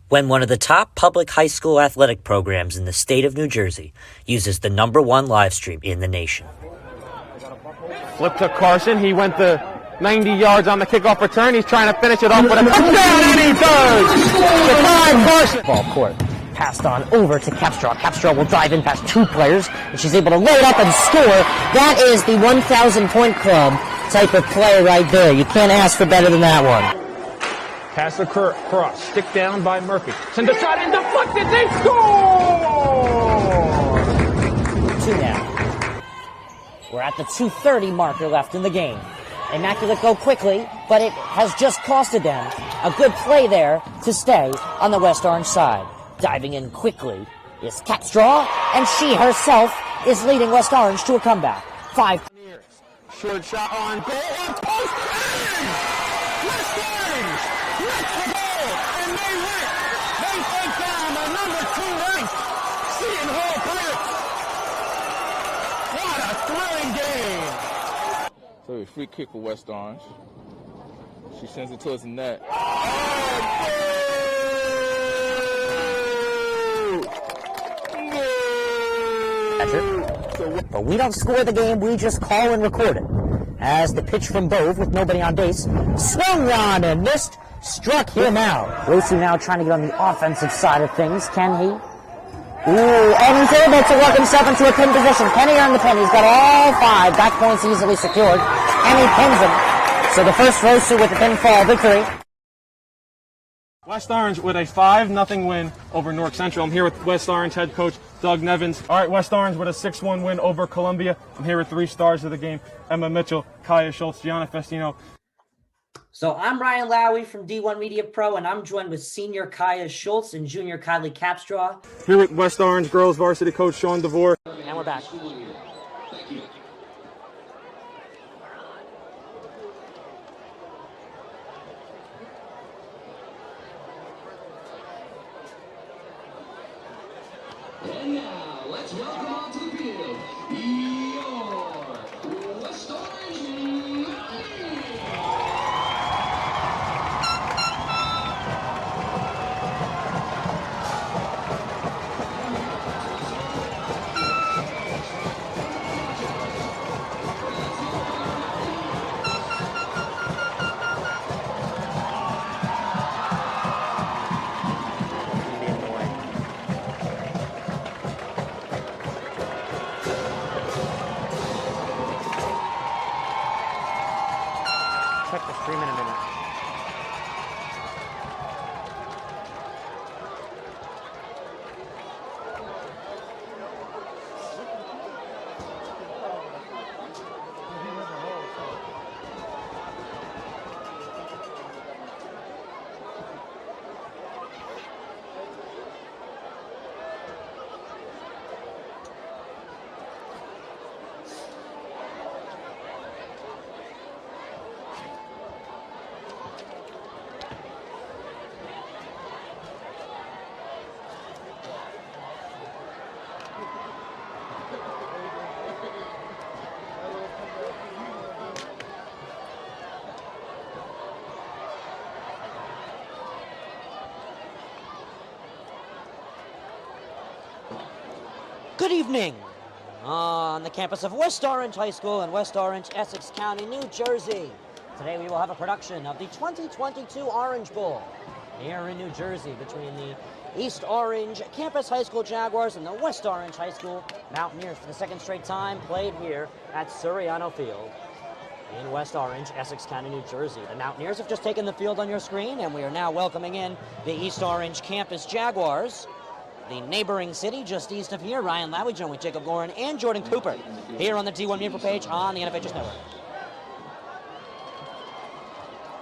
when one of the top public high school athletic programs in the state of New Jersey uses the #1 live stream in the nation. Flip to Carson. He went the 90 yards on the kickoff return. He's trying to finish it off with a touchdown, and he does! Define Carson! Ball court. Passed on over to Capstraw. Capstraw will drive in past two players, and she's able to load up and score. That is the 1,000-point club type of play right there. You can't ask for better than that one. Pass across. Stick down by Murphy. Send a shot and deflected. They score! 2 now. We're at the 2:30 marker left in the game. Immaculate go quickly, but it has just costed them a good play there to stay on the West Orange side. Diving in quickly is Capstraw, and she herself is leading West Orange to a comeback. 5. Short shot on goal. On post. West Orange gets the goal, and they win. They take down the #2 ranked Seton Hall Pirates. What a thrilling game. So a free kick for West Orange. She sends it towards the net. But we don't score the game, we just call and record it. As the pitch from Bove with nobody on base, swung on and missed, struck him out. Rosu now trying to get on the offensive side of things. Can he? Ooh, and he's able to work himself into a pin position. Can he earn the pin? He's got all 5 back points easily secured, and he pins him. So the first Rosu with the pinfall victory. West Orange with a 5-0 win over Newark Central. I'm here with West Orange head coach Doug Nevins. All right, West Orange with a 6-1 win over Columbia. I'm here with 3 stars of the game: Emma Mitchell, Kaya Schultz, Gianna Festino. So I'm Ryan Lowy from D1 Media Pro, and I'm joined with senior Kaya Schultz and junior Kylie Capstraw. Here with West Orange girls varsity coach Sean DeVore. And we're back. And now, let's welcome onto the field, your West Orange Mountaineers. Check the stream in a minute. Good evening on the campus of West Orange High School in West Orange, Essex County, New Jersey. Today we will have a production of the 2022 Orange Bowl here in New Jersey between the East Orange Campus High School Jaguars and the West Orange High School Mountaineers for the second straight time, played here at Suriano Field in West Orange, Essex County, New Jersey. The Mountaineers have just taken the field on your screen, and we are now welcoming in the East Orange Campus Jaguars. The neighboring city just east of here. Ryan Lowy, joined with Jacob Lauren and Jordan Cooper here on the D1 Media page on the NFHS Network.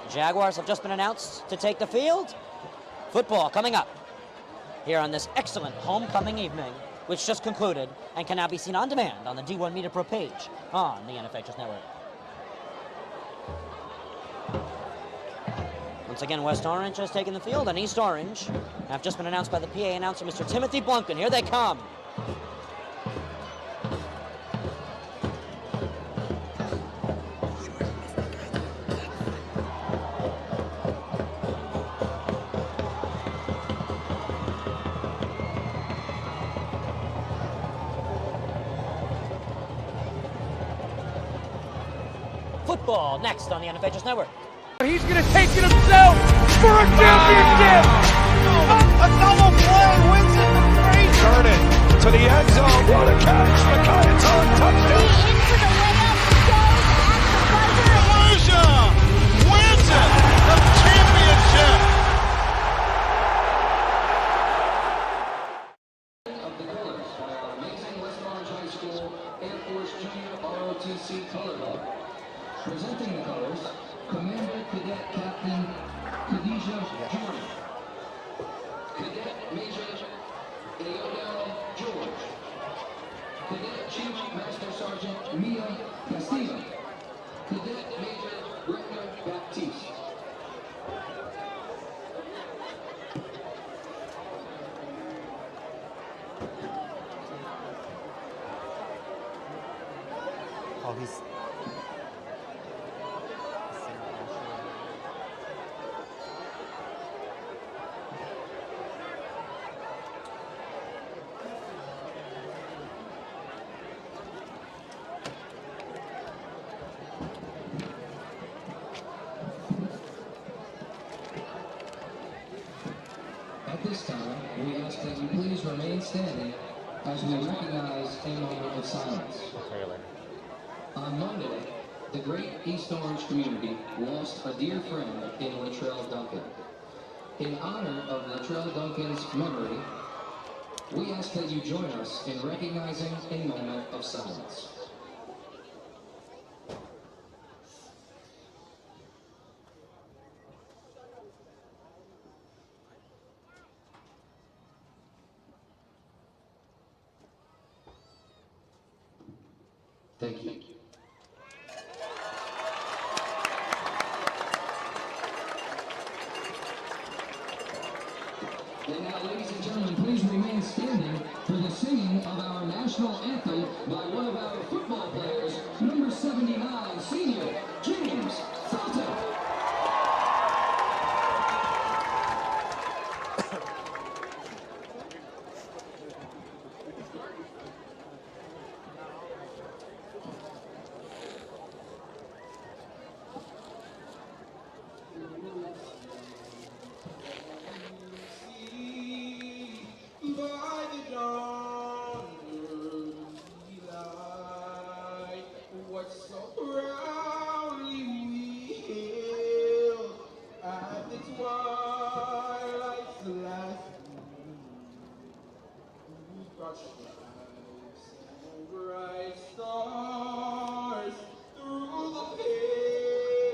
Jaguars have just been announced to take the field. Football coming up here on this excellent homecoming evening, which just concluded and can now be seen on demand on the D1 Media Pro page on the NFHS Network. Once again, West Orange has taken the field, and East Orange have just been announced by the PA announcer, Mr. Timothy Blunken. Here they come. football next on the NFHS Network. He's going to take it himself for a championship. A double play wins it for three. Turn it to the end zone. What a catch. Micaiah Todd, touchdown. Into the layup, goes at the buzzer. Wins it. The championship. Of the colors by our amazing West Orange High School Air Force Junior ROTC Color Club. Presenting the colors, Commander Cadet Captain Khadijah Jordan. Cadet Major Aodell George. Cadet Chief Master Sergeant Mia Castillo. Cadet Major Brenner Baptiste. Oh, he's... At this time, we ask that you please remain standing as we recognize a moment of silence. On Monday, the great East Orange community lost a dear friend in Latrell Duncan. In honor of Latrell Duncan's memory, we ask that you join us in recognizing a moment of silence. Thank you. And now, ladies and gentlemen, please remain standing for the singing of our national anthem by one of our football players, number 79, senior James Felton. By the dawn's light, what so proudly we hailed at the twilight's last moon, whose broad stripes and bright stars through the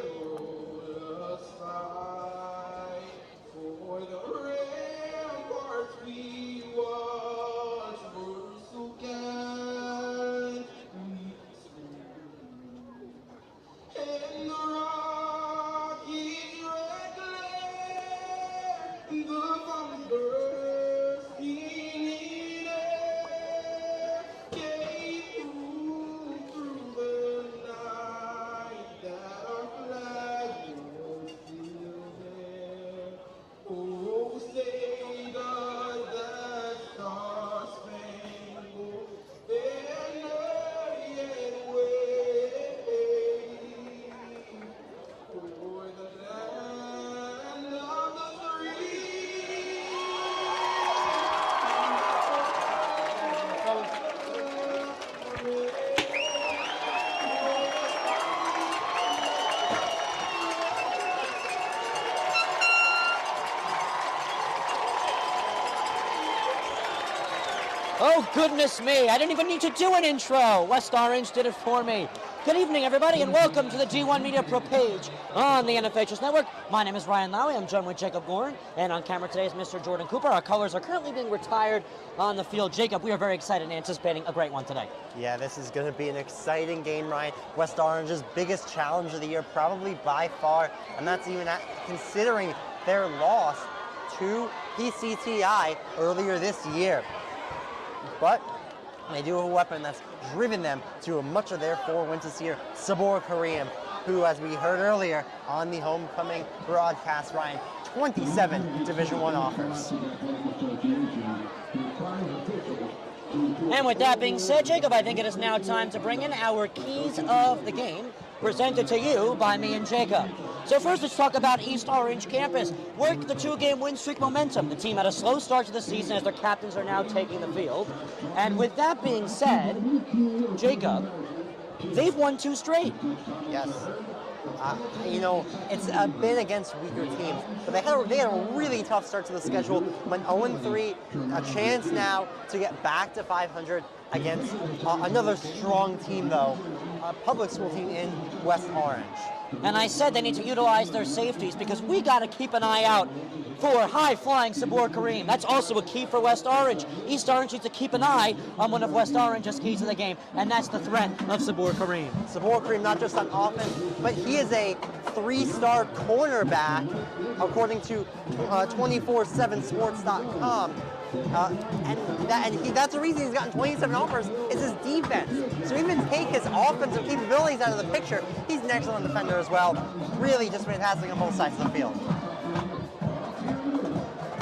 perilous fight for the ramparts we watched were so gallantly stood, and the rocket's red glare, the bombs bursting in air, gave proof through the night that our flag was still there. Oh, say does that star-spangled banner yet wave for the land of the Oh, goodness me. I didn't even need to do an intro. West Orange did it for me. Good evening, everybody, and welcome to the D1 Media Pro page on the NFHS Network. My name is Ryan Lowy. I'm joined with Jacob Gorin, and on camera today is Mr. Jordan Cooper. Our colors are currently being retired on the field. Jacob, we are very excited and anticipating a great one today. Yeah, this is going to be an exciting game, Ryan. West Orange's biggest challenge of the year, probably by far, and that's even considering their loss to PCTI earlier this year. But they do have a weapon that's driven them to much of their 4 wins this year, Sabor Kareem, who, as we heard earlier on the homecoming broadcast, Ryan, 27 Division I offers. And with that being said, Jacob, I think it is now time to bring in our keys of the game. presented to you by me and Jacob. So first, let's talk about East Orange campus. Work the 2-game win streak momentum. The team had a slow start to the season as their captains are now taking the field. And with that being said, Jacob, they've won 2 straight. Yes. It's been against weaker teams, but they had a really tough start to the schedule. Went 0-3, a chance now to get back to 500 against another strong team, though, a public school team in West Orange. And I said they need to utilize their safeties because we got to keep an eye out for high-flying Sabor Kareem. That's also a key for West Orange. East Orange needs to keep an eye on one of West Orange's keys to the game, and that's the threat of Sabor Kareem. Sabor Kareem, not just on offense, but he is a 3-star cornerback, according to 247sports.com. That's the reason he's gotten 27 offers, is his defense. So even take his offensive capabilities out of the picture, he's an excellent defender as well. Really just fantastic on both sides of the field.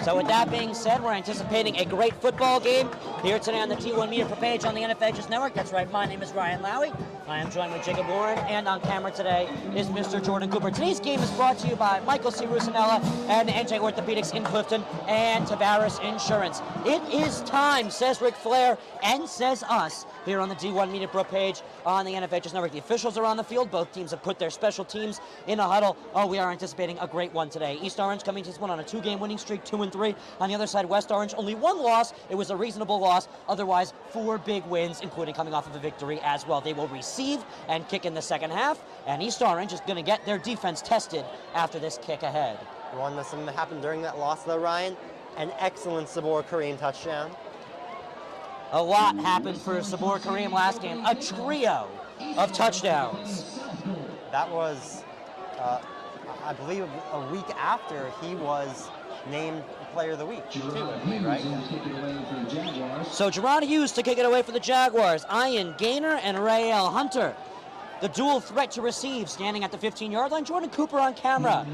So with that being said, we're anticipating a great football game here today on the T1 Media page on the NFHSNetwork. That's right, my name is Ryan Lowy. I am joined with Jacob Warren, and on camera today is Mr. Jordan Cooper. Today's game is brought to you by Michael C. Rusinella and NJ Orthopedics in Clifton and Tavares Insurance. It is time, says Ric Flair, and says us, here on the D1 Media Pro page on the NFHSNetwork. The officials are on the field. Both teams have put their special teams in a huddle. Oh, we are anticipating a great one today. East Orange coming to this one on a 2-game winning streak, 2-3. On the other side, West Orange, only 1 loss. It was a reasonable loss. Otherwise, 4 big wins, including coming off of a victory as well. They will receive and kick in the second half, and East Orange is going to get their defense tested after this kick ahead. You want to know something that happened during that loss, though, Ryan? An excellent Sabor Kareem touchdown. A lot happened for Sabor Kareem last game. A trio of touchdowns. That was, I believe, a week after he was named Player of the Week, too, I believe, right? So Gerard Hughes to kick it away for the Jaguars. Ian Gaynor and Rael Hunter. The dual threat to receive, standing at the 15-yard line. Jordan Cooper on camera.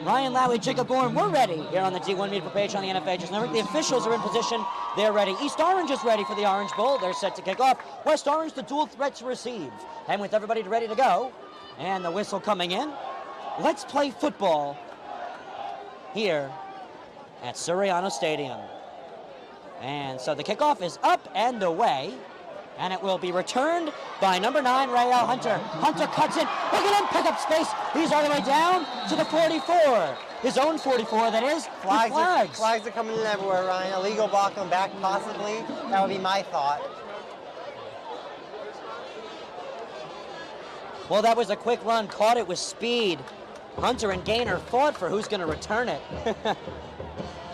Ryan Lowy, Jacob Bourne, we're ready here on the D1 Media page on the NFHSNetwork. The officials are in position. They're ready. East Orange is ready for the Orange Bowl. They're set to kick off. West Orange, the dual threat to receive. And with everybody ready to go, and the whistle coming in, let's play football here at Suriano Stadium. And so the kickoff is up and away, and it will be returned by number 9, Rael Hunter. Hunter cuts in. Look at him pick up space. He's all the way down to the 44. His own 44, that is. Flags are coming in everywhere, Ryan. Illegal block on back, possibly. That would be my thought. Well, that was a quick run. Caught it with speed. Hunter and Gaynor fought for who's going to return it.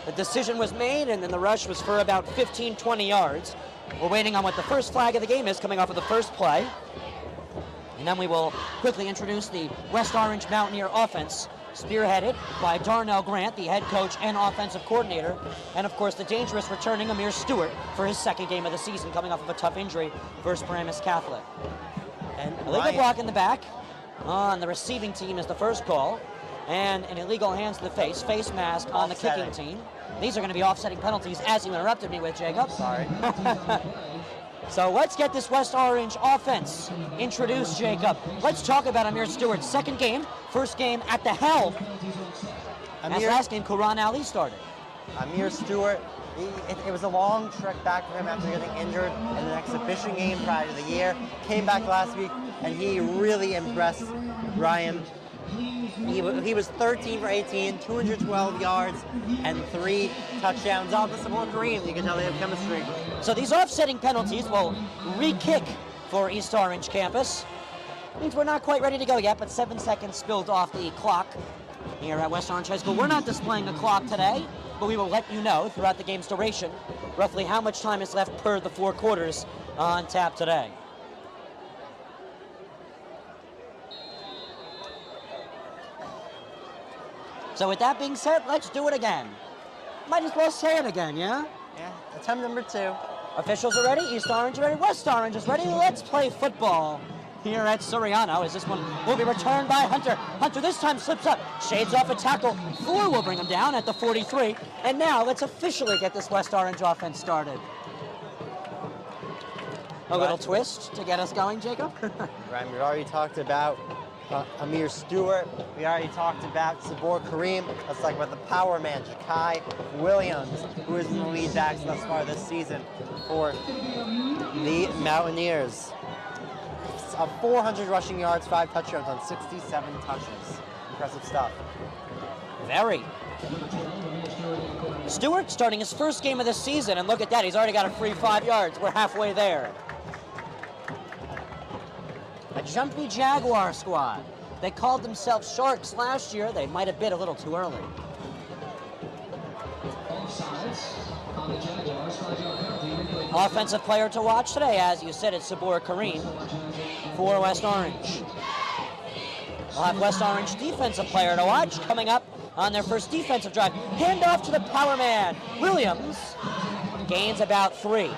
The decision was made, and then the rush was for about 15, 20 yards. We're waiting on what the first flag of the game is, coming off of the first play. And then we will quickly introduce the West Orange Mountaineer offense, spearheaded by Darnell Grant, the head coach and offensive coordinator. And, of course, the dangerous returning Amir Stewart for his second game of the season, coming off of a tough injury versus Paramus Catholic. And illegal block in the back on the receiving team is the first call. And an illegal hands to the face mask on the kicking team. These are going to be offsetting penalties, as you interrupted me with, Jacob. Sorry. So let's get this West Orange offense introduced, Jacob. Let's talk about Amir Stewart's second game, first game at the helm. As last game, Quran Ali started. Amir Stewart, it was a long trek back for him after getting injured in an exhibition game prior to the year. Came back last week, and he really impressed Ryan. He was 13 for 18, 212 yards, and 3 touchdowns off the Sabor Kareem. You can tell they have chemistry. So these offsetting penalties will re-kick for East Orange campus. Means we're not quite ready to go yet, but 7 seconds spilled off the clock here at West Orange High School. We're not displaying the clock today, but we will let you know throughout the game's duration roughly how much time is left per the 4 quarters on tap today. So with that being said, let's do it again. Might as well say it again, yeah? Yeah, attempt number 2. Officials are ready, East Orange is ready, West Orange is ready. Let's play football here at Suriano, as this one will be returned by Hunter. Hunter this time slips up, shades off a tackle. 4 will bring him down at the 43. And now let's officially get this West Orange offense started. A little twist to get us going, Jacob. Ryan, we've already talked about Amir Stewart. We already talked about Sabor Kareem. Let's talk about the power man, Ja'Kai Williams, who is in the lead backs thus far this season for the Mountaineers. 400 rushing yards, 5 touchdowns on 67 touches. Impressive stuff. Very. Stewart starting his first game of the season, and look at that, he's already got a free 5 yards. We're halfway there. A jumpy Jaguar squad. They called themselves Sharks last year. They might have bid a little too early. Offensive player to watch today, as you said, it's Sabor Kareem for West Orange. We'll have West Orange defensive player to watch coming up on their first defensive drive. Handoff to the power man. Williams gains about 3.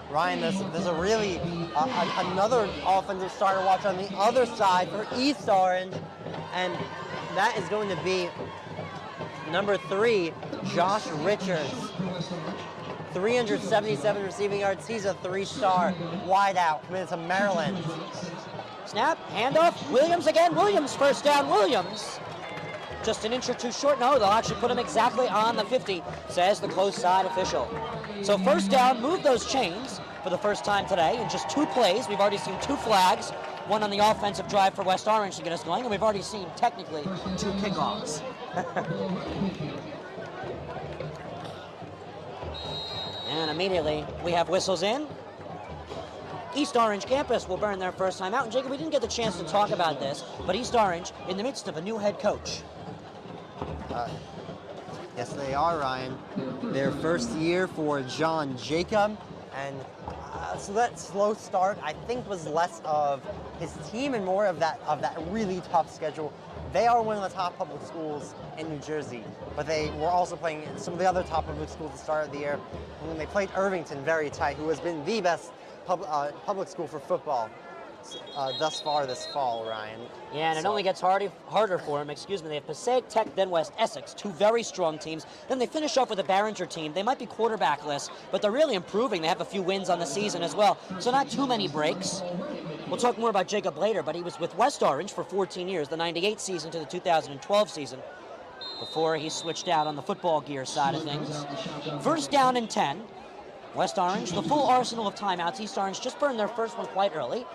Ryan, there's a really another offensive star to watch on the other side for East Orange, and that is going to be number 3, Josh Richards. 377 receiving yards. He's a 3-star wideout committed to Maryland. Snap, handoff, Williams again. Williams first down, Williams. Just an inch or two short. No, they'll actually put him exactly on the 50, says the close side official. So first down, move those chains for the first time today in just 2 plays. We've already seen 2 flags, one on the offensive drive for West Orange to get us going, and we've already seen technically 2 kickoffs. And immediately we have whistles in. East Orange campus will burn their first time out. And Jacob, we didn't get the chance to talk about this, but East Orange in the midst of a new head coach. Yes, they are, Ryan. Their first year for John Jacob, and so that slow start, I think, was less of his team and more of that really tough schedule. They are one of the top public schools in New Jersey, but they were also playing some of the other top public schools at the start of the year. And when they played Irvington very tight, who has been the best public school for football thus far this fall, Ryan. Yeah, and it only gets harder for them. They have Passaic Tech, then West Essex, 2 very strong teams. Then they finish off with a Barringer team. They might be quarterbackless, but they're really improving. They have a few wins on the season as well, so not too many breaks. We'll talk more about Jacob later, but he was with West Orange for 14 years, the 98 season to the 2012 season, before he switched out on the football gear side of things. First down and 10. West Orange, the full arsenal of timeouts. East Orange just burned their first one quite early.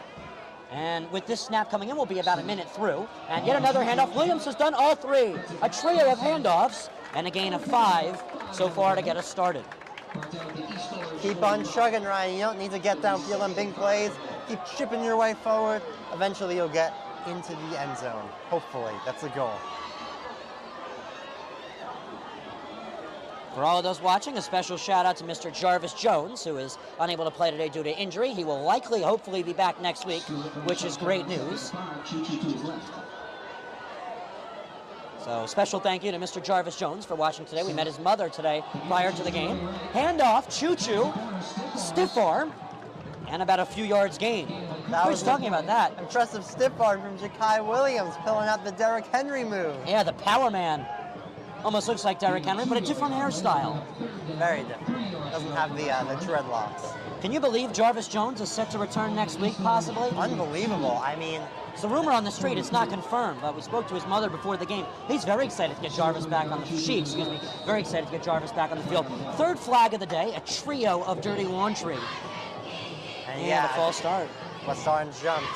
And with this snap coming in, we'll be about a minute through. And yet another handoff. Williams has done all 3. A trio of handoffs and a gain of 5 so far to get us started. Keep on chugging, Ryan. You don't need to get downfield on big plays. Keep chipping your way forward. Eventually you'll get into the end zone. Hopefully, that's the goal. For all of those watching, a special shout out to Mr. Jarvis Jones, who is unable to play today due to injury. He will likely, hopefully, be back next week, which is great news. So special thank you to Mr. Jarvis Jones for watching today. We met his mother today prior to the game. Handoff, choo-choo, stiff arm, and about a few yards gain. I was talking about that. Impressive stiff arm from Ja'Kai Williams, pulling out the Derrick Henry move. Yeah, the power man. Almost looks like Derrick Henry, but a different hairstyle. Very different. Doesn't have the dreadlocks. Can you believe Jarvis Jones is set to return next week, possibly? Unbelievable. I mean, it's a rumor on the street. It's not confirmed, but we spoke to his mother before the game. He's very excited to get Jarvis back on the field. Very excited to get Jarvis back on the field. Third flag of the day, a trio of dirty laundry. And yeah, a false start. West Orange jumped.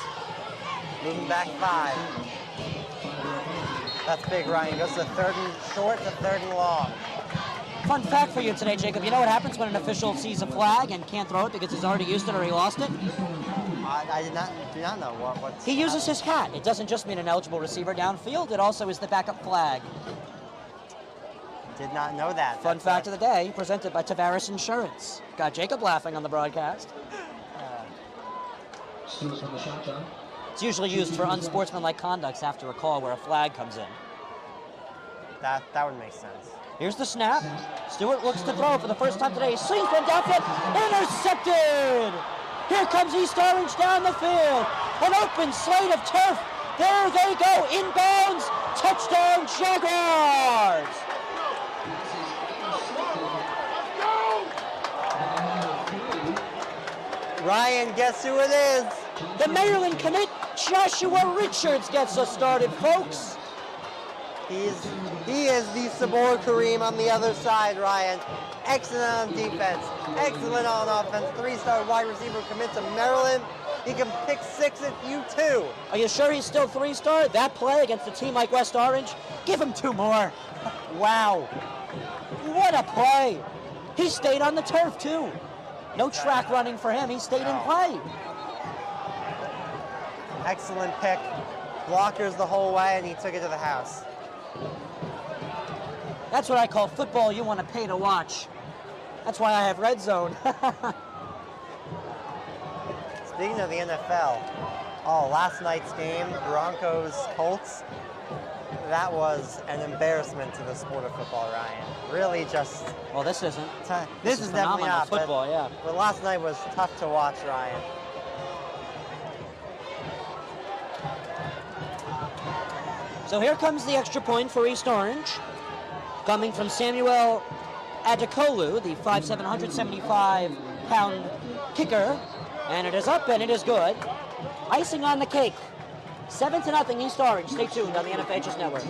Moving back 5. That's big, Ryan. Goes to 3rd and short to 3rd and long. Fun fact for you today, Jacob. You know what happens when an official sees a flag and can't throw it because he's already used it or he lost it? I do not know what's... He uses his hat. It doesn't just mean an eligible receiver downfield. It also is the backup flag. Did not know that. Fun fact of the day, presented by Tavares Insurance. Got Jacob laughing on the broadcast. It's usually used for unsportsmanlike conducts after a call where a flag comes in. That would make sense. Here's the snap. Stewart looks to throw for the first time today. Swings from downfield. Intercepted! Here comes East Orange down the field. An open slate of turf. There they go. Inbounds. Touchdown Jaguars! Ryan, guess who it is? The Maryland commit, Joshua Richards gets us started, folks. He is the Sabor Kareem on the other side, Ryan. Excellent on defense, excellent on offense. 3-star wide receiver commits to Maryland. He can pick 6 at you too. Are you sure he's still 3-star? That play against a team like West Orange? Give him 2 more. Wow. What a play. He stayed on the turf too. No track running for him. He stayed in play. Excellent pick. Blockers the whole way, and he took it to the house. That's what I call football you want to pay to watch. That's why I have Red Zone. Speaking of the NFL, last night's game, Broncos-Colts, that was an embarrassment to the sport of football, Ryan. Really just... Well, this isn't. This is definitely not. Football, yeah. But last night was tough to watch, Ryan. So here comes the extra point for East Orange. Coming from Samuel Adekolu, the 5'7", 175-pound kicker. And it is up and it is good. Icing on the cake. 7-0 East Orange. Stay tuned on the NFHS Network.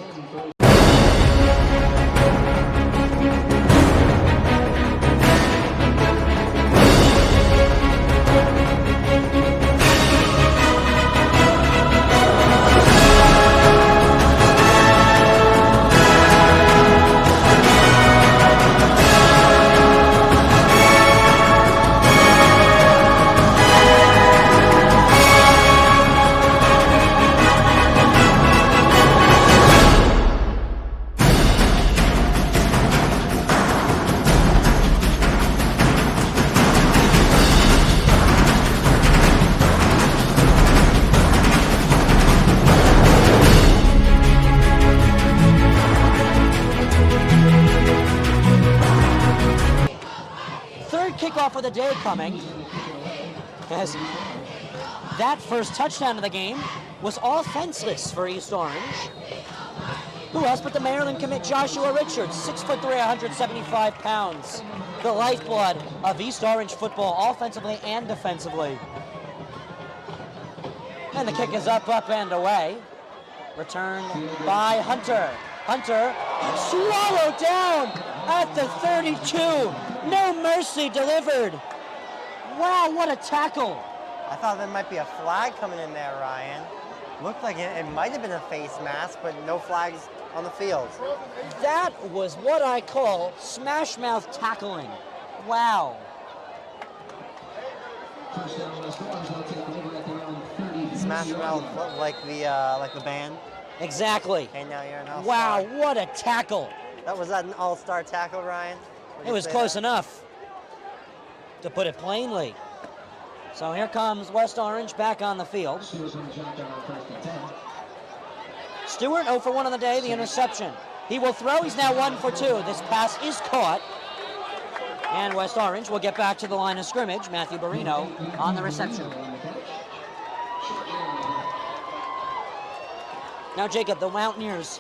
Kickoff of the day coming, as that first touchdown of the game was offenseless for East Orange. Who else but the Maryland commit Joshua Richards, 6'3", 175 pounds. The lifeblood of East Orange football, offensively and defensively. And the kick is up and away. Returned by Hunter. Hunter swallowed down at the 32. No mercy delivered. Wow, what a tackle. I thought there might be a flag coming in there, Ryan. Looked like it might have been a face mask, but no flags on the field. That was what I call smash mouth tackling. Wow. Smash mouth like the band. Exactly. Okay, now you're an all-star. Wow, what a tackle. Was that an all-star tackle, Ryan? It was close enough, to put it plainly. So here comes West Orange back on the field. Stewart 0 for 1 on the day, the interception. He will throw, he's now 1 for 2. This pass is caught. And West Orange will get back to the line of scrimmage. Matthew Barino on the reception. Now, Jacob, the Mountaineers,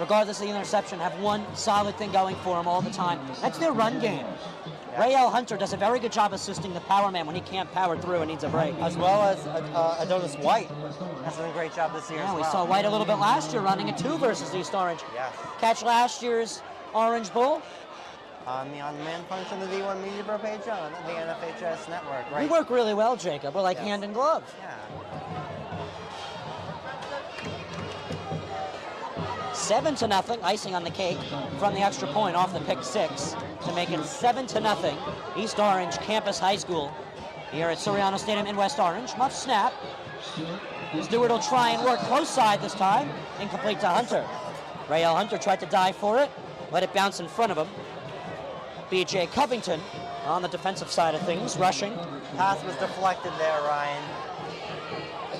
regardless of the interception, have one solid thing going for them all the time. That's their run game. Rael Hunter does a very good job assisting the power man when he can't power through and needs a break. As well as Adonis White has done a great job this year as well. We saw White a little bit last year running a 2 versus East Orange. Yes. Catch last year's Orange Bowl. On the on-demand function of the D1 Media Pro page on the NFHS Network, right? We work really well, Jacob. We're like hand in glove. Yeah. 7-0, icing on the cake from the extra point off the pick 6 to make it 7-0. East Orange Campus High School here at Suriano Stadium in West Orange. Muff snap. Stewart will try and work close side this time. Incomplete to Hunter. Rael Hunter tried to dive for it, let it bounce in front of him. B.J. Covington on the defensive side of things, rushing. Pass was deflected there, Ryan.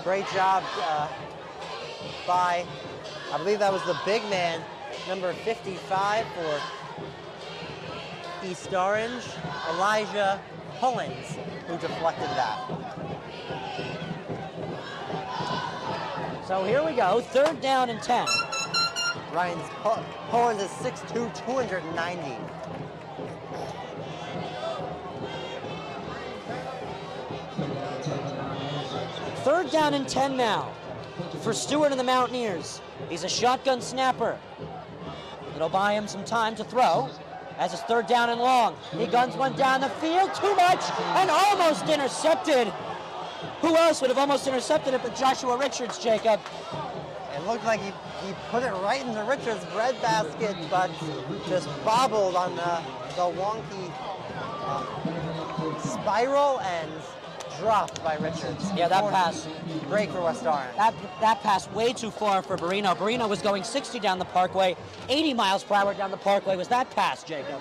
Great job by, I believe that was the big man, number 55 for East Orange, Elijah Pullins, who deflected that. So here we go, 3rd down and 10. Ryan's Pullins is 6'2", 290. 3rd down and 10 now for Stewart and the Mountaineers. He's a shotgun snapper. It'll buy him some time to throw as it's 3rd down and long. He guns one down the field, too much, and almost intercepted. Who else would have almost intercepted it but Joshua Richards, Jacob? It looked like he put it right into Richards' breadbasket, but just bobbled on the wonky spiral and dropped by Richards. Yeah, that pass. Great for West Orange. That pass way too far for Barino. Barino was going 60 down the Parkway, 80 miles per hour down the Parkway. Was that pass, Jacob?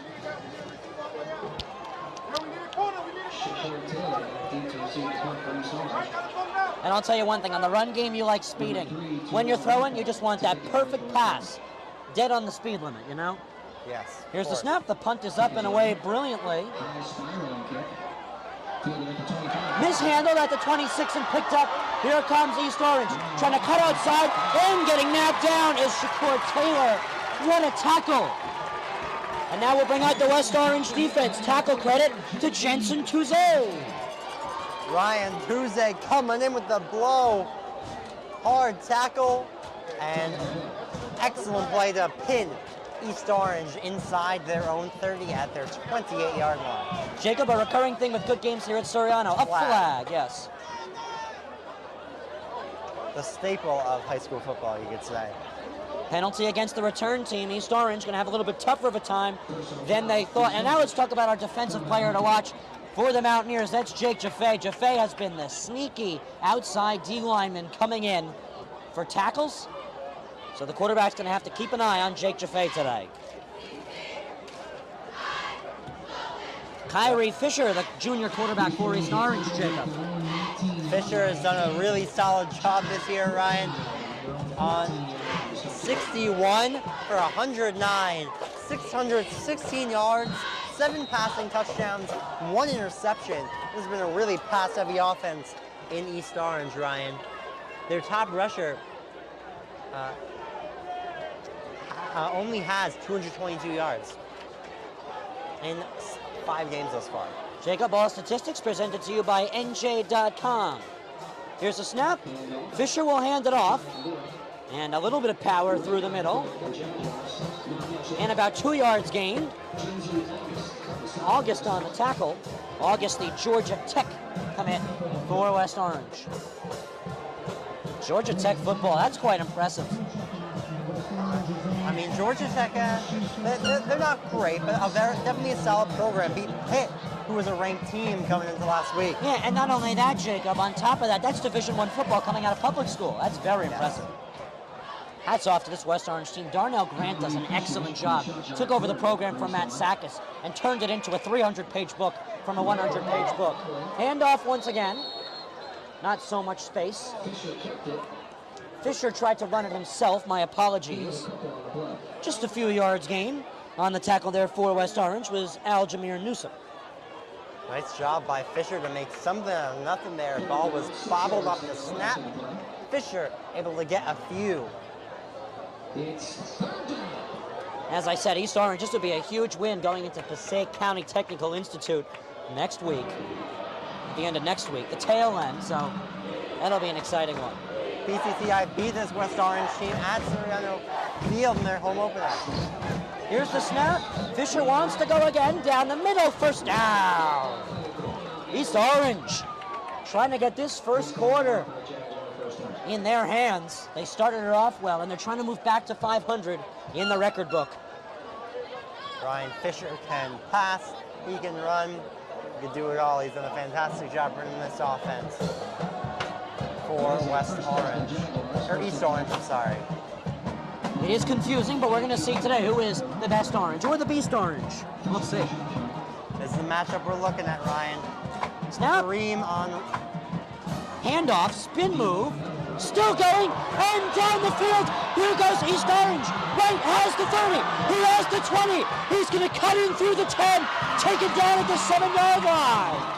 And I'll tell you one thing, on the run game, you like speeding. When you're throwing, you just want that perfect pass. Dead on the speed limit, you know? Yes. Here's the snap. The punt is up and away brilliantly. Mishandled at the 26 and picked up. Here comes East Orange. Trying to cut outside and getting napped down is Shakur Taylor. What a tackle. And now we'll bring out the West Orange defense. Tackle credit to Jensen Touze. Ryan Touze coming in with the blow. Hard tackle and excellent play to pin East Orange inside their own 30 at their 28-yard line. Jacob, a recurring thing with good games here at Suriano. A flag, yes. The staple of high school football, you could say. Penalty against the return team. East Orange going to have a little bit tougher of a time than they thought. And now let's talk about our defensive player to watch for the Mountaineers. That's Jake Jaffe. Jaffe has been the sneaky outside D lineman coming in for tackles. So the quarterback's going to have to keep an eye on Jake Jaffe today. Kyrie Fisher, the junior quarterback for East Orange, Jacob. Fisher has done a really solid job this year, Ryan. On 61 for 109, 616 yards, 7 passing touchdowns, 1 interception. This has been a really pass-heavy offense in East Orange, Ryan. Their top rusher only has 222 yards in 5 games thus far. Jacob, all statistics presented to you by NJ.com. Here's a snap. Fisher will hand it off. And a little bit of power through the middle. And about 2 yards gained. August on the tackle. August, the Georgia Tech commit for West Orange. Georgia Tech football, that's quite impressive. I mean, Georgia Tech, they're not great, but they're definitely a solid program. Beat Pitt, who was a ranked team coming into last week. Yeah, and not only that, Jacob, on top of that, that's Division I football coming out of public school. That's very impressive. Hats off to this West Orange team. Darnell Grant does an excellent job. Took over the program from Matt Sakis and turned it into a 300-page book from a 100-page book. Handoff once again. Not so much space. Fisher tried to run it himself. My apologies. Just a few yards gain. On the tackle there for West Orange was Aljamir Newsom. Nice job by Fisher to make something out of nothing there. Ball was bobbled off the snap. Fisher able to get a few. As I said, East Orange, this would be a huge win going into Passaic County Technical Institute next week. At the end of next week, the tail end, so that'll be an exciting one. PCCI beat this West Orange team at Suriano Field in their home opener. Here's the snap. Fisher wants to go again down the middle, first down. East Orange trying to get this first quarter in their hands. They started it off well, and they're trying to move back to 500 in the record book. Ryan Fisher can pass, he can run, he can do it all. He's done a fantastic job running this offense for West Orange, or East Orange, I'm sorry. It is confusing, but we're going to see today who is the best orange or the beast orange. We'll see. This is the matchup we're looking at, Ryan. Snap. Kareem on handoff, spin move, still going, and down the field. Here goes East Orange. Right has the 30. He has the 20. He's going to cut in through the 10, take it down at the 7-yard line.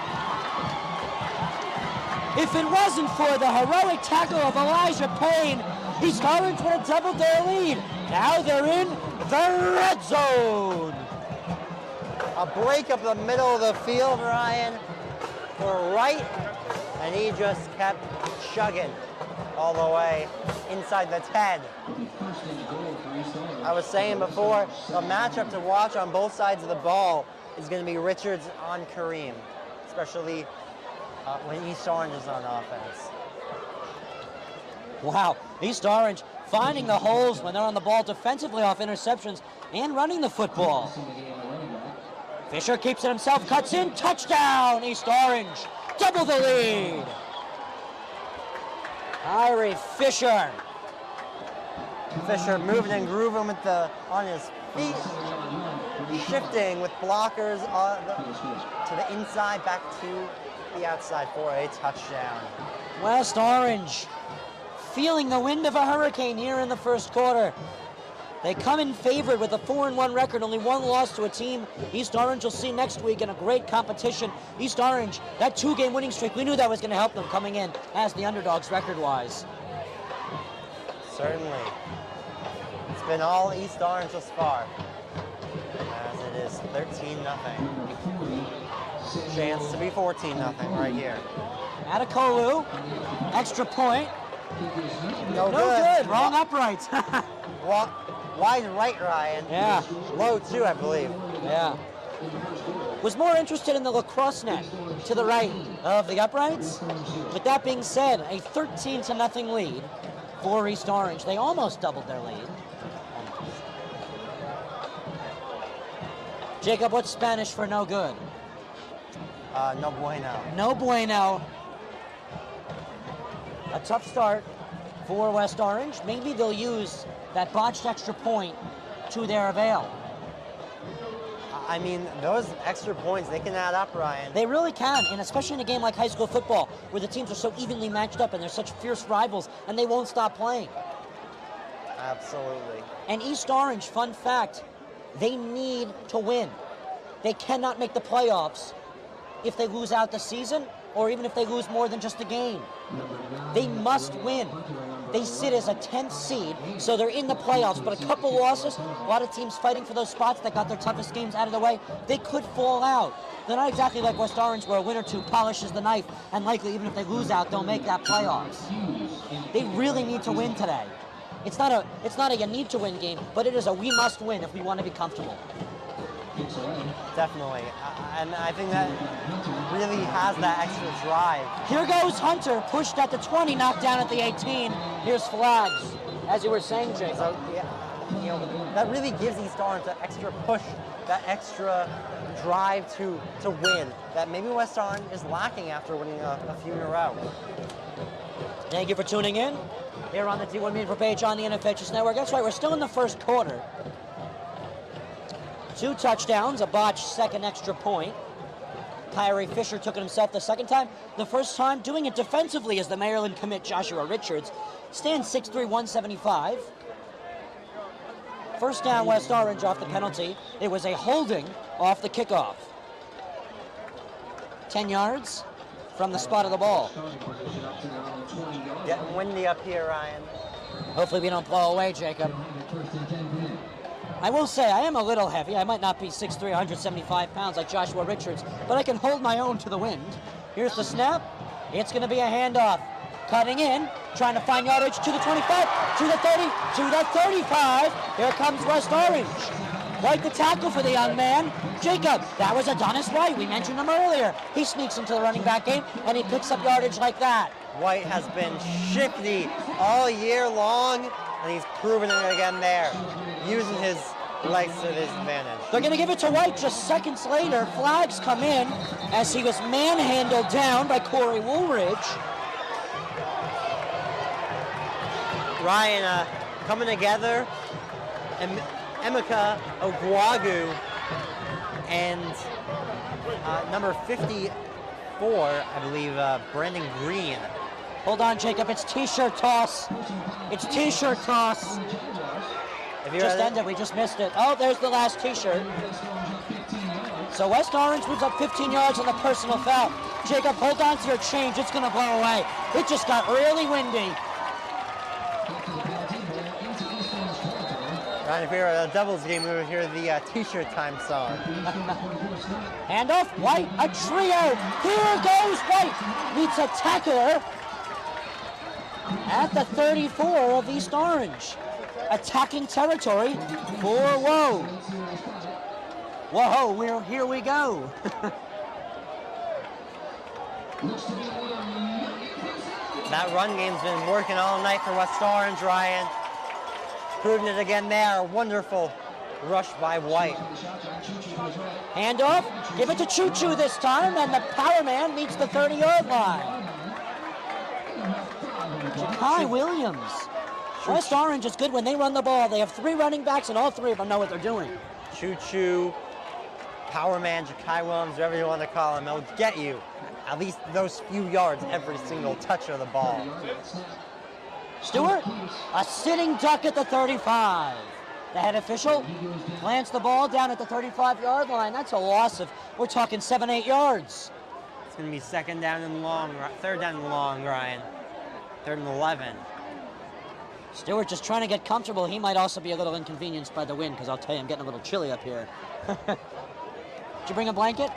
If it wasn't for the heroic tackle of Elijah Payne, East Orange would have doubled their lead. Now they're in the red zone. a break up the middle of the field, Ryan. for right, and he just kept chugging all the way inside the 10. I was saying before, the matchup to watch on both sides of the ball is going to be Richards on Kareem, especially when East Orange is on offense. Wow, East Orange finding the holes when they're on the ball defensively off interceptions and running the football. Fisher keeps it himself, cuts in, touchdown, East Orange, double the lead. Kyrie Fisher. Fisher moving and grooving with on his feet, shifting with blockers to the inside, back to the outside for a touchdown. West Orange feeling the wind of a hurricane here in the first quarter. They come in favored with a 4-1 record, only one loss to a team East Orange will see next week in a great competition. East Orange, that 2-game winning streak, we knew that was going to help them coming in as the underdogs record-wise. Certainly. It's been all East Orange thus far, as it is 13-0. Chance to be 14-0 right here. Atakolu, extra point. No good. Wrong uprights. Wide right, Ryan. Yeah. Low too, I believe. Yeah. Was more interested in the lacrosse net to the right of the uprights. With that being said, a 13-0 lead for East Orange. They almost doubled their lead. Jacob, what's Spanish for no good? No bueno. No bueno. A tough start for West Orange. Maybe they'll use that botched extra point to their avail. I mean, those extra points, they can add up, Ryan. They really can, and especially in a game like high school football, where the teams are so evenly matched up and they're such fierce rivals, and they won't stop playing. Absolutely. And East Orange, fun fact, they need to win. They cannot make the playoffs if they lose out the season, or even if they lose more than just a game. They must win. They sit as a 10th seed, so they're in the playoffs, but a couple losses, a lot of teams fighting for those spots that got their toughest games out of the way, they could fall out. They're not exactly like West Orange, where a win or two polishes the knife, and likely even if they lose out, they'll make that playoffs. They really need to win today. It's not a you need to win game, but it is a we must win if we want to be comfortable. Definitely. And I think that really has that extra drive. Here goes Hunter, pushed at the 20, knocked down at the 18. Here's flags, as you were saying, Jake. So, yeah, that really gives East Orange that extra push, that extra drive to win that maybe West Orange is lacking after winning a few in a row. Thank you for tuning in here on the D1 Media page on the NFHSNetwork. That's right, we're still in the first quarter. 2 touchdowns, a botched second extra point. Kyrie Fisher took it himself the second time. The first time doing it defensively is the Maryland commit Joshua Richards. Stands 6'3", 175. First down, West Orange off the penalty. It was a holding off the kickoff. 10 yards from the spot of the ball. Getting windy up here, Ryan. Hopefully we don't blow away, Jacob. I will say, I am a little heavy. I might not be 6'3", 175 pounds like Joshua Richards, but I can hold my own to the wind. Here's the snap. It's going to be a handoff. Cutting in, trying to find yardage to the 25, to the 30, to the 35. Here comes West Orange. Quite the tackle for the young man. Jacob, that was Adonis White. We mentioned him earlier. He sneaks into the running back game, and he picks up yardage like that. White has been shifty all year long, and he's proven it again there, using his legs to his advantage. They're going to give it to White just seconds later. Flags come in as he was manhandled down by Corey Woolridge. Ryan coming together, and Emeka Ogwagu and number 54, I believe, Brandon Green. Hold on, Jacob. It's T-shirt toss. It's T-shirt toss. Just ended. We just missed it. Oh, there's the last T-shirt. So West Orange moves up 15 yards on the personal foul. Jacob, hold on to your change. It's going to blow away. It just got really windy. Ryan, if we were at a Devils game, we would hear the t-shirt time song. Handoff, White, a trio. Here goes White. Meets a tackler at the 34 of East Orange. Attacking territory for Whoa. Whoa, here we go. That run game's been working all night for West Orange, Ryan. Proving it again there. Wonderful rush by White. Handoff, give it to Choo Choo this time, and the power man meets the 30-yard line. Jakai Williams. West Orange is good when they run the ball. They have 3 running backs, and all 3 of them know what they're doing. Choo Choo, power man, Jakai Williams, whatever you want to call him, he'll get you at least those few yards every single touch of the ball. Stewart, a sitting duck at the 35. The head official plants the ball down at the 35-yard line. That's a loss of, we're talking 7-8 yards. It's going to be third down and long, Ryan. 3rd and 11. Stewart just trying to get comfortable. He might also be a little inconvenienced by the wind, because I'll tell you, I'm getting a little chilly up here. Did you bring a blanket?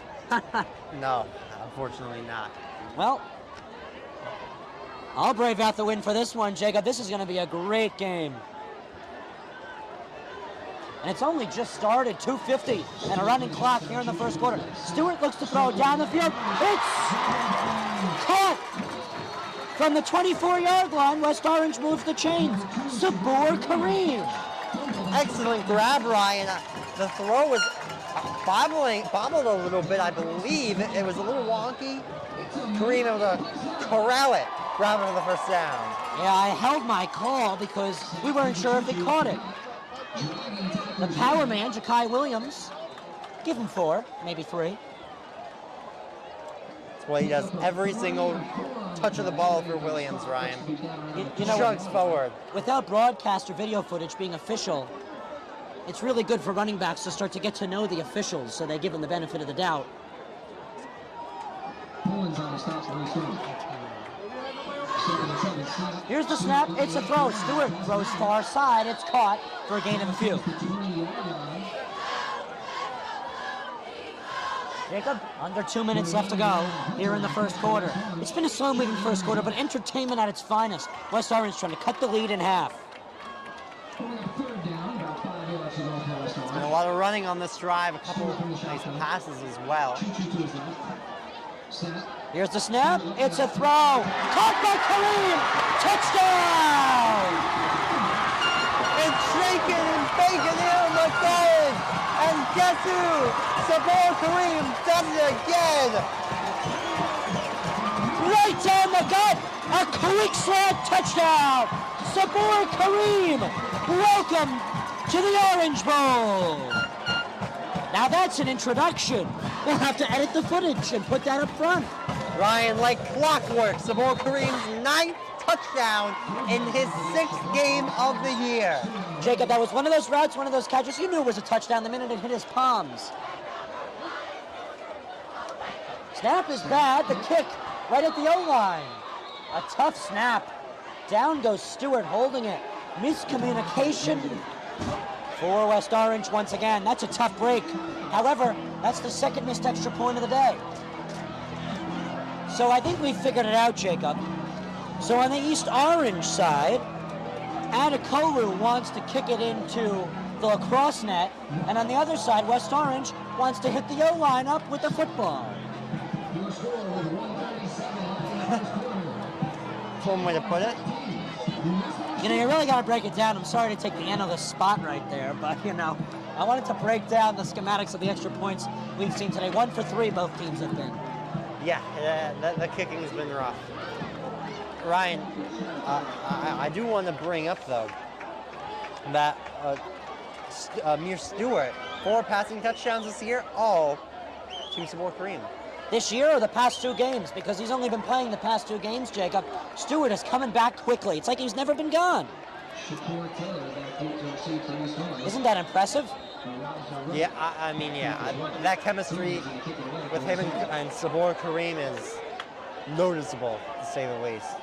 No, unfortunately not. Well, I'll brave out the wind for this one, Jacob. This is going to be a great game. And it's only just started, 2:50, and a running clock here in the first quarter. Stewart looks to throw down the field. It's caught from the 24-yard line. West Orange moves the chains. Sabur Kareem. Excellent grab, Ryan. The throw was bobbled a little bit, I believe. It was a little wonky. Kareem able to corral it, grab it for the first down. Yeah, I held my call because we weren't sure if he caught it. The power man, Jakai Williams, give him 4, maybe 3. That's what he does every single touch of the ball for Williams, Ryan. You know, chugs forward. Without broadcast or video footage being official, it's really good for running backs to start to get to know the officials, so they give them the benefit of the doubt. Here's the snap. It's a throw. Stewart throws far side. It's caught for a gain of a few. Jacob, under 2 minutes left to go here in the first quarter. It's been a slow-moving first quarter, but entertainment at its finest. West Orange trying to cut the lead in half. There's been a lot of running on this drive, a couple of nice passes as well. Here's the snap. It's a throw. Caught by Kareem. Touchdown! It's shaking and baking here in the third. And guess who? Sabur Kareem does it again. Right down the gut. A quick slant touchdown. Sabur Kareem. Welcome to the Orange Bowl. Now that's an introduction. We'll have to edit the footage and put that up front. Ryan, like clockwork, Sabur Kareem's 9th touchdown in his 6th game of the year. Jacob, that was one of those routes, one of those catches. You knew it was a touchdown the minute it hit his palms. Snap is bad. The kick right at the O-line. A tough snap. Down goes Stewart holding it. Miscommunication for West Orange once again. That's a tough break. However, that's the 2nd missed extra point of the day. So I think we figured it out, Jacob. So on the East Orange side, Adakoru wants to kick it into the lacrosse net, and on the other side, West Orange wants to hit the O-line up with the football. That's one way to put it. You know, you really got to break it down. I'm sorry to take the analyst spot right there, but, you know, I wanted to break down the schematics of the extra points we've seen today. 1 for 3 both teams have been. Yeah, the kicking has been rough. Ryan, I do want to bring up, though, that Amir Stewart, 4 passing touchdowns this year, all to Sabur Kareem. This year or the past 2 games? Because he's only been playing the past 2 games, Jacob. Stewart is coming back quickly. It's like he's never been gone. Isn't that impressive? Yeah, I mean, that chemistry with him and Sabur Kareem is noticeable, to say the least.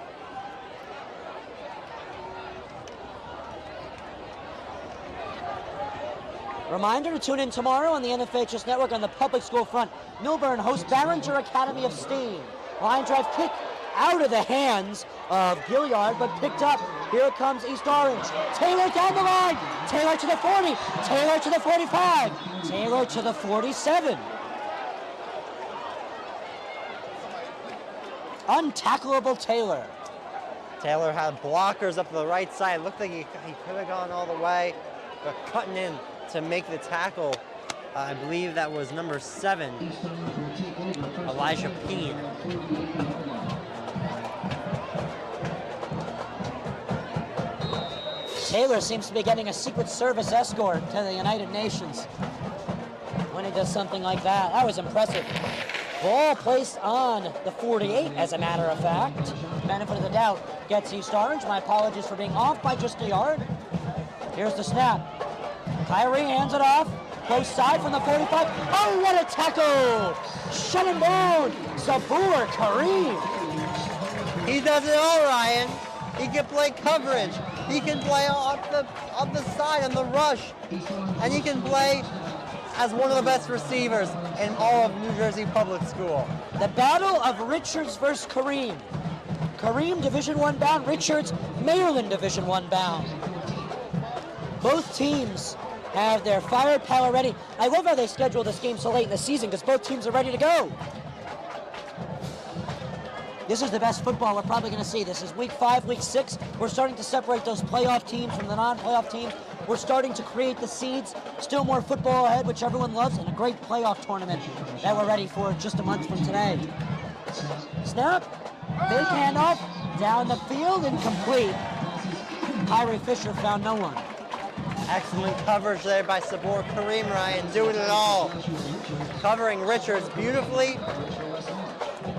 Reminder to tune in tomorrow on the NFHS Network on the public school front. Milburn hosts Barringer Academy of Steam. Line drive kick out of the hands of Gilliard, but picked up. Here comes East Orange. Taylor down the line. Taylor to the 40. Taylor to the 45. Taylor to the 47. Untackleable Taylor. Taylor had blockers up the right side. Looked like he could have gone all the way, but cutting in to make the tackle. I believe that was number 7, Elijah Peen. Taylor seems to be getting a Secret Service escort to the United Nations when he does something like that. That was impressive. Ball placed on the 48, as a matter of fact. Benefit of the doubt gets East Orange. My apologies for being off by just a yard. Here's the snap. Kyrie hands it off. Close side from the 45. Oh, what a tackle! Shut him down! Sabur Kareem. He does it all, Ryan. He can play coverage. He can play off the side on the rush. And he can play as one of the best receivers in all of New Jersey Public School. The battle of Richards versus Kareem. Kareem, Division I bound. Richards, Maryland Division I bound. Both teams have their firepower ready. I love how they schedule this game so late in the season because both teams are ready to go. This is the best football we're probably going to see. This is week 5, week 6. We're starting to separate those playoff teams from the non-playoff teams. We're starting to create the seeds. Still more football ahead, which everyone loves, and a great playoff tournament that we're ready for just a month from today. Snap, big handoff, down the field, incomplete. Kyrie Fisher found no one. Excellent coverage there by Sabur Kareem, Ryan, doing it all. Covering Richards beautifully.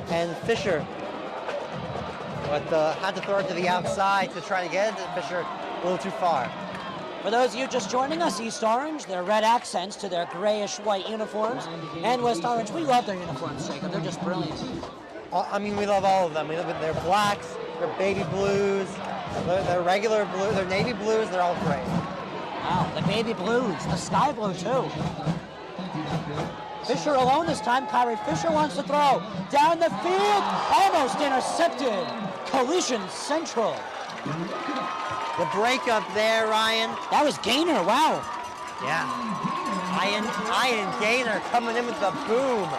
And Fisher had to throw it to the outside to try to get it to Fisher a little too far. For those of you just joining us, East Orange, their red accents to their grayish-white uniforms, and West Orange, we love their uniforms, Jacob. They're just brilliant. I mean, we love all of them. We love their blacks, their baby blues, their regular blue, their navy blues. They're all great. Wow, the baby blues, the sky blue too. Fisher alone this time. Kyrie Fisher wants to throw down the field, almost intercepted. Collision Central. The breakup there, Ryan. That was Gaynor, wow. Yeah. Ian Gaynor coming in with the boom.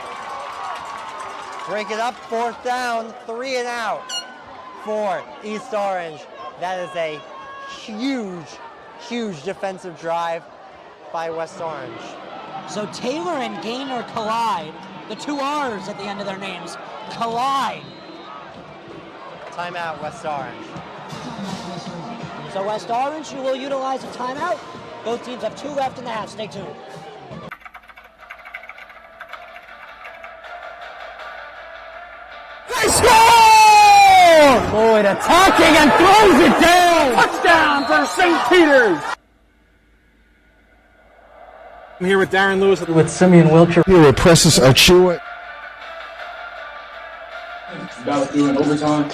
Break it up, 4th down, 3 and out for East Orange. That is a huge defensive drive by West Orange. So Taylor and Gaynor collide. The 2 R's at the end of their names collide. Timeout, West Orange. So West Orange, you will utilize a timeout. Both teams have 2 left in the half. Stay tuned. They score! Boyd attacking and throws it down. Touchdown for St. Peter's. I'm here with Darren Lewis with Simeon Wilcher. Here with Precious Achua. About doing overtime.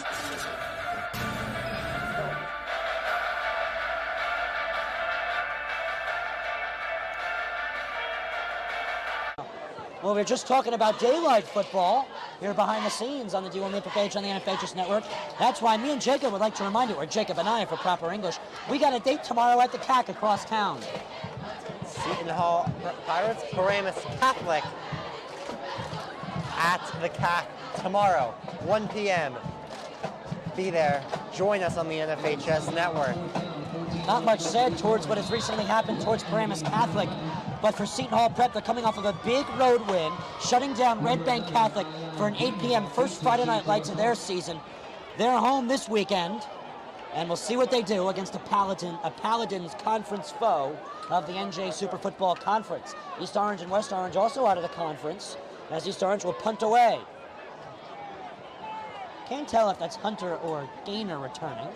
Well, we're just talking about daylight football here behind the scenes on the D1 Maple page on the NFHS Network. That's why me and Jacob would like to remind you, or Jacob and I for proper English, we got a date tomorrow at the CAC across town. Seton Hall Pirates, Paramus Catholic at the CAC tomorrow, 1 p.m. Be there. Join us on the NFHS Network. Not much said towards what has recently happened towards Paramus Catholic, but for Seton Hall Prep, they're coming off of a big road win, shutting down Red Bank Catholic for an 8 p.m. first Friday night lights of their season. They're home this weekend, and we'll see what they do against a Paladins conference foe of the NJ Super Football Conference. East Orange and West Orange also out of the conference, as East Orange will punt away. Can't tell if that's Hunter or Gaynor returning.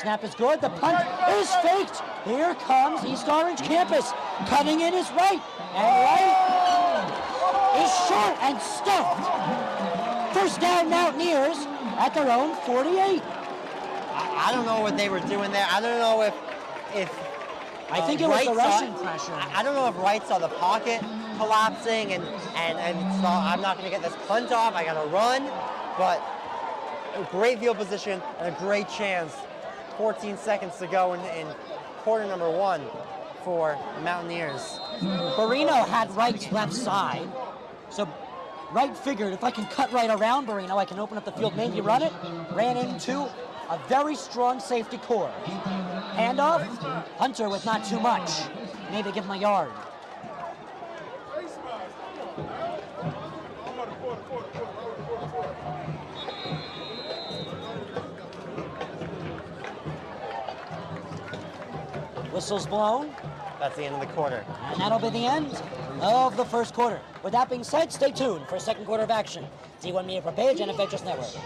Snap is good. The punt is faked. Here comes East Orange campus. Cutting in is right. And right is short and stuffed. First down Mountaineers at their own 48. I don't know what they were doing there. I don't know if I think it was the Wright rushing saw, pressure. I don't know if Wright saw the pocket collapsing and thought, I'm not going to get this punt off, I got to run. But a great field position and a great chance. 14 seconds to go in quarter number 1 for Mountaineers. Barino had Wright's left side, so Wright figured if I can cut right around Barino, I can open up the field, maybe run it. Ran into a very strong safety core. Handoff, Hunter with not too much. Maybe give him a yard. Whistle's blown. That's the end of the quarter. And that'll be the end of the first quarter. With that being said, stay tuned for second quarter of action. D1 Media per page, NFHSNetwork.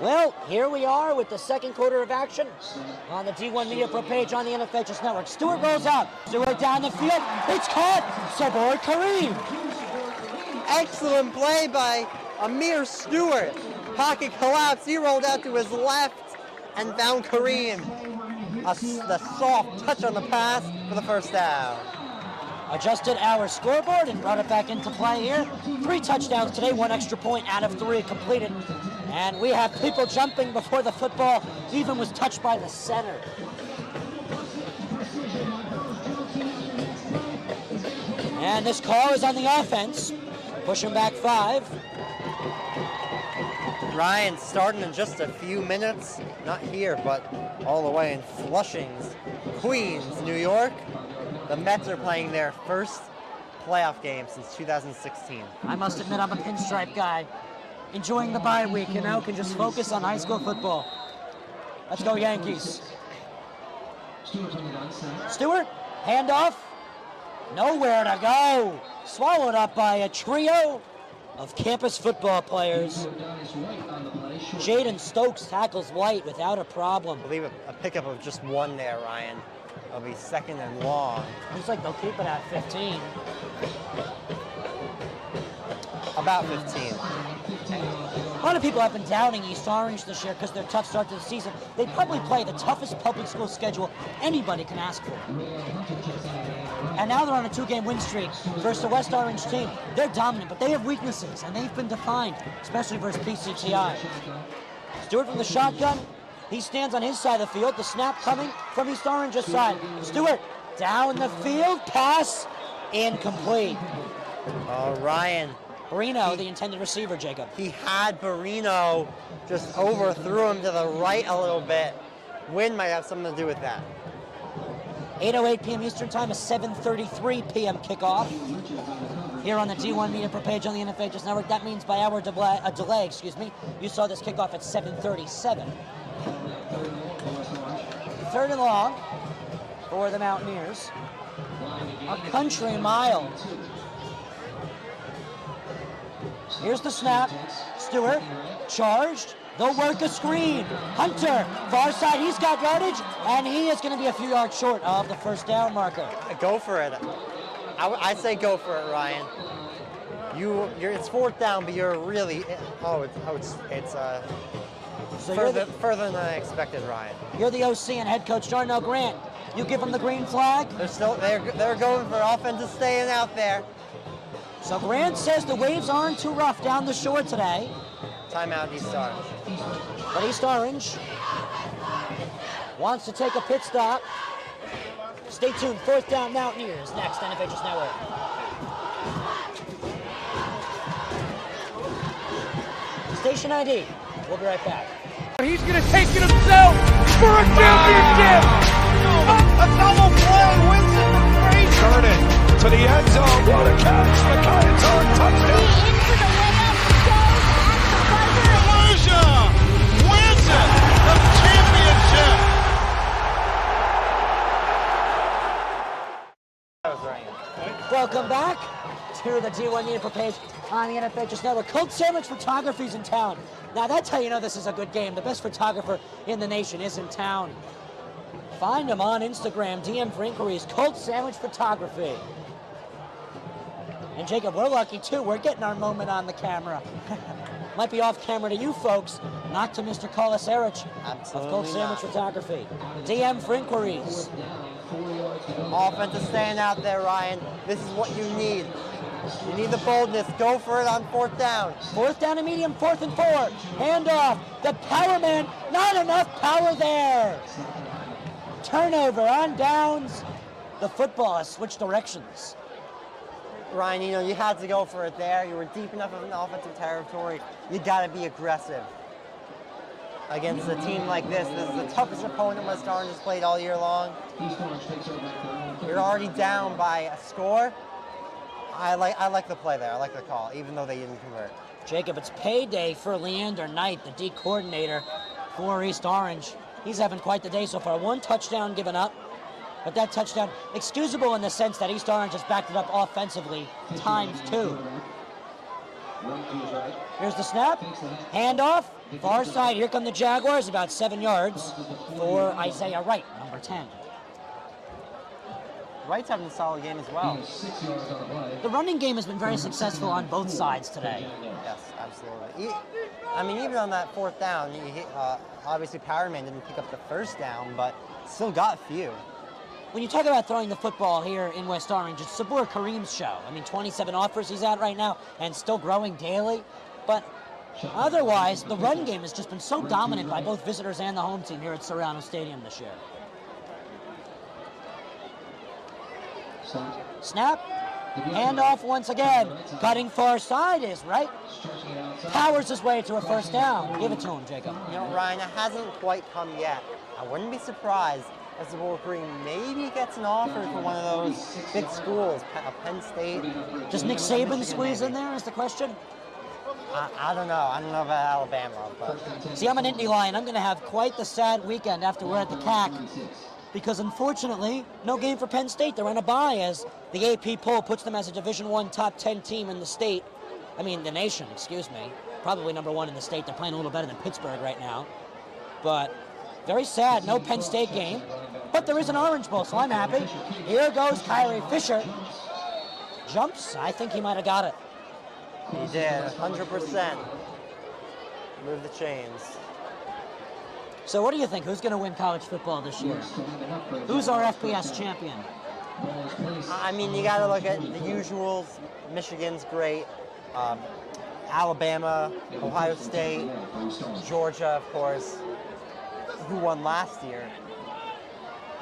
Well, here we are with the second quarter of action on the D1 Media Pro page on the NFHSNetwork. Stewart rolls out. Stewart down the field. It's caught. Sabor Kareem. Excellent play by Amir Stewart. Pocket collapse. He rolled out to his left and found Kareem. The soft touch on the pass for the first down. Adjusted our scoreboard and brought it back into play here. 3 touchdowns today, 1 extra point out of 3 completed. And we have people jumping before the football even was touched by the center. And this call is on the offense. Pushing back 5. Ryan starting in just a few minutes. Not here, but all the way in Flushing, Queens, New York. The Mets are playing their first playoff game since 2016. I must admit I'm a pinstripe guy. Enjoying the bye week, can just focus on high school football. Let's go Yankees. Stewart, handoff. Nowhere to go. Swallowed up by a trio of campus football players. Jaden Stokes tackles White without a problem. I believe a pickup of just 1 there, Ryan. It'll be second and long. Looks like they'll keep it at 15. About 15. A lot of people have been doubting East Orange this year because their tough start to the season. They probably play the toughest public school schedule anybody can ask for. And now they're on a 2-game win streak versus the West Orange team. They're dominant, but they have weaknesses, and they've been defined, especially versus PCTI. Stewart from the shotgun. He stands on his side of the field. The snap coming from East Orange's side. Stewart down the field. Pass incomplete. Ryan. Barino, the intended receiver, Jacob. He had Barino, just overthrew him to the right a little bit. Wind might have something to do with that. 8:08 p.m. Eastern Time, a 7:33 p.m. kickoff here on the D1 Media per page on the NFHS Network. That means by our delay, you saw this kickoff at 7:37. 3rd and long for the Mountaineers. A country mile. Here's the snap. Stewart charged. They'll work a screen. Hunter, far side, he's got yardage, and he is going to be a few yards short of the first down marker. Go for it. I say go for it, Ryan. It's 4th down, but you're really it's further than I expected, Ryan. You're the OC and head coach Darnell Grant. You give them the green flag. They're going for offensive staying out there. So Grant says the waves aren't too rough down the shore today. Timeout, East Orange. But East Orange wants to take a pit stop. Stay tuned. 4th down Mountaineers next, NFHS Network. Station ID. We'll be right back. He's going to take it himself for a championship. A double play wins it from Frazier. Turn it to the end zone. What a catch. McKay, touchdown. Into the layup goes at the buzzer. Wins it. The championship. That was right. Welcome back to the D1 Media page on the NFHS Network. Colt Sandwich Photography's in town. Now that's how you know this is a good game. The best photographer in the nation is in town. Find him on Instagram, DM for inquiries, Colt Sandwich Photography. And Jacob, we're lucky too. We're getting our moment on the camera. Might be off camera to you folks, not to Mr. Kolasarich of Colt Sandwich Photography. DM for inquiries. Offense is staying out there, Ryan. This is what you need. You need the boldness. Go for it on 4th down. 4th down and medium, 4th and 4. Handoff. The power man. Not enough power there. Turnover on downs. The football has switched directions. Ryan, you know, you had to go for it there. You were deep enough in offensive territory. You got to be aggressive. Against a team like this is the toughest opponent West Orange has played all year long. You're already down by a score. I like the play there. I like the call, even though they didn't convert. Jacob, it's payday for Leander Knight, the D coordinator for East Orange. He's having quite the day so far. 1 touchdown given up, but that touchdown excusable in the sense that East Orange has backed it up offensively ×2. Here's the snap. Handoff. Far side. Here come the Jaguars. About 7 yards for Isaiah Wright, number 10. Wright's having a solid game as well. The running game has been very successful on both sides today. Yes, absolutely. I mean, even on that 4th down, obviously Powerman didn't pick up the 1st down, but still got a few. When you talk about throwing the football here in West Orange, it's Sabur Kareem's show. I mean, 27 offers he's at right now and still growing daily. But otherwise, the run game has just been so dominant by both visitors and the home team here at Suriano Stadium this year. Snap. Handoff once again. Cutting far side is right. Powers his way to a 1st down. Give it to him, Jacob. You know, Ryan, it hasn't quite come yet. I wouldn't be surprised if Sabur Kareem maybe gets an offer for one of those big schools, Penn State. Does Nick Saban squeeze in there is the question? I don't know. I don't know about Alabama. But See, I'm an Indy Lion. I'm going to have quite the sad weekend after we're at the CAC. Because unfortunately, no game for Penn State. They're on a bye as the AP poll puts them as a Division I top 10 team in the state. I mean, the nation, excuse me. Probably number 1 in the state. They're playing a little better than Pittsburgh right now. But very sad, no Penn State game. But there is an Orange Bowl, so I'm happy. Here goes Kyrie Fisher. Jumps. I think he might have got it. he did, 100%. Move the chains. So what do you think? Who's going to win college football this year? Who's our FBS champion? I mean, you got to look at the usuals. Michigan's great. Alabama, Ohio State, Georgia, of course, who won last year.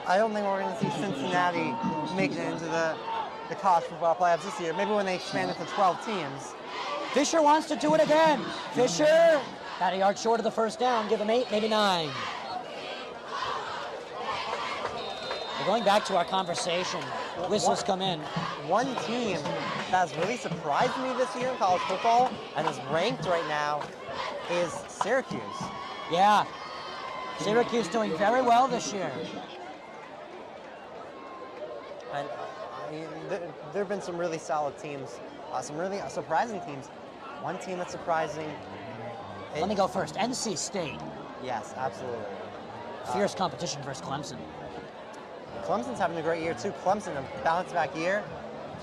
I don't think we're going to see Cincinnati make it into the college football playoffs this year. Maybe when they expand it to 12 teams. Fisher wants to do it again. Fisher, about a yard short of the 1st down. Give him 8, maybe 9. We're going back to our conversation. Whistles come in. One team that's really surprised me this year in college football and is ranked right now is Syracuse. Yeah. Syracuse doing very well this year. And I mean, there have been some really solid teams, some really surprising teams. One team that's surprising. Let me go first. NC State. Yes, absolutely. Fierce competition versus Clemson. Clemson's having a great year too. Clemson, a bounce back year.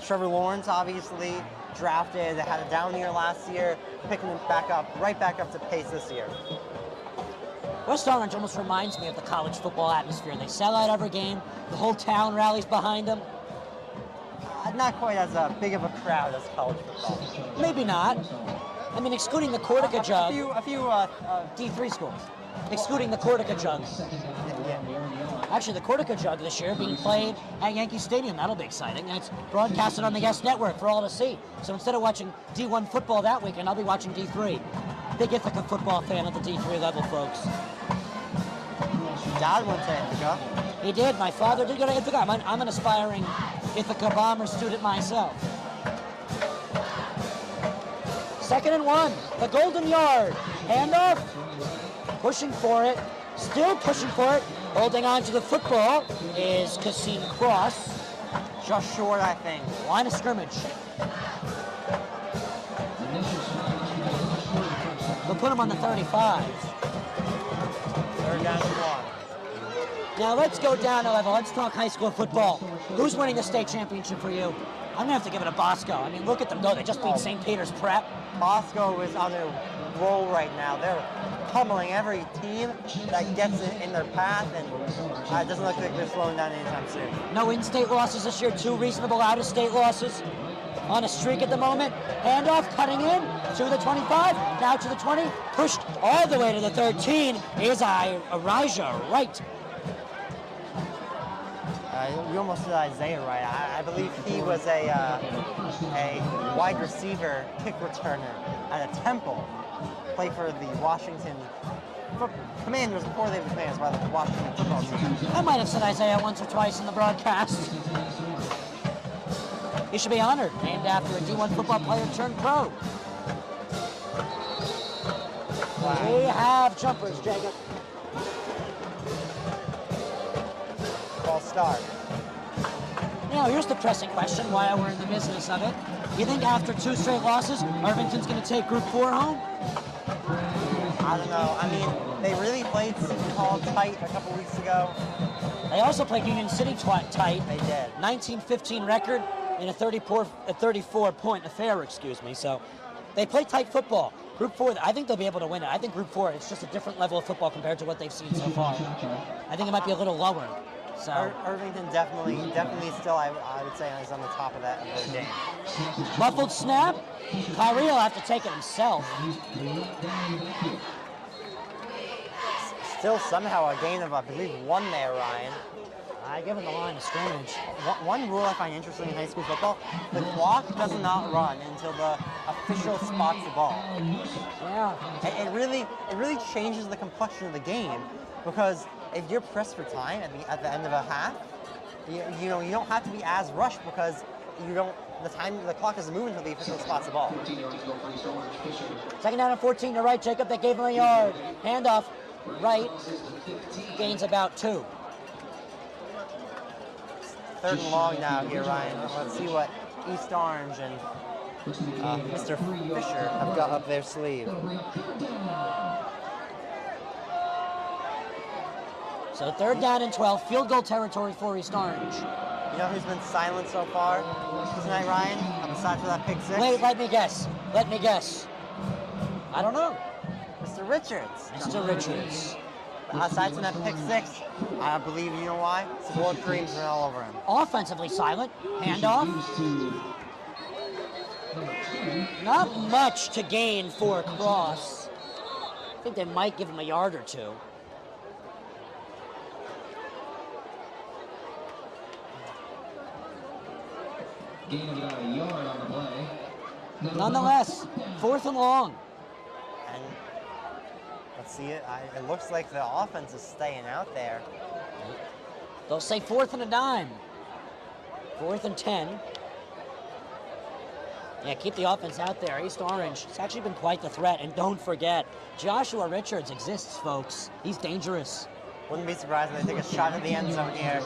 Trevor Lawrence, obviously, drafted. They had a down year last year, picking them back up, right back up to pace this year. West Orange almost reminds me of the college football atmosphere. They sell out every game. The whole town rallies behind them. not quite as big of a crowd as college football. Maybe not. I mean, excluding the Cortica Jug. A few D3 schools. Excluding the Cortica Jug. Actually, the Cortica Jug this year being played at Yankee Stadium. That'll be exciting. And it's broadcasted on the Yes Network for all to see. So instead of watching D1 football that weekend, I'll be watching D3. Big Ithaca football fan at the D3 level, folks. Dad went to Ithaca. He did. My father did go to Ithaca. I'm an aspiring Ithaca Bomber student myself. 2nd and 1. The Golden Yard. Handoff. Pushing for it. Still pushing for it. Holding on to the football is Cassine Cross. Just short, I think. Line of scrimmage. We'll put him on the 35. 3rd down and 1. Now let's go down a level. Let's talk high school football. Who's winning the state championship for you? I'm going to have to give it to Bosco. I mean, look at them go. They just beat St. Peter's Prep. Bosco is on a roll right now. They're pummeling every team that gets in their path, and it doesn't look like they're slowing down anytime soon. No in-state losses this year. 2 reasonable out-of-state losses. On a streak at the moment. Handoff, cutting in to the 25, now to the 20. Pushed all the way to the 13 is Elijah Wright. You almost said Isaiah Wright. I believe he was a wide receiver kick returner at a Temple. Played for the Washington Commanders before they were Commanders by the Washington football team. I might have said Isaiah once or twice in the broadcast. He should be honored, named after a D1 football player turned pro. Wow. We have jumpers, Jacob. False start. Now, here's the pressing question while we're in the business of it. You think after 2 straight losses, Irvington's going to take Group 4 home? I don't know. I mean, they really played Seton Hall tight a couple weeks ago. They also played Union City tight. They did. 19-15 record in a 34-point affair, excuse me. So they play tight football. Group 4, I think they'll be able to win it. I think Group 4, it's just a different level of football compared to what they've seen so far. I think it might be a little lower. So Irvington definitely still, I would say, is on the top of that game. Muffled snap. Kyrie will have to take it himself. Still somehow a gain of, I believe, 1 there, Ryan. I give him the line of scrimmage. One rule I find interesting in high school football, the clock does not run until the official spots the ball. Yeah. It really changes the complexion of the game, because if you're pressed for time at the end of a half, you don't have to be as rushed because the clock doesn't move until the official spots the ball. 2nd down and 14 to Wright. Jacob, that gave him a yard. Handoff. Wright gains about 2. 3rd and long now here, Ryan. Let's see what East Orange and Mr. Fisher have got up their sleeve. So 3rd down and 12, field goal territory for East Orange. You know who's been silent so far tonight, Ryan? Aside from that pick 6? Wait, let me guess. I don't know. Mr. Richards. Mr. Richards. Aside from that pick 6, I believe you know why? Some more creams ran all over him. Offensively silent. Handoff. Not much to gain for Cross. I think they might give him a yard or 2. Gain of about a yard on the play. Nonetheless, 4th and long. And let's see it. It looks like the offense is staying out there. They'll say 4th and a dime. 4th and 10. Yeah, keep the offense out there. East Orange, it's actually been quite the threat. And don't forget, Joshua Richards exists, folks. He's dangerous. Wouldn't be surprised if they take a shot at the end zone here.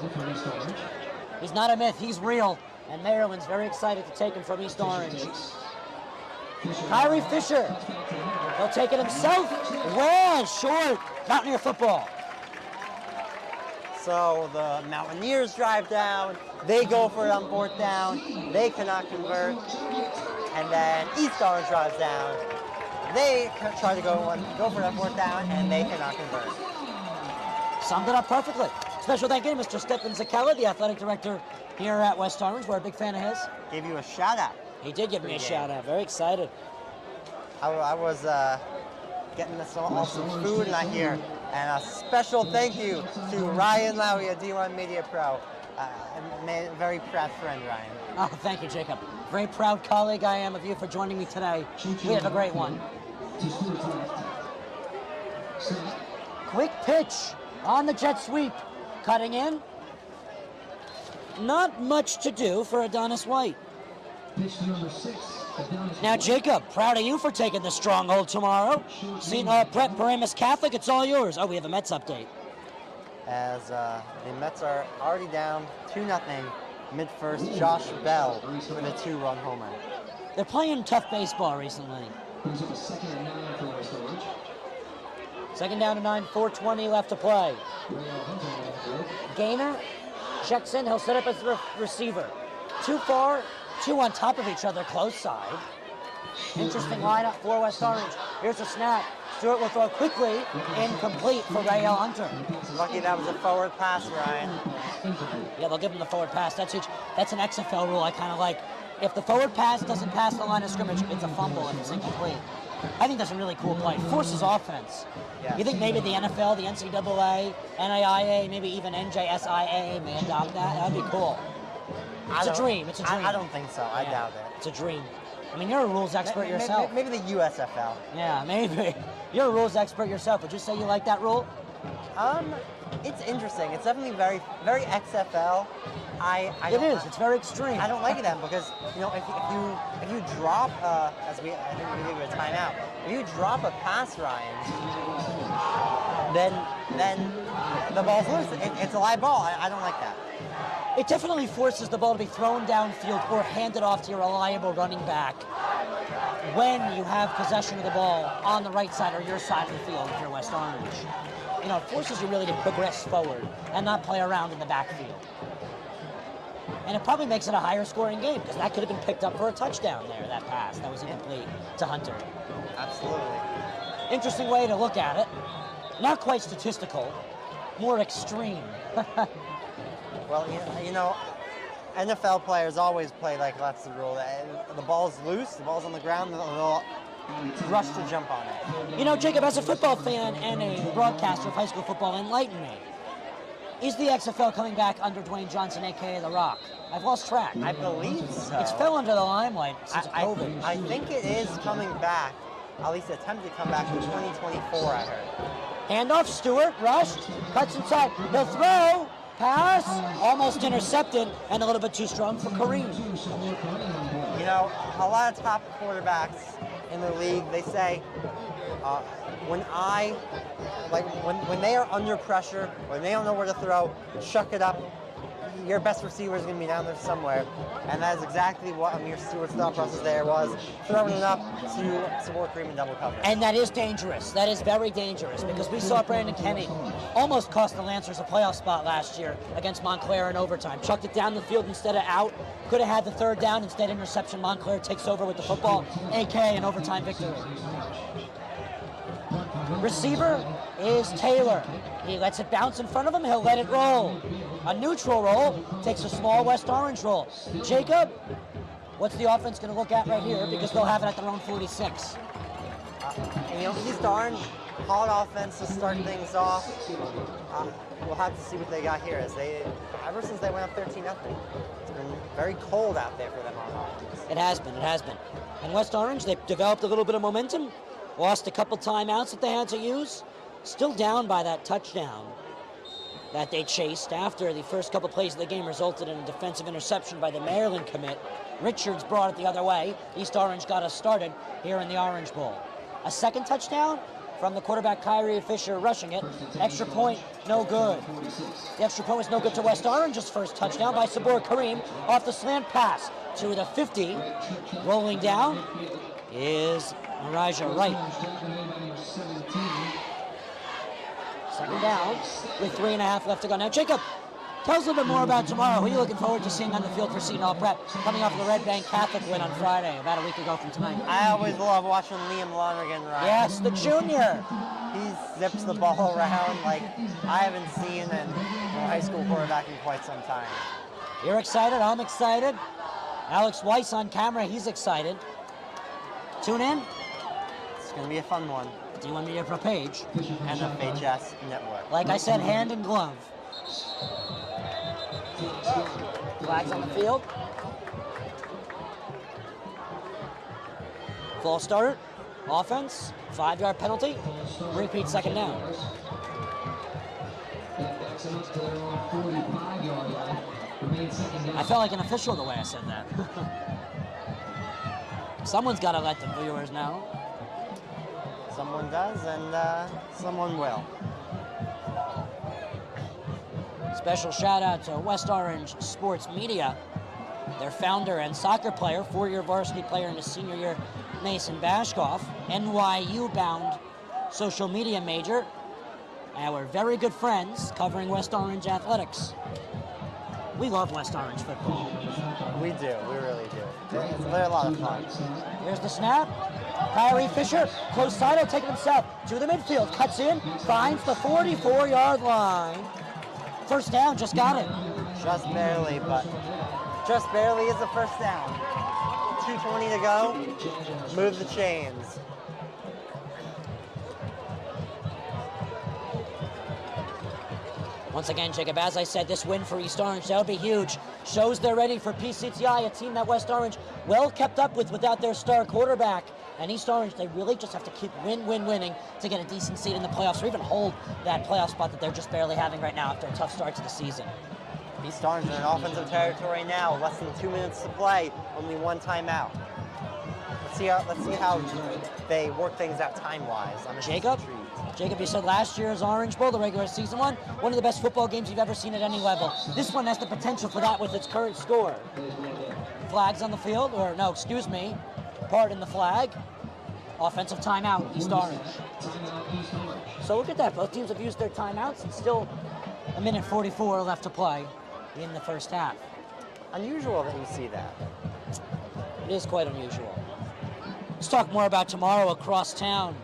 He's not a myth, he's real. And Maryland's very excited to take him from East Orange. Kyrie Fisher, he'll take it himself. Well short, Mountaineer football. So the Mountaineers drive down, they go for it on 4th down, they cannot convert, and then East Orange drives down, they try to go for it on 4th down, and they cannot convert. Summed it up perfectly. Special thank you to Mr. Stephen Zakella, the athletic director here at West Orange. We're a big fan of his. Gave you a shout out. He did give me a shout out. Very excited. I was getting us all some food in here, and a special thank you to Ryan Lowy at D1 Media Pro. A very proud friend, Ryan. Oh, thank you, Jacob. Very proud colleague I am of you for joining me today. We have a great one. Quick pitch on the jet sweep. Cutting in. Not much to do for Adonis White. Now, Jacob, proud of you for taking the stronghold tomorrow. St. Brett Paramus Catholic, it's all yours. Oh, we have a Mets update. As the Mets are already down 2-0 mid-first. Josh Bell with a 2-run homer. They're playing tough baseball recently. Second down to 9, 4:20 left to play. Gainer checks in, he'll set up as the receiver. Too far, two on top of each other, close side. Interesting lineup for West Orange. Here's a snap. Stewart will throw quickly, incomplete for Rael Hunter. Lucky that was a forward pass, Ryan. Yeah, they'll give him the forward pass. That's huge. That's an XFL rule I kind of like. If the forward pass doesn't pass the line of scrimmage, it's a fumble and it's incomplete. I think that's a really cool play. Forces offense. Yeah. You think maybe the NFL, the NCAA, NAIA, maybe even NJSIA may adopt that? That'd be cool. It's a dream. It's a dream. I don't think so. I doubt it. It's a dream. I mean, you're a rules expert yourself. Maybe the USFL. Yeah, maybe. You're a rules expert yourself. Would you say you like that rule? It's interesting. It's definitely very, very XFL. It is. It's very extreme. I don't like it then because if you drop I think we gave it a timeout. If you drop a pass, Ryan, then the ball's loose. It's a live ball. I don't like that. It definitely forces the ball to be thrown downfield or handed off to your reliable running back when you have possession of the ball on the right side or your side of the field if you're West Orange. You know, it forces you really to progress forward and not play around in the backfield. And it probably makes it a higher scoring game because that could have been picked up for a touchdown there, that pass. That was incomplete to Hunter. Absolutely. Interesting way to look at it. Not quite statistical, more extreme. Well, you know, NFL players always play like that's the rule. The ball's loose, the ball's on the ground, they'll rush to jump on it. You know, Jacob, as a football fan and a broadcaster of high school football, enlighten me. Is the XFL coming back under Dwayne Johnson, a.k.a. The Rock? I've lost track. I believe so. It's fell under the limelight since COVID. I think it is coming back, at least attempted to come back in 2024, I heard. Handoff, Stewart, rushed, cuts inside, he'll throw, pass, almost intercepted, and a little bit too strong for Kareem. You know, a lot of top quarterbacks in the league, they say, when they are under pressure, when they don't know where to throw, chuck it up. Your best receiver is going to be down there somewhere. And that is exactly what Amir Stewart's thought process there was, throwing it up to support Kareem in double coverage. And that is dangerous. That is very dangerous because we saw Brandon Kenny almost cost the Lancers a playoff spot last year against Montclair in overtime. Chucked it down the field instead of out. Could have had the third down, instead interception. Montclair takes over with the football. AK an overtime victory. Receiver is Taylor. He lets it bounce in front of him. He'll let it roll. A neutral roll takes a small West Orange roll. Jacob, what's the offense going to look at right here? Because they'll have it at their own 46. You know, East Orange, hard offense to start things off. We'll have to see what they got here. Ever since they went up 13-0, it's been very cold out there for them on offense. It has been. And West Orange, they've developed a little bit of momentum. Lost a couple timeouts that they had to use. Still down by that touchdown that they chased after the first couple plays of the game resulted in a defensive interception by the Maryland commit. Richards brought it the other way. East Orange got us started here in the Orange Bowl. A second touchdown from the quarterback Kyrie Fisher rushing it. Extra point, no good. The extra point was no good to West Orange's first touchdown by Sabor Kareem off the slant pass to the 50. Rolling down is Marija Wright. Second down with 3.5 left to go. Now, Jacob, Tell us a little bit more about tomorrow. Who are you looking forward to seeing on the field for Seton Prep, coming off the Red Bank Catholic win on Friday, about a week ago from tonight? I always love watching Liam Lonergan run. Yes, the junior. He zips the ball around like I haven't seen a high school quarterback in quite some time. You're excited, I'm excited. Alex Weiss on camera, he's excited. Tune in. It's going to be a fun one. D1 Media Pro page. NFHS Network. Like I said, hand in glove. Flags on the field. False start. Offense. 5-yard penalty. Repeat second down. I felt like an official the way I said that. Someone's got to let the viewers know. Someone does, and someone will. Special shout out to West Orange Sports Media, their founder and soccer player, 4-year varsity player in his senior year, Mason Bashkoff, NYU-bound social media major, our very good friends covering West Orange athletics. We love West Orange football. We do, we really do. They're a lot of fun. Here's the snap. Kyrie Fisher, close side, will take it himself to the midfield, cuts in, finds the 44-yard line. First down, just got it. Just barely, but just barely is the first down. 2:20 to go. Move the chains. Once again, Jacob, as I said, this win for East Orange, that'll be huge. Shows they're ready for PCTI, a team that West Orange well kept up with without their star quarterback. And East Orange, they really just have to keep winning to get a decent seed in the playoffs, or even hold that playoff spot that they're just barely having right now after a tough start to the season. East Orange in an offensive territory now, less than 2 minutes to play, only one timeout. Let's see how they work things out time-wise. Jacob, you said last year's Orange Bowl, the regular season one of the best football games you've ever seen at any level. This one has the potential for that with its current score. Flags on the field, or no, excuse me, pardon the flag. Offensive timeout, East Orange. So look at that, both teams have used their timeouts and still a minute 44 left to play in the first half. Unusual that you see that. It is quite unusual. Let's talk more about tomorrow across town.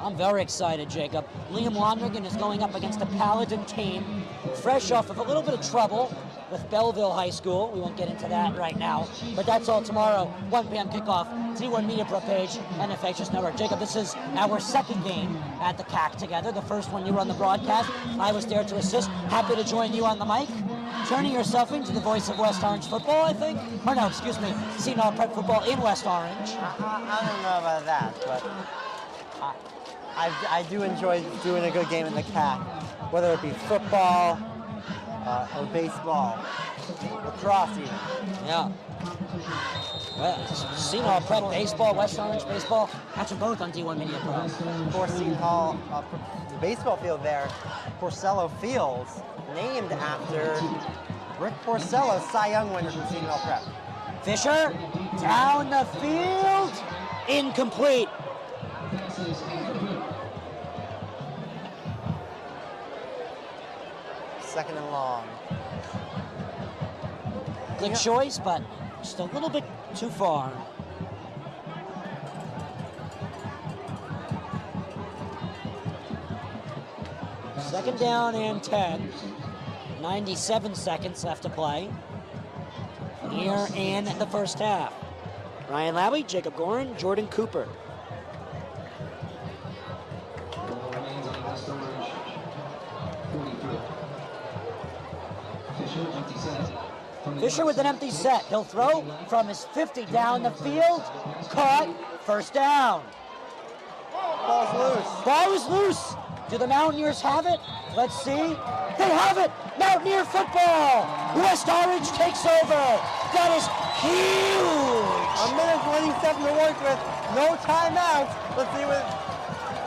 I'm very excited, Jacob. Liam Lonergan is going up against a Paladin team, fresh off of a little bit of trouble with Belleville High School. We won't get into that right now, but that's all tomorrow. 1 p.m. kickoff, D1 Media Pro page, NFHS Network. Jacob, this is our second game at the CAC together. The first one you were on the broadcast. I was there to assist. Happy to join you on the mic. Turning yourself into the voice of West Orange football, I think. Or no, excuse me, Seton Prep football in West Orange. I don't know about that, but I do enjoy doing a good game in the CAC, whether it be football or baseball, lacrosse even. Yeah. Well, Seton Prep baseball, West Orange baseball, catch them both on D1 Media Pro. Of course, Seton Hall, the baseball field there, Porcello Fields, named after Rick Porcello, Cy Young winner from Seton Hall Prep. Fisher, down the field, incomplete. Second and long. Good choice, but just a little bit too far. Second down and 10. 97 seconds left to play here in the first half. Ryan Lowy, Jacob Gorin, Jordan Cooper. Fisher with an empty set. He'll throw from his 50 down the field. Caught. First down. Ball's loose. Ball is loose. Do the Mountaineers have it? Let's see. They have it. Mountaineer football. West Orange takes over. That is huge. A minute 27 to work with. No timeouts. Let's see what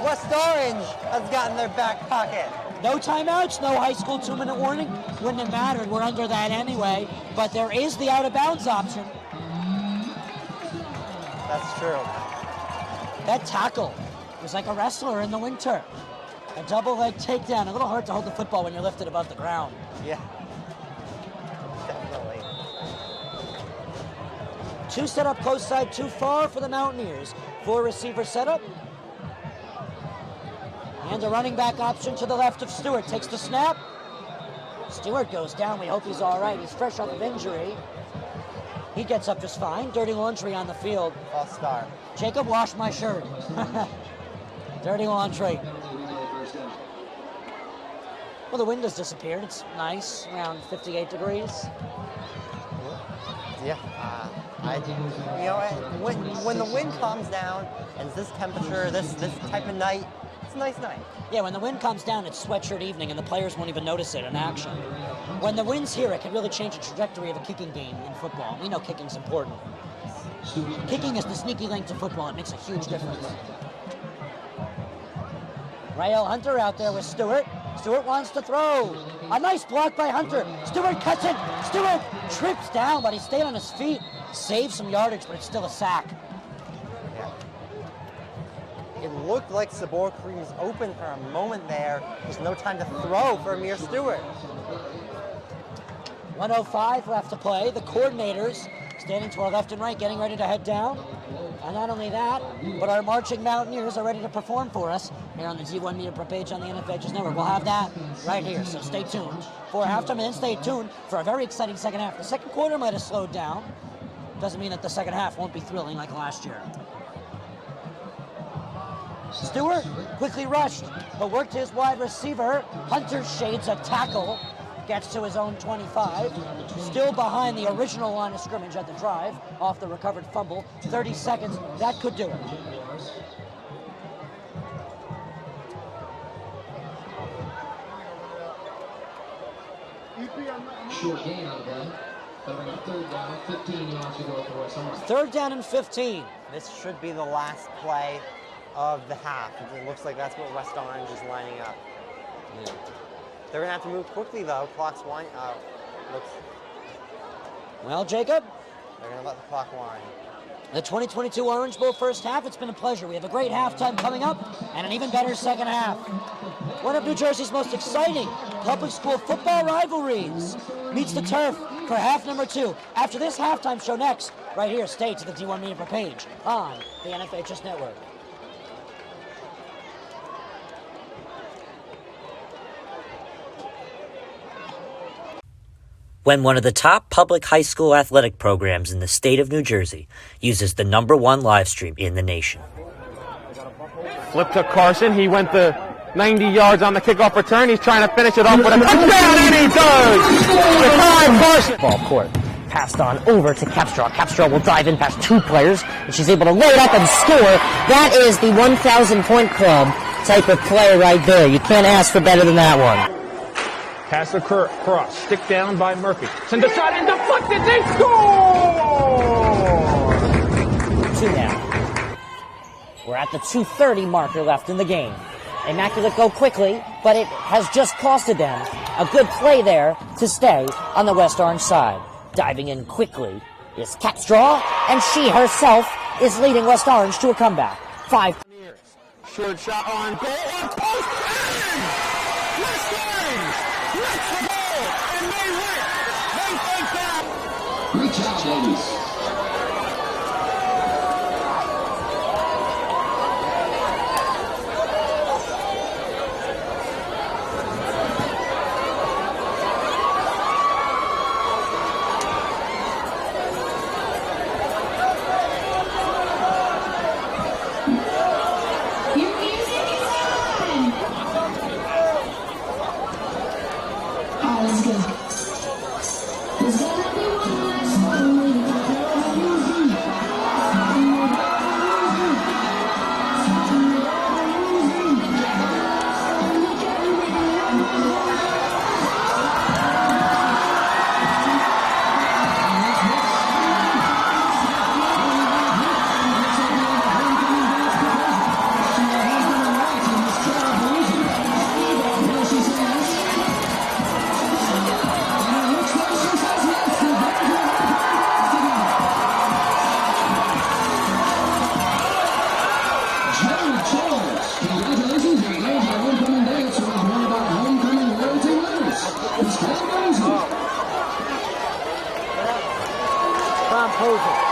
West Orange has got in their back pocket. No timeouts, no high school 2-minute warning. Wouldn't have mattered. We're under that anyway. But there is the out-of-bounds option. That's true. That tackle was like a wrestler in the winter. A double leg takedown. A little hard to hold the football when you're lifted above the ground. Yeah. Definitely. Two set up close side, too far for the Mountaineers. 4 receiver setup. And a running back option to the left of Stewart. Takes the snap. Stewart goes down. We hope he's all right. He's fresh off of injury. He gets up just fine. Dirty laundry on the field. False start. Jacob, wash my shirt. Dirty laundry. Well, the wind has disappeared. It's nice, around 58 degrees. Yeah. When the wind calms down and it's this temperature, this type of night, it's a nice night. Yeah, when the wind comes down, it's sweatshirt evening, and the players won't even notice it in action. When the wind's here, it can really change the trajectory of a kicking game in football. We know kicking's important. Kicking is the sneaky link to football. It makes a huge difference. Rael Hunter out there with Stewart. Stewart wants to throw. A nice block by Hunter. Stewart cuts it. Stewart trips down, but he stayed on his feet. Saves some yardage, but it's still a sack. Yeah. It looked like Sabor Kareem was open for a moment there. There's no time to throw for Amir Stewart. 1:05 left to play. The coordinators standing to our left and right, getting ready to head down. And not only that, but our marching Mountaineers are ready to perform for us here on the D1 Media Pro page on the NFHS Network. We'll have that right here, so stay tuned for halftime, and then stay tuned for a very exciting second half. The second quarter might have slowed down. Doesn't mean that the second half won't be thrilling like last year. Stewart quickly rushed, but worked his wide receiver. Hunter shades a tackle. Gets to his own 25. Still behind the original line of scrimmage at the drive off the recovered fumble. 30 seconds. That could do it. Short gain on that. That'll bring up 3rd down, 15 yards to go for West Orange. 3rd down and 15. This should be the last play of the half. It looks like that's what West Orange is lining up. Yeah. They're going to have to move quickly, though. Clock's winding. Well, Jacob, They're going to let the clock wind. the 2022 Orange Bowl first half, it's been a pleasure. We have a great halftime coming up and an even better second half. One of New Jersey's most exciting public school football rivalries meets the turf for half number 2. After this halftime show next, right here, stay to the D1 Media Pro page on the NFHS Network. When one of the top public high school athletic programs in the state of New Jersey uses the #1 live stream in the nation. Flip to Carson. He went the 90 yards on the kickoff return. He's trying to finish it off with a touchdown, and he does! Jakai Carson. Ball court. Passed on over to Capstraw. Capstraw will drive in past 2 players, and she's able to load up and score. That is the 1,000-point club type of play right there. You can't ask for better than that one. Pass across. Stick down by Murphy. Send a shot and deflected. They score! 2 now. We're at the 2:30 marker left in the game. Immaculate go quickly, but it has just costed them a good play there to stay on the West Orange side. Diving in quickly is Capstraw, and she herself is leading West Orange to a comeback. 5. Short shot on goal. Post and West Orange lets the ball, and they win. They take that. Great job, ladies. opposers.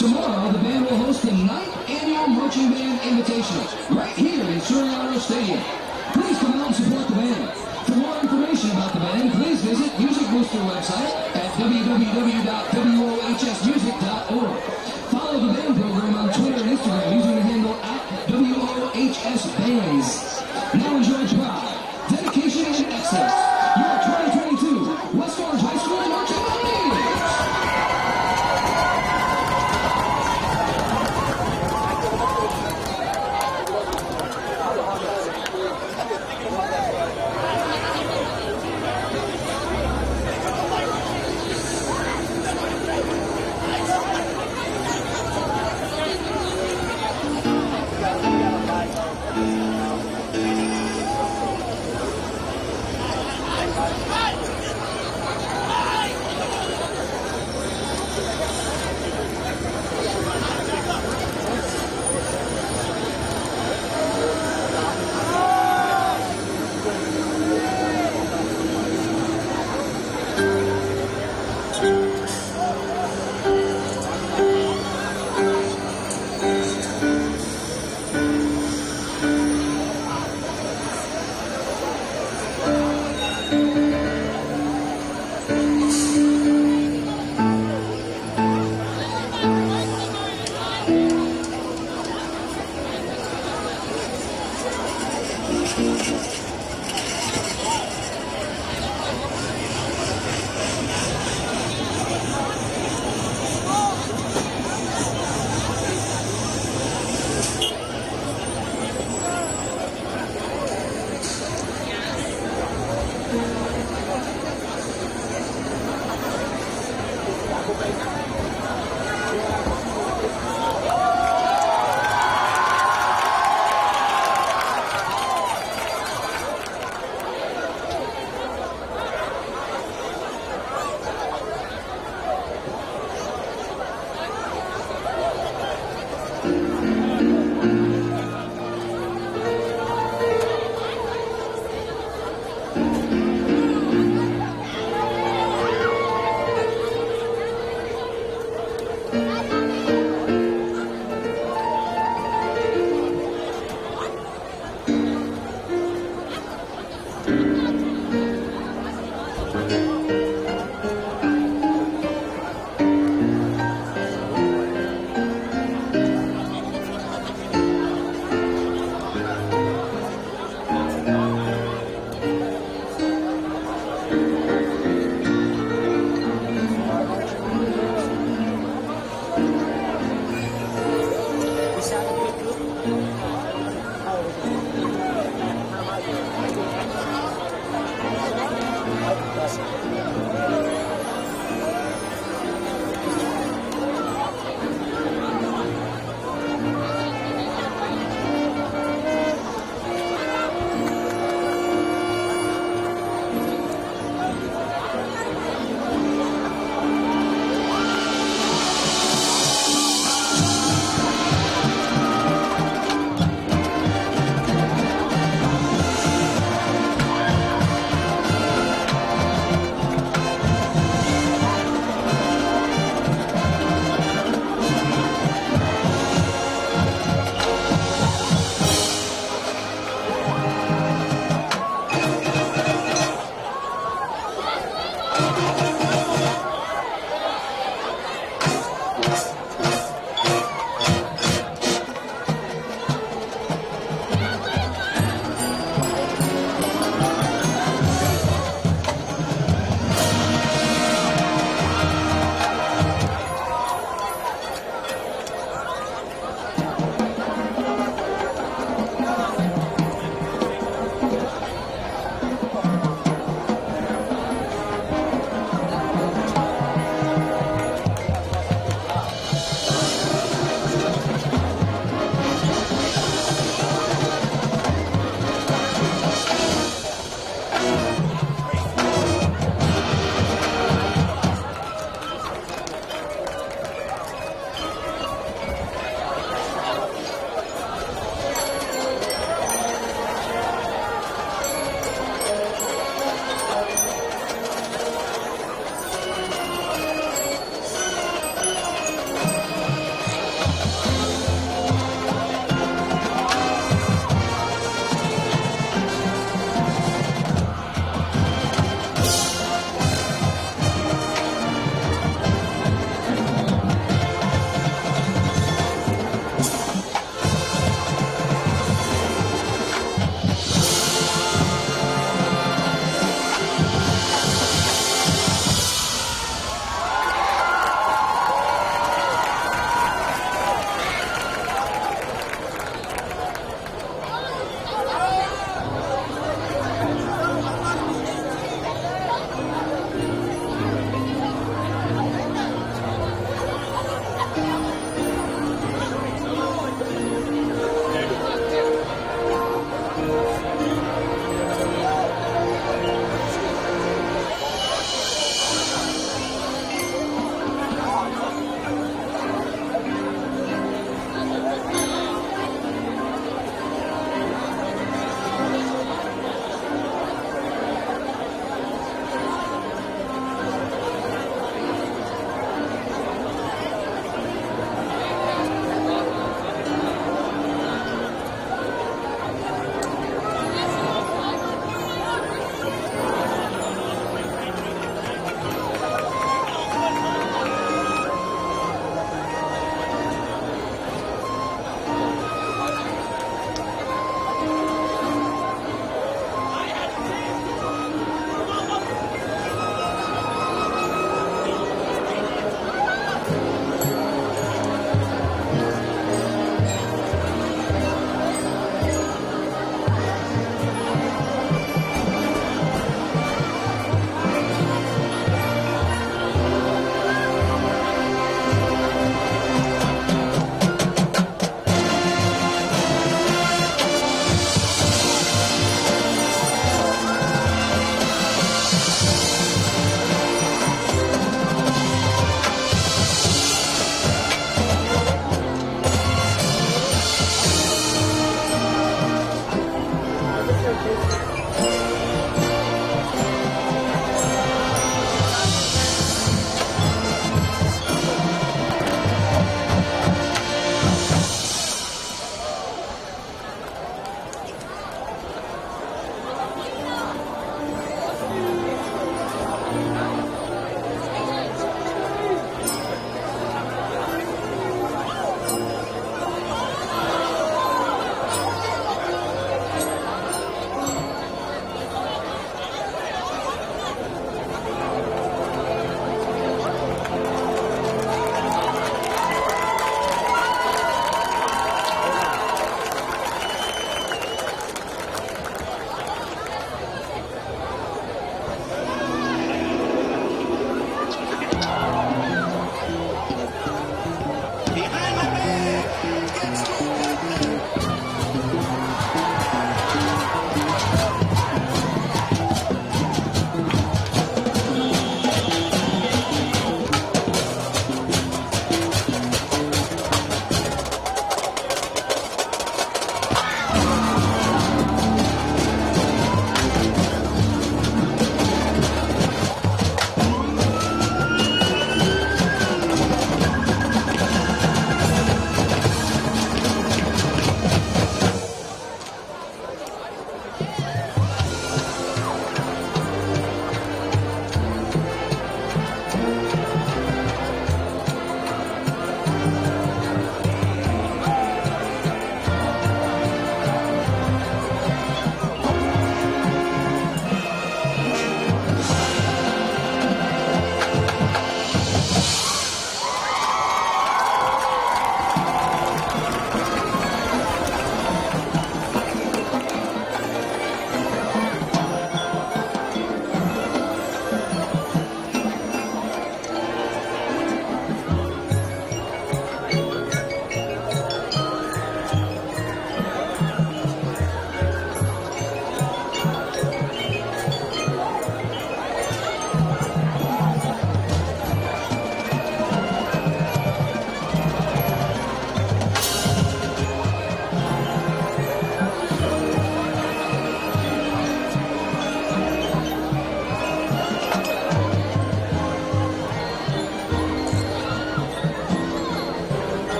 Tomorrow, the band will host the 9th annual Marching Band Invitational right here in Suriano Stadium. Please come out and support the band. For more information about the band, please visit Music Booster website at www.wohsmusic.org. Follow the band program on Twitter and Instagram using the handle @WOHSBands. Now enjoy Pride, Dedication, and Excellence. Your 2022 West Orange High School Marching Band.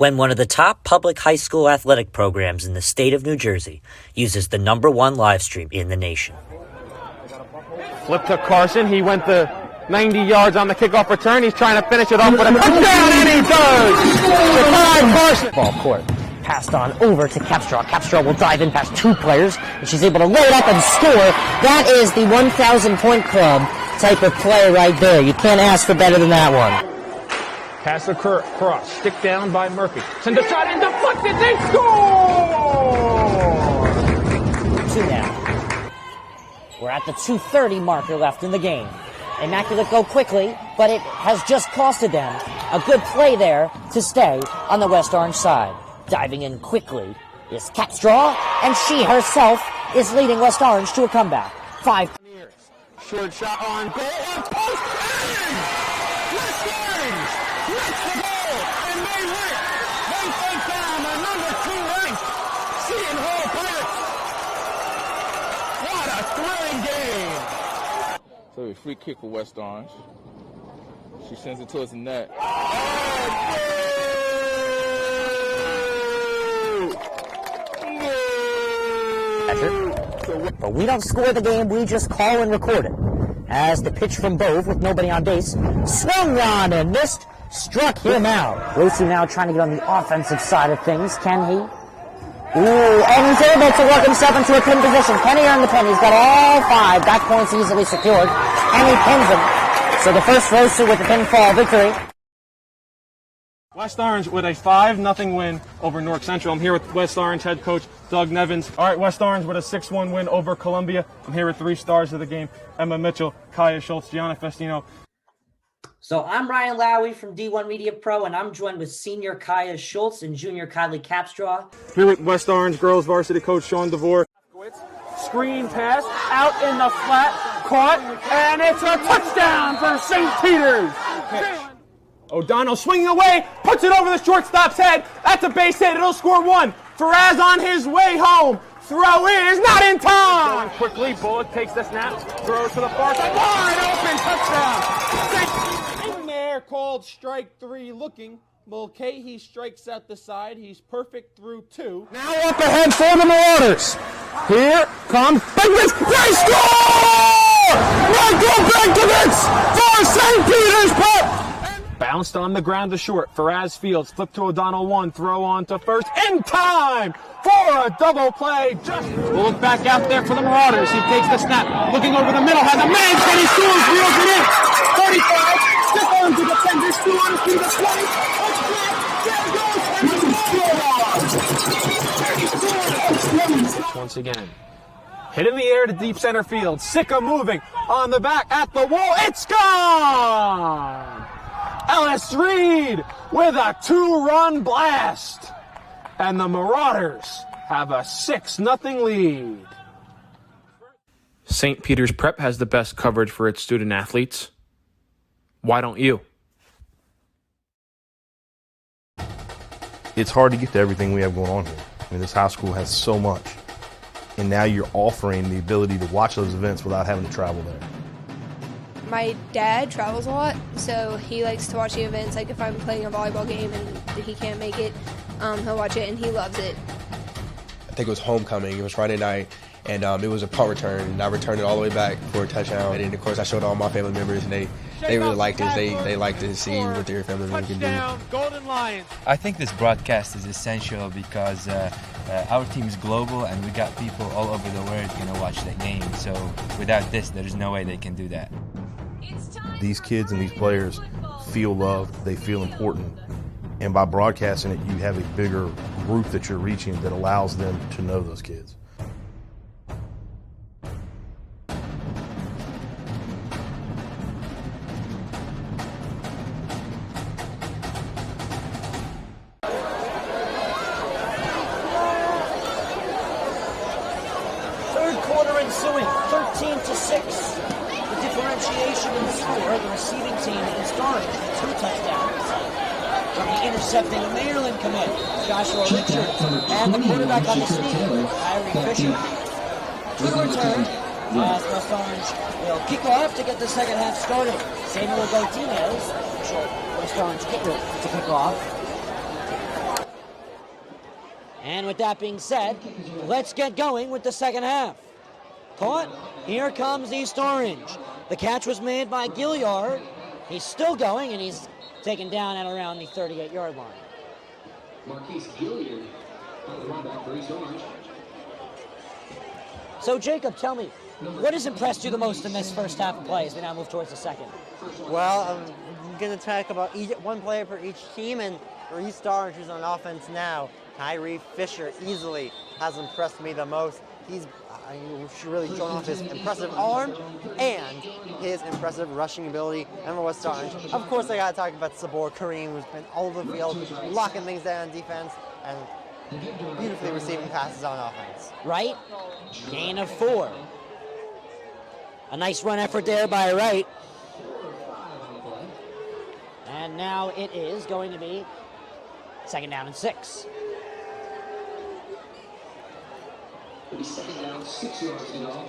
when one of the top public high school athletic programs in the state of New Jersey uses the #1 live stream in the nation. Flip to Carson. He went the 90 yards on the kickoff return. He's trying to finish it off with a touchdown, and he does! Jakai Carson. Ball court. Passed on over to Capstraw. Capstraw will dive in past two players, and she's able to load up and score. That is the 1,000-point club type of play right there. You can't ask for better than that one. Pass across. Stick down by Murphy. Send a shot and deflected. They score! 2 now. We're at the 2:30 marker left in the game. Immaculate go quickly, but it has just costed them a good play there to stay on the West Orange side. Diving in quickly is Capstraw, and she herself is leading West Orange to a comeback. 5. Short shot on goal. Post in! West Orange! That's the goal! And they win! They take down the #2 ranked Seton Hall Pirates! What a thrilling game! So a free kick for West Orange. She sends it towards the net. But we don't score the game, we just call and record it. As the pitch from Bove with nobody on base, swung on and missed, struck him out. Rossi now trying to get on the offensive side of things. Can he? Ooh, and he's able to work himself into a pin position. Can he earn the pin? He's got all 5. That point's easily secured. And he pins him. So the first Rossi with the pinfall victory. West Orange with a 5-0 win over Newark Central. I'm here with West Orange head coach Doug Nevins. All right, West Orange with a 6-1 win over Columbia. I'm here with 3 stars of the game: Emma Mitchell, Kaya Schultz, Gianna Festino. So I'm Ryan Lowy from D1 Media Pro, and I'm joined with senior Kaya Schultz and junior Kylie Capstraw. Here with West Orange girls varsity coach Sean DeVore. Screen pass out in the flat, caught, and it's a touchdown for St. Peter's. O'Donnell swinging away, puts it over the shortstop's head. That's a base hit. It'll score 1. Faraz on his way home. Throw is not in time. Going quickly, Bullock takes the snap, throws to the far side. Wide open touchdown. In there, called strike 3 looking. Mulcahy strikes out the side. He's perfect through 2. Now up ahead for the Marauders. Here comes Bigwitz. They score! Michael Benkovitz for St. Peter's Pep. Bounced on the ground to short. Faraz Fields flip to O'Donnell 1. Throw on to first in time for a double play. Just look back out there for the Marauders. He takes the snap. Looking over the middle. Has a man. Can he scores? Reels it in. 35. Stick on to the 10. There's 2 on his feet. The 20. There goes. Once again. Hit in the air to deep center field. Sicka moving on the back at the wall. It's gone! Ellis Reed with a 2-run blast. And the Marauders have a 6-0 lead. St. Peter's Prep has the best coverage for its student athletes. Why don't you? It's hard to get to everything we have going on here. I mean, this high school has so much. And now you're offering the ability to watch those events without having to travel there. My dad travels a lot, so he likes to watch the events. Like if I'm playing a volleyball game and he can't make it, he'll watch it and he loves it. I think it was homecoming. It was Friday night, and it was a punt return. And I returned it all the way back for a touchdown. And then, of course, I showed all my family members, and they really liked it. They liked to see what their family members can do. Golden Lions. I think this broadcast is essential because our team is global, and we got people all over the world going to watch the game. So without this, there's no way they can do that. These kids and these players feel loved, they feel important, and by broadcasting it, you have a bigger group that you're reaching that allows them to know those kids. Third quarter ensuing, 13-6. The differentiation in the score, the receiving team against Orange, 2 touchdowns from the intercepting Maryland commit, Joshua Richards, and the quarterback on the sneak, Kyrie Fisher. To the return, as West Orange will kick off to get the second half started. Samuel Martinez, short West Orange kicker to kick off. And with that being said, let's get going with the second half. Caught. Here comes East Orange. The catch was made by Gilliard. He's still going, and he's taken down at around the 38-yard line. Marquise Gilliard, the running back for East Orange. So, Jacob, tell me, what has impressed you the most in this first half of play as we now move towards the second? Well, I'm going to talk about one player for each team, and for East Orange, who's on offense now, Tyree Fisher easily has impressed me the most. He's really shown off his impressive arm and his impressive rushing ability. And for West Orange, of course, I got to talk about Sabor Kareem, who's been all over the field, locking things down on defense, and beautifully receiving passes on offense. Wright, gain of 4. A nice run effort there by Wright. And now it is going to be second down and 6. Second down, 6 yards now.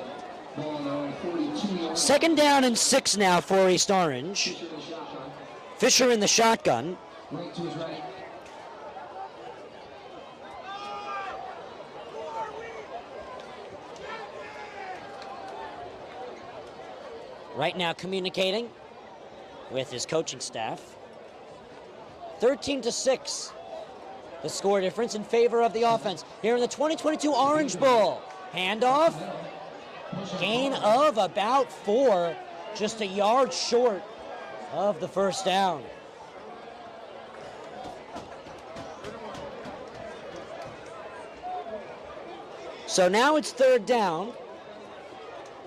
Ball now 42 yards. Second down and 6 now for East Orange. Fisher in the shotgun. Right to his right. Right now communicating with his coaching staff. 13-6. The score difference in favor of the offense here in the 2022 Orange Bowl. Handoff. Gain of about 4. Just a yard short of the first down. So now it's third down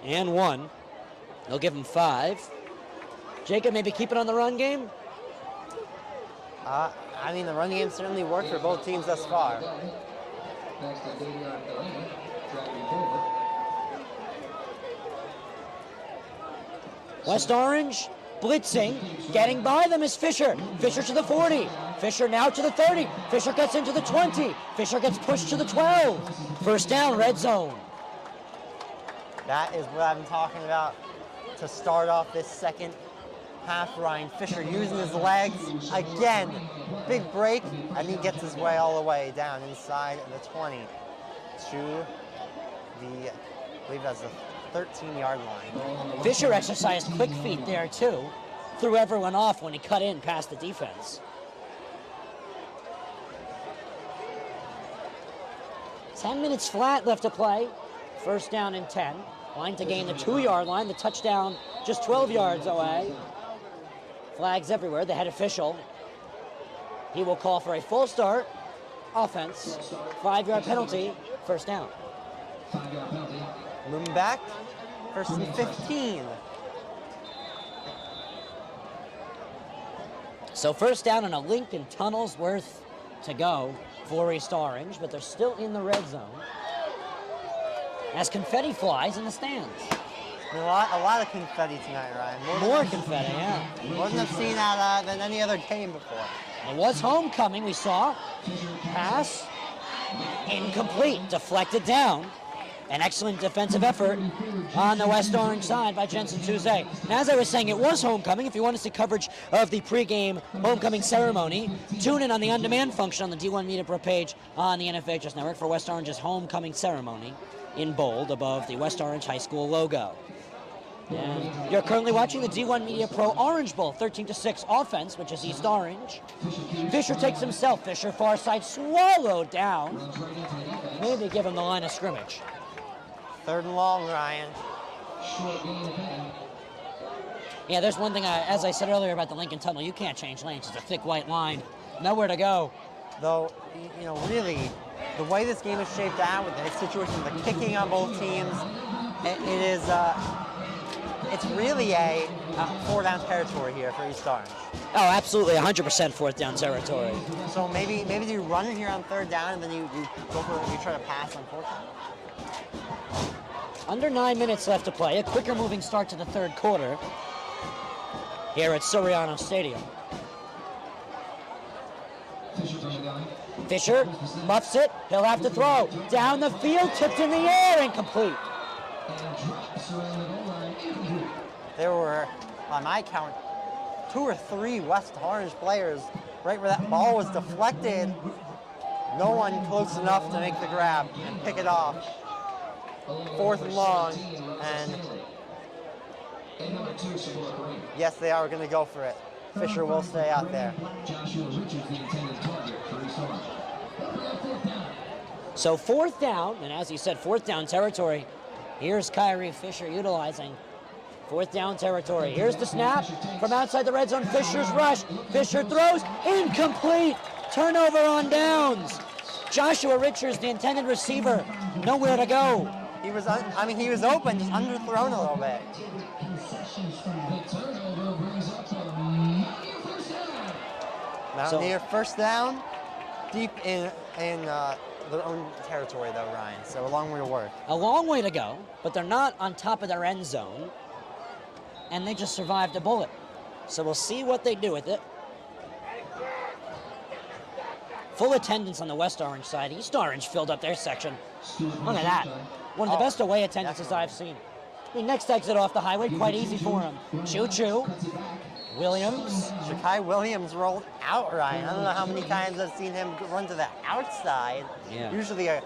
and 1. They'll give him 5. Jacob, maybe keep it on the run game? I mean, the run game certainly worked for both teams thus far. West Orange blitzing, getting by them is Fisher. Fisher to the 40. Fisher now to the 30. Fisher gets into the 20. Fisher gets pushed to the 12. First down, red zone. That is what I've been talking about to start off this second half. Ryan Fisher using his legs again. Big break, and he gets his way all the way down inside the 20 to the, I believe that's the 13-yard line. Fisher exercised quick feet there too. Threw everyone off when he cut in past the defense. 10 minutes flat left to play. First down and 10. Line to gain the 2-yard line. The touchdown just 12 yards away. Flags everywhere. The head official. He will call for a full start. Offense. 5-yard penalty. First down. 5-yard penalty. Moving back. First and 15. So first down and a Lincoln tunnel's worth to go for East Orange, but they're still in the red zone as confetti flies in the stands. A lot of confetti tonight, Ryan. More confetti, yeah. More than I've seen that than any other game before. It was homecoming, we saw. Pass, incomplete, deflected down. An excellent defensive effort on the West Orange side by Jensen Tuesday. Now, as I was saying, it was homecoming. If you want to see coverage of the pregame homecoming ceremony, tune in on the on-demand function on the D1 Media Pro page on the NFHS Network for West Orange's homecoming ceremony in bold above the West Orange High School logo. And you're currently watching the D1 Media Pro Orange Bowl, 13-6 offense, which is East Orange. Fisher takes himself. Fisher far side swallowed down. Maybe give him the line of scrimmage. Third and long, Ryan. Yeah, there's one thing, as I said earlier about the Lincoln Tunnel, you can't change lanes. It's a thick white line. Nowhere to go. Though, you know, really, the way this game is shaped out with the situation, the kicking on both teams, it's really a fourth down territory here for East Orange. Oh, absolutely, 100% fourth down territory. So maybe you run it here on third down and then you try to pass on fourth down? Under 9 minutes left to play. A quicker moving start to the third quarter here at Suriano Stadium. Fisher muffs it. He'll have to throw. Down the field, tipped in the air, incomplete. There were, on my count, 2 or 3 West Orange players right where that ball was deflected. No one close enough to make the grab and pick it off. 4th and long, and yes, they are going to go for it. Fisher will stay out there. So 4th down, and as you said, 4th down territory. Here's Kyrie Fisher utilizing 4th down territory. Here's the snap from outside the red zone. Fisher's rush. Fisher throws. Incomplete. Turnover on downs. Joshua Richards, the intended receiver, nowhere to go. He was open, just underthrown a little bit. Mountaineer first down, deep in their own territory though, Ryan. So a long way to work. A long way to go, but they're not on top of their end zone, and they just survived a bullet. So we'll see what they do with it. Full attendance on the West Orange side. East Orange filled up their section. Look at that. One of the best away attendances I've seen. The next exit off the highway, quite easy for him. Choo-choo. Williams. Shakai Williams rolled out, Ryan. I don't know how many times I've seen him run to the outside. Yeah. Usually a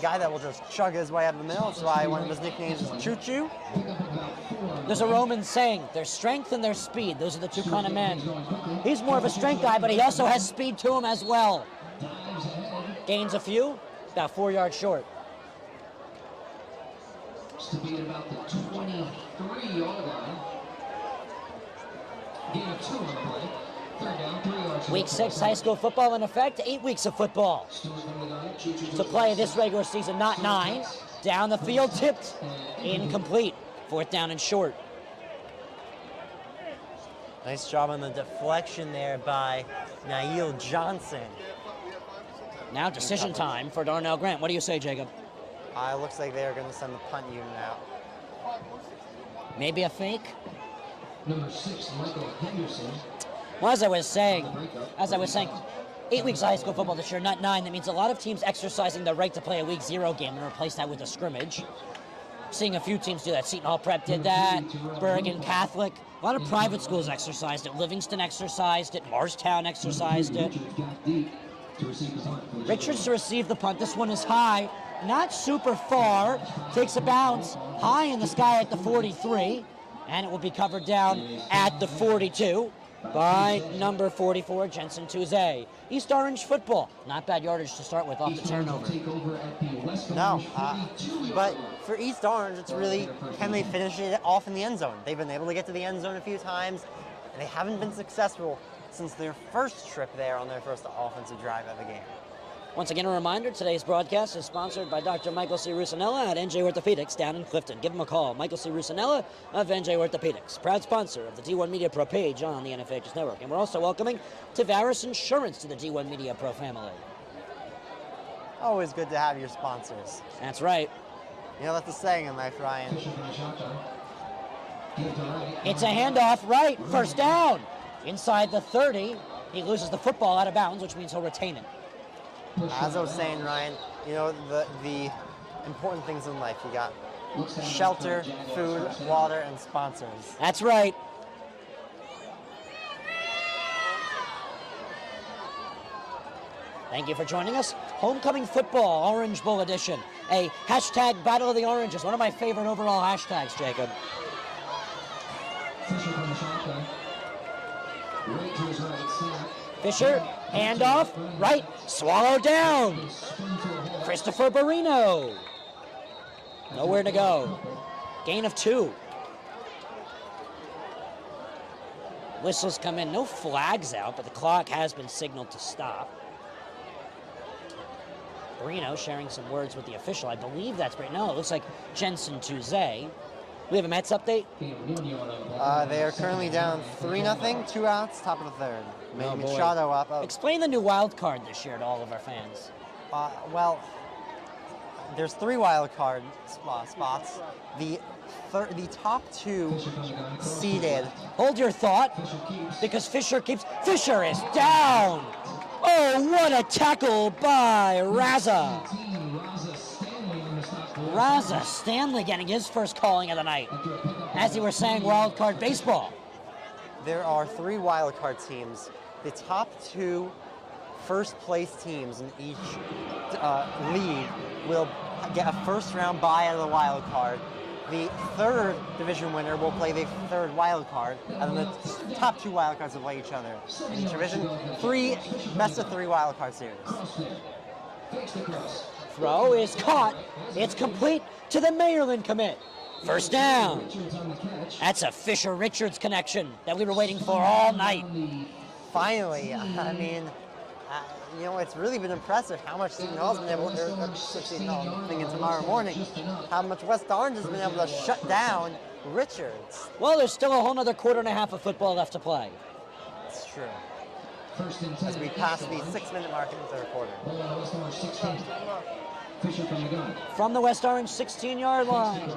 guy that will just chug his way out of the middle. That's why one of his nicknames is Choo-choo. There's a Roman saying, their strength and their speed. Those are the two kind of men. He's more of a strength guy, but he also has speed to him as well. Gains a few, about 4 yards short. To be at about the 23-yard line. Gain of 2 on the play. 3rd down, 3 yards. Week 6 high school football in effect. 8 weeks of football to play this regular season, not 9. Down the field, tipped, incomplete. 4th down and short. Nice job on the deflection there by Nail Johnson. Now decision time for Darnell Grant. What do you say, Jacob? It looks like they're going to send the punt unit out. Maybe a fake? Number 6, Michael Henderson. Well, as I was saying, 8 weeks of high school football this year, not 9. That means a lot of teams exercising their right to play a week 0 game and replace that with a scrimmage. Seeing a few teams do that. Seton Hall Prep did that. Bergen Catholic. A lot of private schools exercised it. Livingston exercised it. Morristown exercised it. Richards to receive the punt. This one is high. Not super far. Takes a bounce. High in the sky at the 43. And it will be covered down at the 42 by number 44, Jensen Touze. East Orange football. Not bad yardage to start with off the turnover. No, but for East Orange, it's really, can they finish it off in the end zone? They've been able to get to the end zone a few times, and they haven't been successful since their first trip there on their first offensive drive of the game. Once again, a reminder, today's broadcast is sponsored by Dr. Michael C. Rusinella at NJ Orthopedics down in Clifton. Give him a call. Michael C. Rusinella of NJ Orthopedics, proud sponsor of the D1 Media Pro page on the NFHS Network. And we're also welcoming Tavares Insurance to the D1 Media Pro family. Always good to have your sponsors. That's right. You know, that's the saying in life, Ryan. It's a handoff right, first down. Inside the 30, he loses the football out of bounds, which means he'll retain it. As I was saying, Ryan, you know, the important things in life. You got shelter, food, water, and sponsors. That's right. Thank you for joining us. Homecoming football, Orange Bowl edition. A hashtag Battle of the Oranges, one of my favorite overall hashtags, Jacob. Fisher, handoff, right, swallow down. Christopher Barino. Nowhere to go. Gain of 2. Whistles come in, no flags out, but the clock has been signaled to stop. Barino sharing some words with the official. I believe that's right. No, it looks like Jensen Touze. We have a Mets update. They are currently down 3-0, 2 outs, top of the 3rd. Machado up. Explain the new wild card this year to all of our fans. Well, there's 3 wild card spots. The top 2 seeded. Hold your thought, because Fisher is down. Oh, what a tackle by Raza. Raza Stanley getting his first calling of the night. As you were saying, wild card baseball. There are 3 wild card teams. The top 2 first place teams in each league will get a first round bye out of the wild card. The third division winner will play the third wild card, and then the top 2 wild cards will play each other in each division. 3 best of 3 wild card series. Throw is caught. It's complete to the Maryland commit. First down. That's a Fisher-Richards connection that we were waiting for all night. Finally, I mean, you know, it's really been impressive how much Seton Hall's been able to, Seton Hall, I'm thinking tomorrow morning, how much West Orange has been able to shut down Richards. Well, there's still a whole other quarter and a half of football left to play. It's true. As we pass the 6-minute mark in the third quarter. From the West Orange 16-yard line.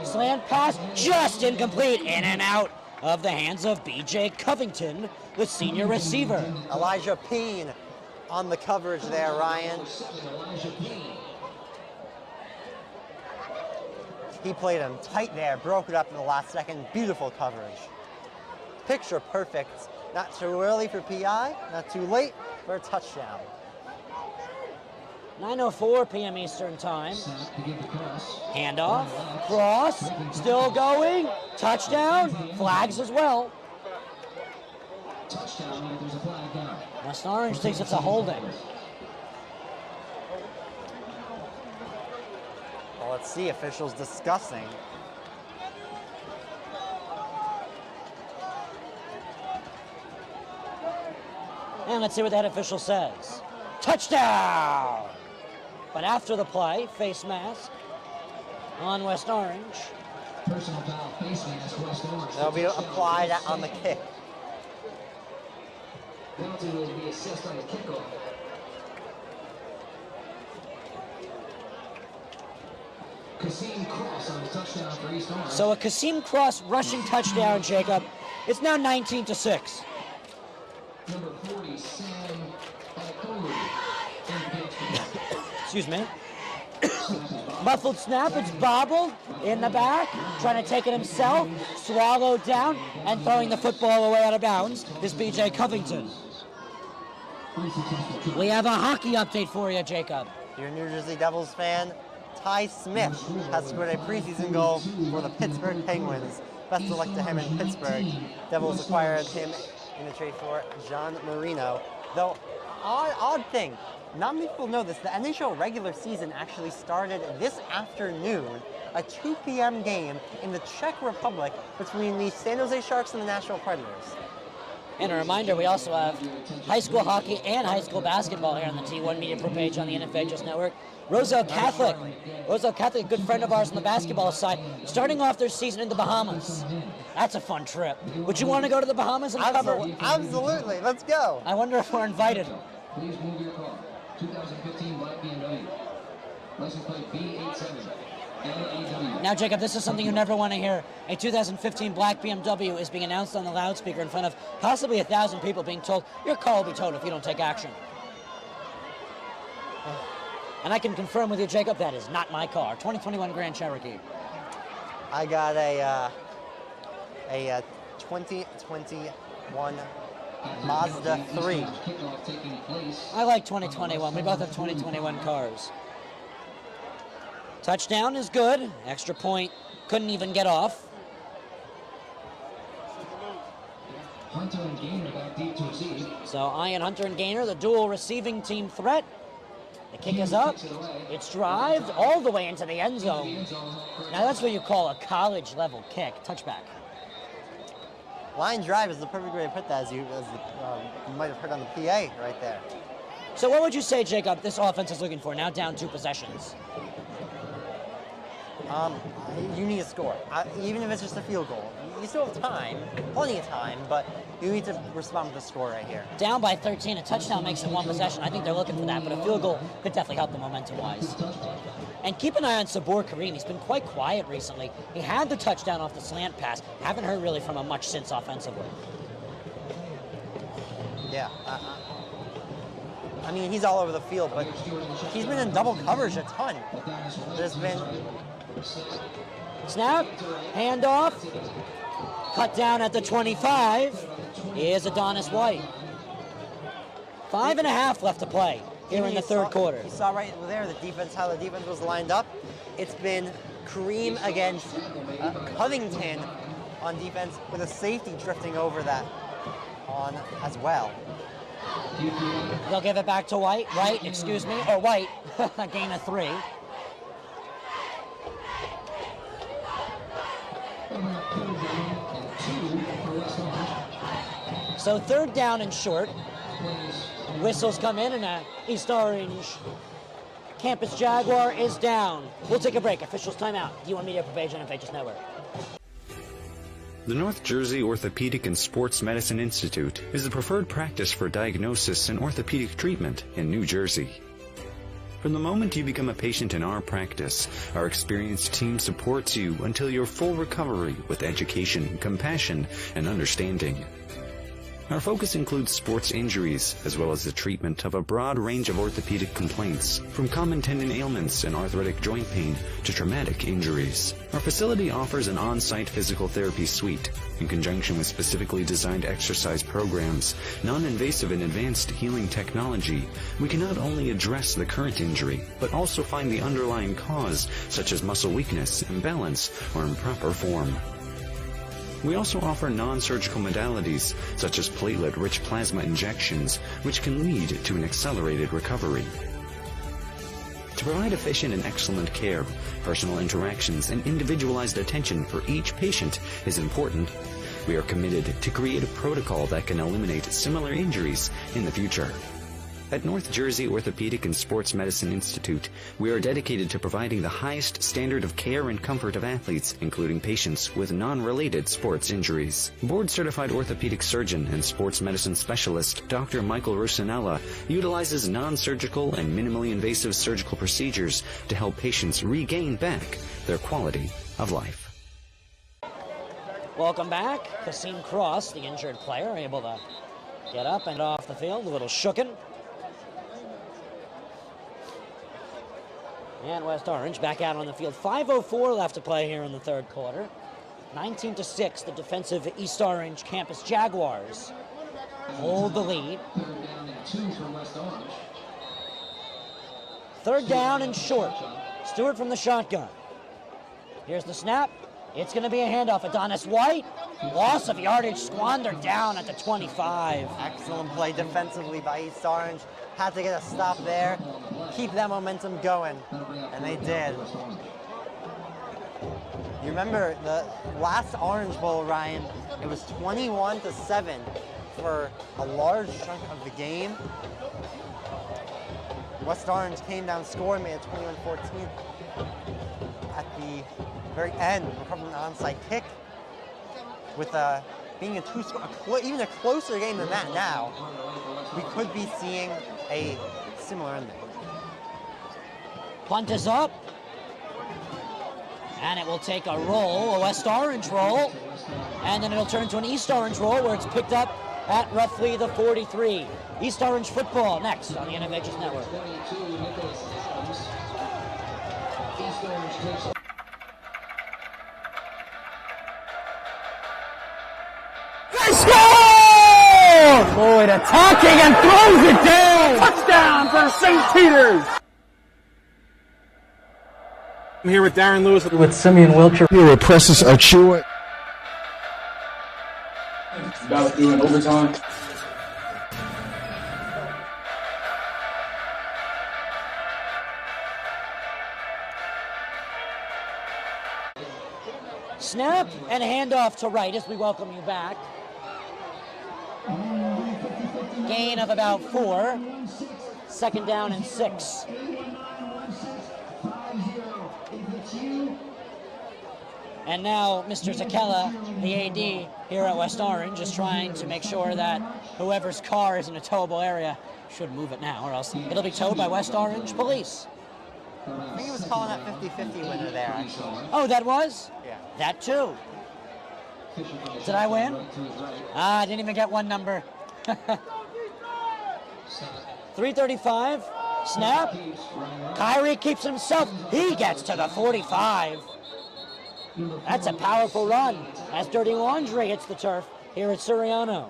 Slant pass, just incomplete, in and out of the hands of B.J. Covington, the senior receiver. Elijah Payne on the coverage there, Ryan. He played him tight there, broke it up in the last second. Beautiful coverage. Picture perfect. Not too early for PI, not too late for a touchdown. 9:04 p.m. Eastern Time. Handoff, cross, still going, touchdown, flags as well. West Orange thinks it's a holding. Well, let's see, officials discussing. And let's see what that official says. Touchdown! But after the play, face mask on West Orange. Personal foul, face mask, West Orange. That'll be applied on the kick. Penalty will be assessed on the kickoff. Kasim Cross on the touchdown for East Orange. So a Kasim Cross rushing touchdown, Jacob. It's now 19-6. Number 40, Sam Bakolu. Excuse me. Muffled snap, it's bobbled in the back, trying to take it himself, swallowed down, and throwing the football away out of bounds is B.J. Covington. We have a hockey update for you, Jacob. If you're a New Jersey Devils fan, Ty Smith has scored a preseason goal for the Pittsburgh Penguins. Best of luck to him in Pittsburgh. Devils acquired him in a trade for John Marino. Though, odd thing, not many people know this, the NHL regular season actually started this afternoon, a 2 p.m. game in the Czech Republic between the San Jose Sharks and the Nashville Predators. And a reminder, we also have high school hockey and high school basketball here on the T1 Media Pro page on the NFHSNetwork. Roselle Catholic, a good friend of ours on the basketball side, starting off their season in the Bahamas. That's a fun trip. Would you want to go to the Bahamas and cover? Absolutely, let's go. I wonder if we're invited. Please move your car. 2015 Black BMW. License plate B87. LAW. Now, Jacob, this is something you never want to hear. A 2015 black BMW is being announced on the loudspeaker in front of possibly 1,000 people, being told, your car will be towed if you don't take action. And I can confirm with you, Jacob, that is not my car. 2021 Grand Cherokee. I got a 2021 Mazda 3. I like 2021. We both have 2021 cars. Touchdown is good. Extra point. Couldn't even get off. Hunter and Gainer back deep to receive. So Ian Hunter and Gainer, the dual receiving team threat. The kick is up. It's drived all the way into the end zone. Now that's what you call a college level kick. Touchback. Line drive is the perfect way to put that, as you might have heard on the PA right there. So what would you say, Jacob, this offense is looking for? Now down 2 possessions. You need a score. Even if it's just a field goal. You still have time, plenty of time, but you need to respond with a score right here. Down by 13, a touchdown makes it 1 possession. I think they're looking for that, but a field goal could definitely help them momentum-wise. And keep an eye on Sabor Kareem. He's been quite quiet recently. He had the touchdown off the slant pass. Haven't heard really from him much since offensively. Yeah. I mean, he's all over the field, but he's been in double coverage a ton. There's been... Snap, handoff, cut down at the 25 is Adonis White. 5.5 left to play here in the third quarter. You saw right there how the defense was lined up. It's been Kareem against Covington on defense with a safety drifting over that on as well. They'll give it back to White, or White, a gain of 3. So third down and short. Whistles come in and East Orange Campus Jaguar is down. We'll take a break. Officials timeout. D1 Media page NFHSNetwork. The North Jersey Orthopedic and Sports Medicine Institute is the preferred practice for diagnosis and orthopedic treatment in New Jersey. From the moment you become a patient in our practice, our experienced team supports you until your full recovery with education, compassion, and understanding. Our focus includes sports injuries, as well as the treatment of a broad range of orthopedic complaints, from common tendon ailments and arthritic joint pain to traumatic injuries. Our facility offers an on-site physical therapy suite. In conjunction with specifically designed exercise programs, non-invasive and advanced healing technology, we can not only address the current injury, but also find the underlying cause, such as muscle weakness, imbalance, or improper form. We also offer non-surgical modalities, such as platelet-rich plasma injections, which can lead to an accelerated recovery. To provide efficient and excellent care, personal interactions and individualized attention for each patient is important. We are committed to create a protocol that can eliminate similar injuries in the future. At North Jersey Orthopedic and Sports Medicine Institute, we are dedicated to providing the highest standard of care and comfort of athletes, including patients with non-related sports injuries. Board-certified orthopedic surgeon and sports medicine specialist Dr. Michael Rusinella utilizes non-surgical and minimally invasive surgical procedures to help patients regain back their quality of life. Welcome back. Kasim Cross, the injured player, able to get up and off the field, a little shooken. And West Orange back out on the field. 5:04 left to play here in the third quarter. 19-6, the defensive East Orange Campus Jaguars hold the lead. Third down and short. Stewart from the shotgun. Here's the snap. It's going to be a handoff. Adonis White. Loss of yardage, squandered down at the 25. Excellent play defensively by East Orange. Had to get a stop there, keep that momentum going, and they did. You remember the last Orange Bowl, Ryan, it was 21-7 for a large chunk of the game. West Orange came down scoring, made it 21-14. At the very end, recovering an onside kick. With being even a closer game than that now, we could be seeing a similar ending. Punt is up. And it will take a roll, a West Orange roll. And then it'll turn to an East Orange roll where it's picked up at roughly the 43. East Orange football next on the NFHSNetwork. They score! Boyd attacking and throws it down! Touchdown for St. Peter's! I'm here with Darren Lewis. With Simeon Wilcher. Here with Precious Achua. About doing overtime. Snap and handoff to right as we welcome you back. Gain of about 4. Second down and 6. And now Mr. Zakella, the AD here at West Orange, is trying to make sure that whoever's car is in a towable area should move it now, or else it'll be towed by West Orange Police. I think he was calling that 50-50 winner there, actually. Oh, that was? Yeah. That too. Did I win? I didn't even get one number. 3:35. Snap. Kyrie keeps himself. He gets to the 45. That's a powerful run as Dirty Laundry hits the turf here at Suriano.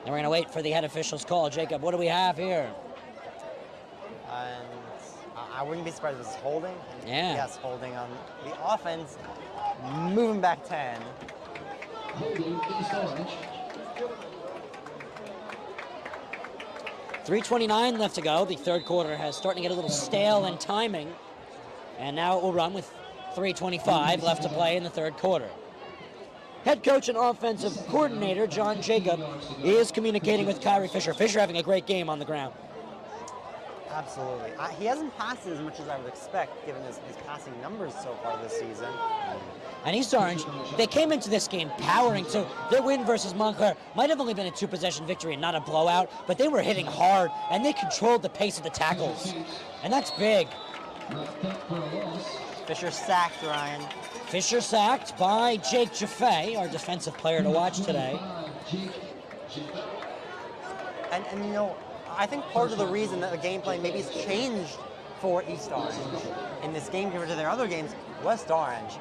And we're going to wait for the head official's call. Jacob, what do we have here? And I wouldn't be surprised if it's holding. And Yeah. Yes, holding on the offense. Moving back 10. Holding East Orange. 3:29 left to go. The third quarter has starting to get a little stale in timing. And now it will run with 3:25 left to play in the third quarter. Head coach and offensive coordinator John Jacob is communicating with Kyrie Fisher. Fisher having a great game on the ground. Absolutely. He hasn't passed as much as I would expect, given his passing numbers so far this season. And East Orange, they came into this game powering too. Their win versus Montclair might have only been a 2-possession victory and not a blowout, but they were hitting hard and they controlled the pace of the tackles. And that's big. Fisher sacked, Ryan. Fisher sacked by Jake Jaffe, our defensive player to watch today. And you know, I think part of the reason that the game plan maybe has changed for East Orange in this game compared to their other games, West Orange,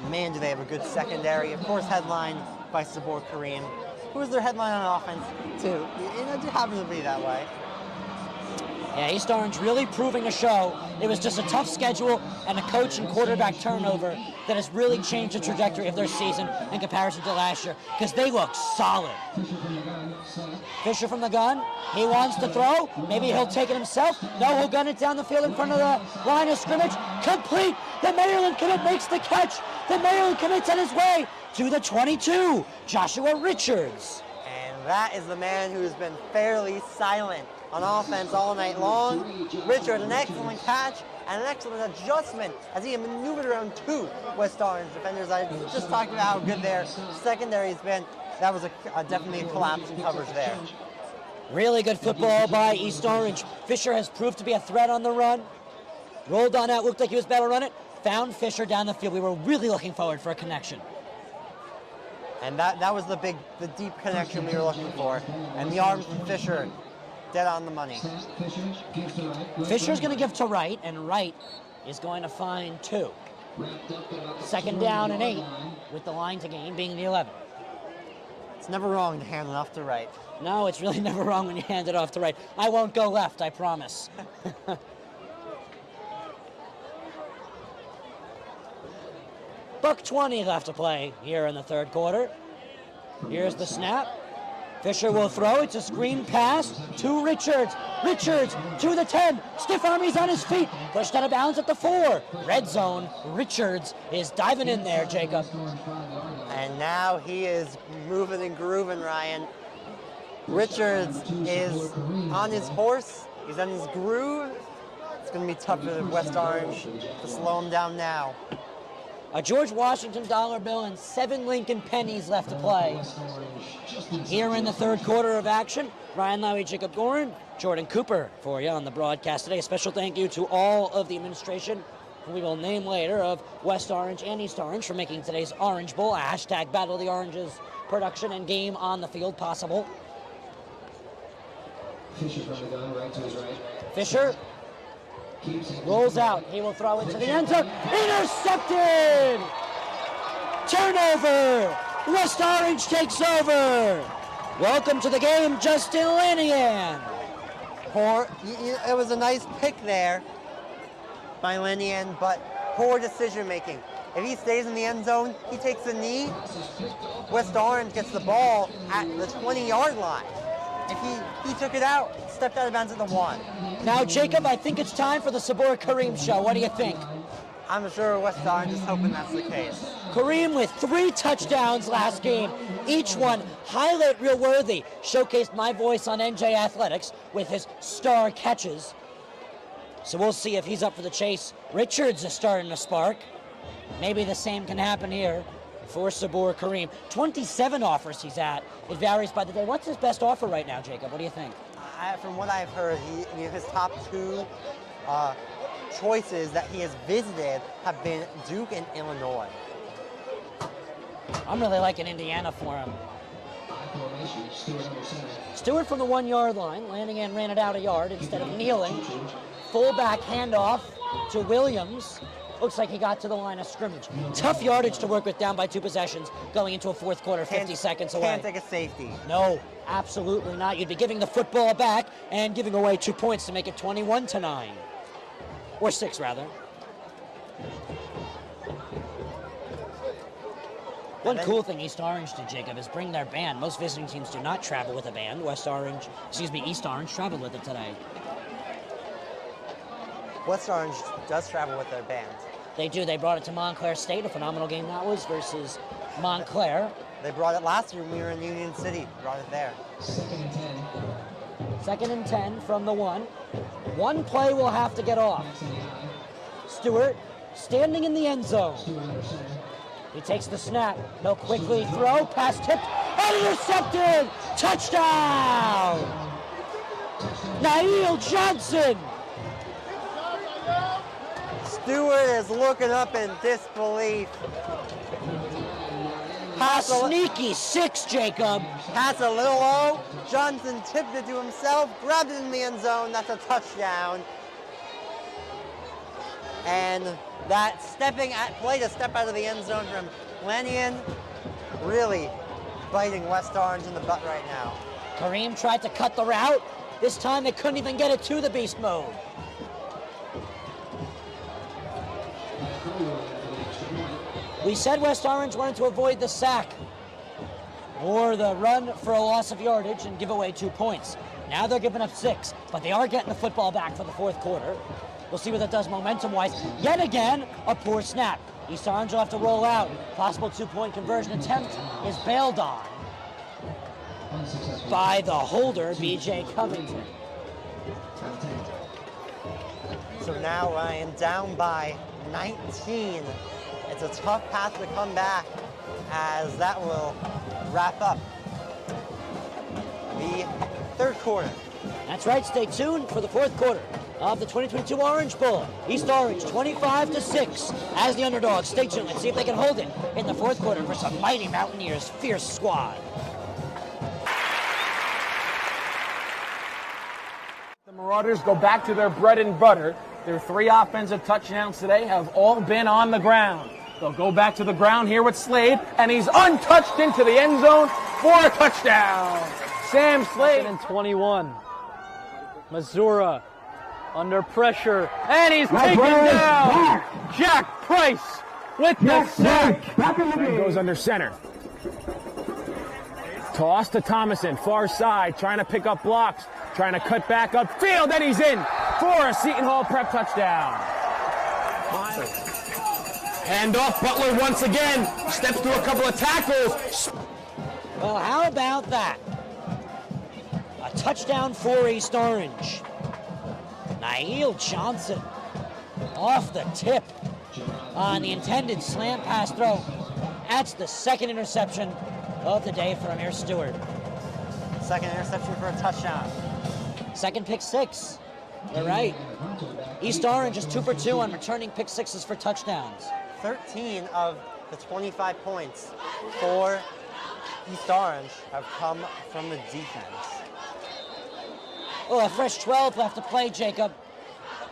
man, do they have a good secondary. Of course, headlined by Sabor Kareem, who is their headline on offense, too. You know, it happens to be that way. Yeah, East Orange really proving a show. It was just a tough schedule and a coach and quarterback turnover that has really changed the trajectory of their season in comparison to last year, because they look solid. Fisher from the gun. He wants to throw. Maybe he'll take it himself. No, he'll gun it down the field in front of the line of scrimmage. Complete. The Maryland commit makes the catch. The Maryland commit's on his way to the 22. Joshua Richards. And that is the man who's been fairly silent on offense all night long. Richard, an excellent catch and an excellent adjustment as he maneuvered around two West Orange defenders. I just talked about how good their secondary's been. That was definitely a collapse in coverage there. Really good football by East Orange. Fisher has proved to be a threat on the run. Rolled on out, looked like he was about to run it. Found Fisher down the field. We were really looking forward for a connection. And that was the deep connection we were looking for. And the arms from Fisher, dead on the money. Fisher's going to give to Wright, and Wright is going to find 2. Second down and 8, with the line to gain being the 11. It's never wrong to hand it off to Wright. No, it's really never wrong when you hand it off to Wright. I won't go left, I promise. $1:20 left to play here in the third quarter. Here's the snap. Fisher will throw. It's a screen pass to Richards. Richards to the 10. Stiff arm, he's on his feet. Pushed out of bounds at the 4. Red zone. Richards is diving in there, Jacob. And now he is moving and grooving, Ryan. Richards is on his horse. He's on his groove. It's going to be tough for the West Orange to slow him down now. A George Washington dollar bill and 7 Lincoln pennies left to play. Here in the third quarter of action, Ryan Lowy, Jacob Gorin, Jordan Cooper for you on the broadcast today. A special thank you to all of the administration, who we will name later, of West Orange and East Orange for making today's Orange Bowl, a hashtag Battle of the Oranges production and game on the field possible. Fisher from the gun, right to his right. Fisher rolls out. He will throw it to the end zone. Intercepted! Turnover! West Orange takes over. Welcome to the game, Justin Lanian. It was a nice pick there by Lanian, but poor decision making. If he stays in the end zone, he takes a knee. West Orange gets the ball at the 20-yard line. If he took it out, stepped out of bounds at the 1. Now, Jacob, I think it's time for the Sabor Kareem show. What do you think? I'm sure West Orange is hoping that's the case. Kareem with 3 touchdowns last game, each one highlight reel worthy. Showcased my voice on NJ Athletics with his star catches. So we'll see if he's up for the chase. Richards is starting to spark. Maybe the same can happen here for Sabor Kareem. 27 offers he's at. It varies by the day. What's his best offer right now, Jacob? What do you think? From what I've heard, his top 2 choices that he has visited have been Duke and Illinois. I'm really liking Indiana for him. Stewart from the 1-yard line. Lanigan ran it out a yard instead of kneeling. Fullback handoff to Williams. Looks like he got to the line of scrimmage. Tough yardage to work with down by 2 possessions going into a fourth quarter, 50 seconds away. Can't take a safety. No, absolutely not. You'd be giving the football back and giving away 2 points to make it 21-9. Or 6, rather. One cool thing East Orange did, Jacob, is bring their band. Most visiting teams do not travel with a band. East Orange traveled with it today. West Orange does travel with their band. They do. They brought it to Montclair State. A phenomenal game that was versus Montclair. They brought it last year when we were in Union City. Brought it there. 2nd and 10. 2nd and 10 from the 1. One play will have to get off. Stewart standing in the end zone. He takes the snap. He'll quickly throw. Pass tipped. And intercepted. Touchdown. Nail Johnson. Stewart is looking up in disbelief. A sneaky 6, Jacob. Pass a little low. Johnson tipped it to himself, grabbed it in the end zone. That's a touchdown. And that play to step out of the end zone from Lannion really biting West Orange in the butt right now. Kareem tried to cut the route. This time they couldn't even get it to the beast mode. We said West Orange wanted to avoid the sack or the run for a loss of yardage and give away 2 points. Now they're giving up 6, but they are getting the football back for the fourth quarter. We'll see what that does momentum-wise. Yet again, a poor snap. East Orange will have to roll out. Possible 2-point conversion attempt is bailed on by the holder, B.J. Covington. So now Ryan down by 19. It's a tough path to come back as that will wrap up the third quarter. That's right, stay tuned for the fourth quarter of the 2022 Orange Bowl. East Orange 25-6 as the underdogs. Stay tuned, let's see if they can hold it in the fourth quarter versus a mighty Mountaineers fierce squad. The Marauders go back to their bread and butter. Their 3 offensive touchdowns today have all been on the ground. They'll go back to the ground here with Slade, and he's untouched into the end zone for a touchdown. Sam Slade. 2nd and 21. Missouri under pressure, and he's taken down. Jack Price with the sack. And goes under center. Toss to Thomason, far side, trying to pick up blocks, trying to cut back upfield, and he's in for a Seton Hall Prep touchdown. Hand off, Butler once again, steps through a couple of tackles. Well, how about that? A touchdown for East Orange. Nail Johnson off the tip on the intended slant pass throw. That's the 2nd interception of the day for Amir Stewart. 2nd interception for a touchdown. 2nd pick 6. You're right. East Orange is 2 for 2 on returning pick 6s for touchdowns. 13 of the 25 points for East Orange have come from the defense. Oh, a fresh 12 left to play, Jacob.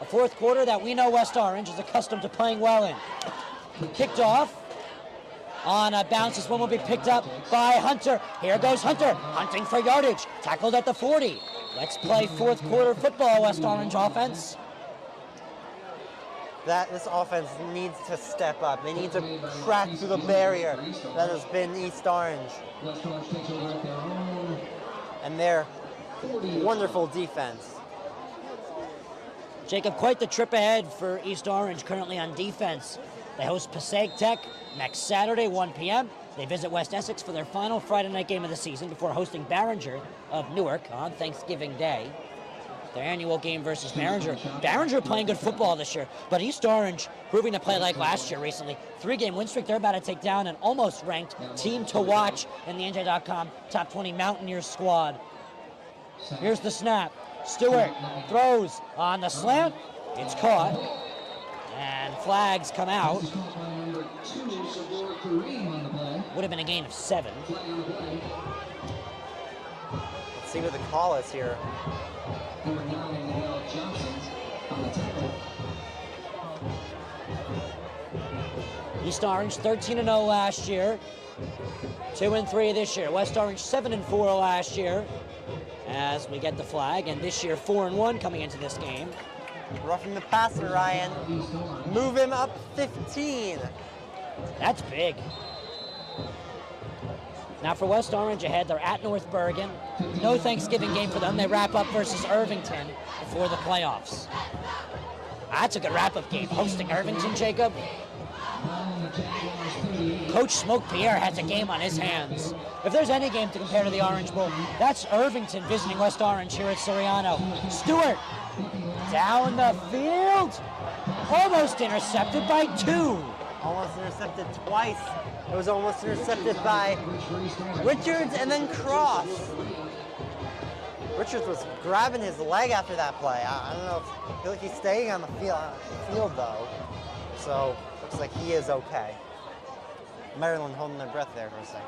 A fourth quarter that we know West Orange is accustomed to playing well in. Kicked off on a bounce. This one will be picked up by Hunter. Here goes Hunter, hunting for yardage. Tackled at the 40. Let's play fourth quarter football, West Orange offense. This offense needs to step up. They need to crack through the barrier that has been East Orange. And their wonderful defense. Jacob, quite the trip ahead for East Orange currently on defense. They host Passaic Tech next Saturday, 1 p.m. They visit West Essex for their final Friday night game of the season before hosting Barringer of Newark on Thanksgiving Day. Their annual game versus Barringer. Barringer playing good football this year, but East Orange proving to play like last year recently. 3-game win streak. They're about to take down an almost ranked team to watch in the NJ.com top 20 Mountaineers squad. Here's the snap. Stewart throws on the slant. It's caught. And flags come out. Would have been a gain of 7. Let's see what the call is here. East Orange 13-0 last year, 2-3 this year. West Orange 7-4 last year, as we get the flag, and this year 4-1 coming into this game. Roughing the passer, Ryan. Move him up 15. That's big. Now for West Orange ahead, they're at North Bergen. No Thanksgiving game for them. They wrap up versus Irvington before the playoffs. That's a good wrap-up game, hosting Irvington, Jacob. Coach Smoke Pierre has a game on his hands. If there's any game to compare to the Orange Bowl, that's Irvington visiting West Orange here at Suriano. Stewart, down the field, almost intercepted by 2. Almost intercepted twice. It was almost intercepted by Richards and then Cross. Richards was grabbing his leg after that play. I don't know, I feel like he's staying on the field though. So, looks like he is okay. Maryland holding their breath there for a second.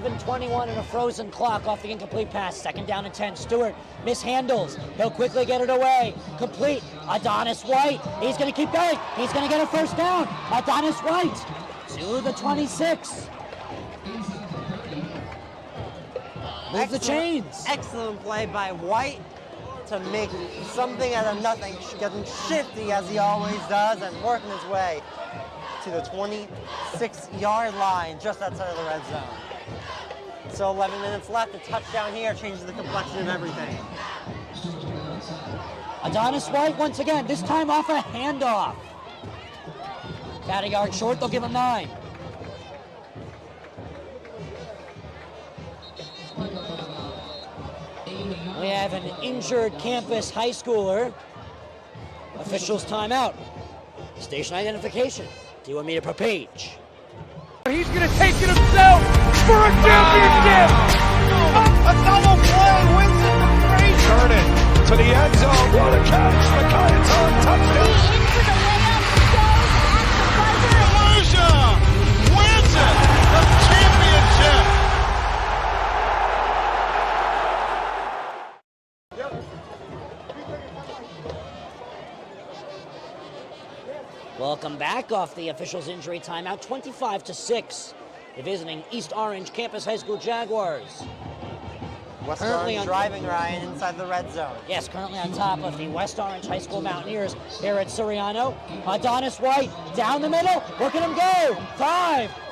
.21 and a frozen clock off the incomplete pass. 2nd down and 10. Stewart mishandles. He'll quickly get it away. Complete. Adonis White. He's going to keep going. He's going to get a first down. Adonis White to the 26. Move the chains. Excellent play by White to make something out of nothing, getting shifty as he always does and working his way to the 26-yard line just outside of the red zone. So 11 minutes left, a touchdown here changes the complexion of everything. Adonis White once again, this time off a handoff. About a yard short, they'll give him 9. We have an injured campus high schooler. Officials timeout. Station identification. Do you want me to per page? He's going to take it himself for a championship. A double play wins it from Frazier. Turn it to the end zone. What a catch. McKay's on touchdown. Into the layup goes at the buzzer. Volusia wins it. The championship. Welcome back off the officials' injury timeout, 25-6. The visiting East Orange Campus High School Jaguars. West Orange driving, Ryan, inside the red zone. Yes, currently on top of the West Orange High School Mountaineers here at Suriano. Adonis White down the middle. Look at him go.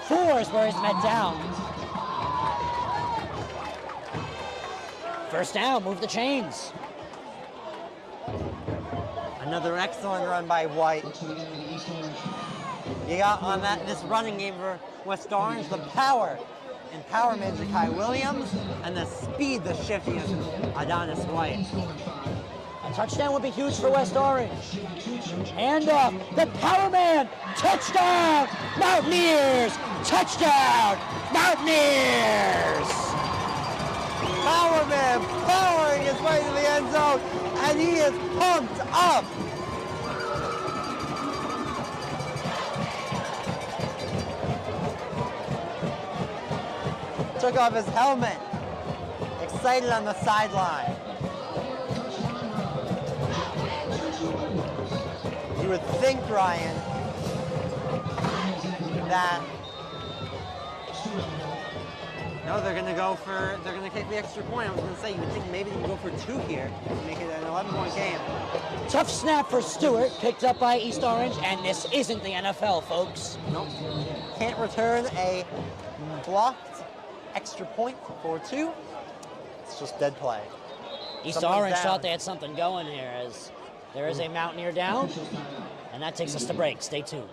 5-4 is where he's met down. First down, move the chains. Another excellent run by White. You got on this running game for West Orange, the power empowerment of Kai Williams, and the speed, the shifting of Adonis White. A touchdown would be huge for West Orange. And the power man, touchdown, Mountaineers, touchdown, Mountaineers. Power man powering his way to the end zone, and he is pumped up. Took off his helmet, excited on the sideline. You would think, Ryan, that no, they're going to kick the extra point. I was going to say, you would think maybe they can go for 2 here and make it an 11-point game. Tough snap for Stewart, picked up by East Orange, and this isn't the NFL, folks. Nope. Can't return a blocked extra point for 2. It's just dead play. East Orange thought they had something going here, as there is a Mountaineer down, and that takes us to break. Stay tuned.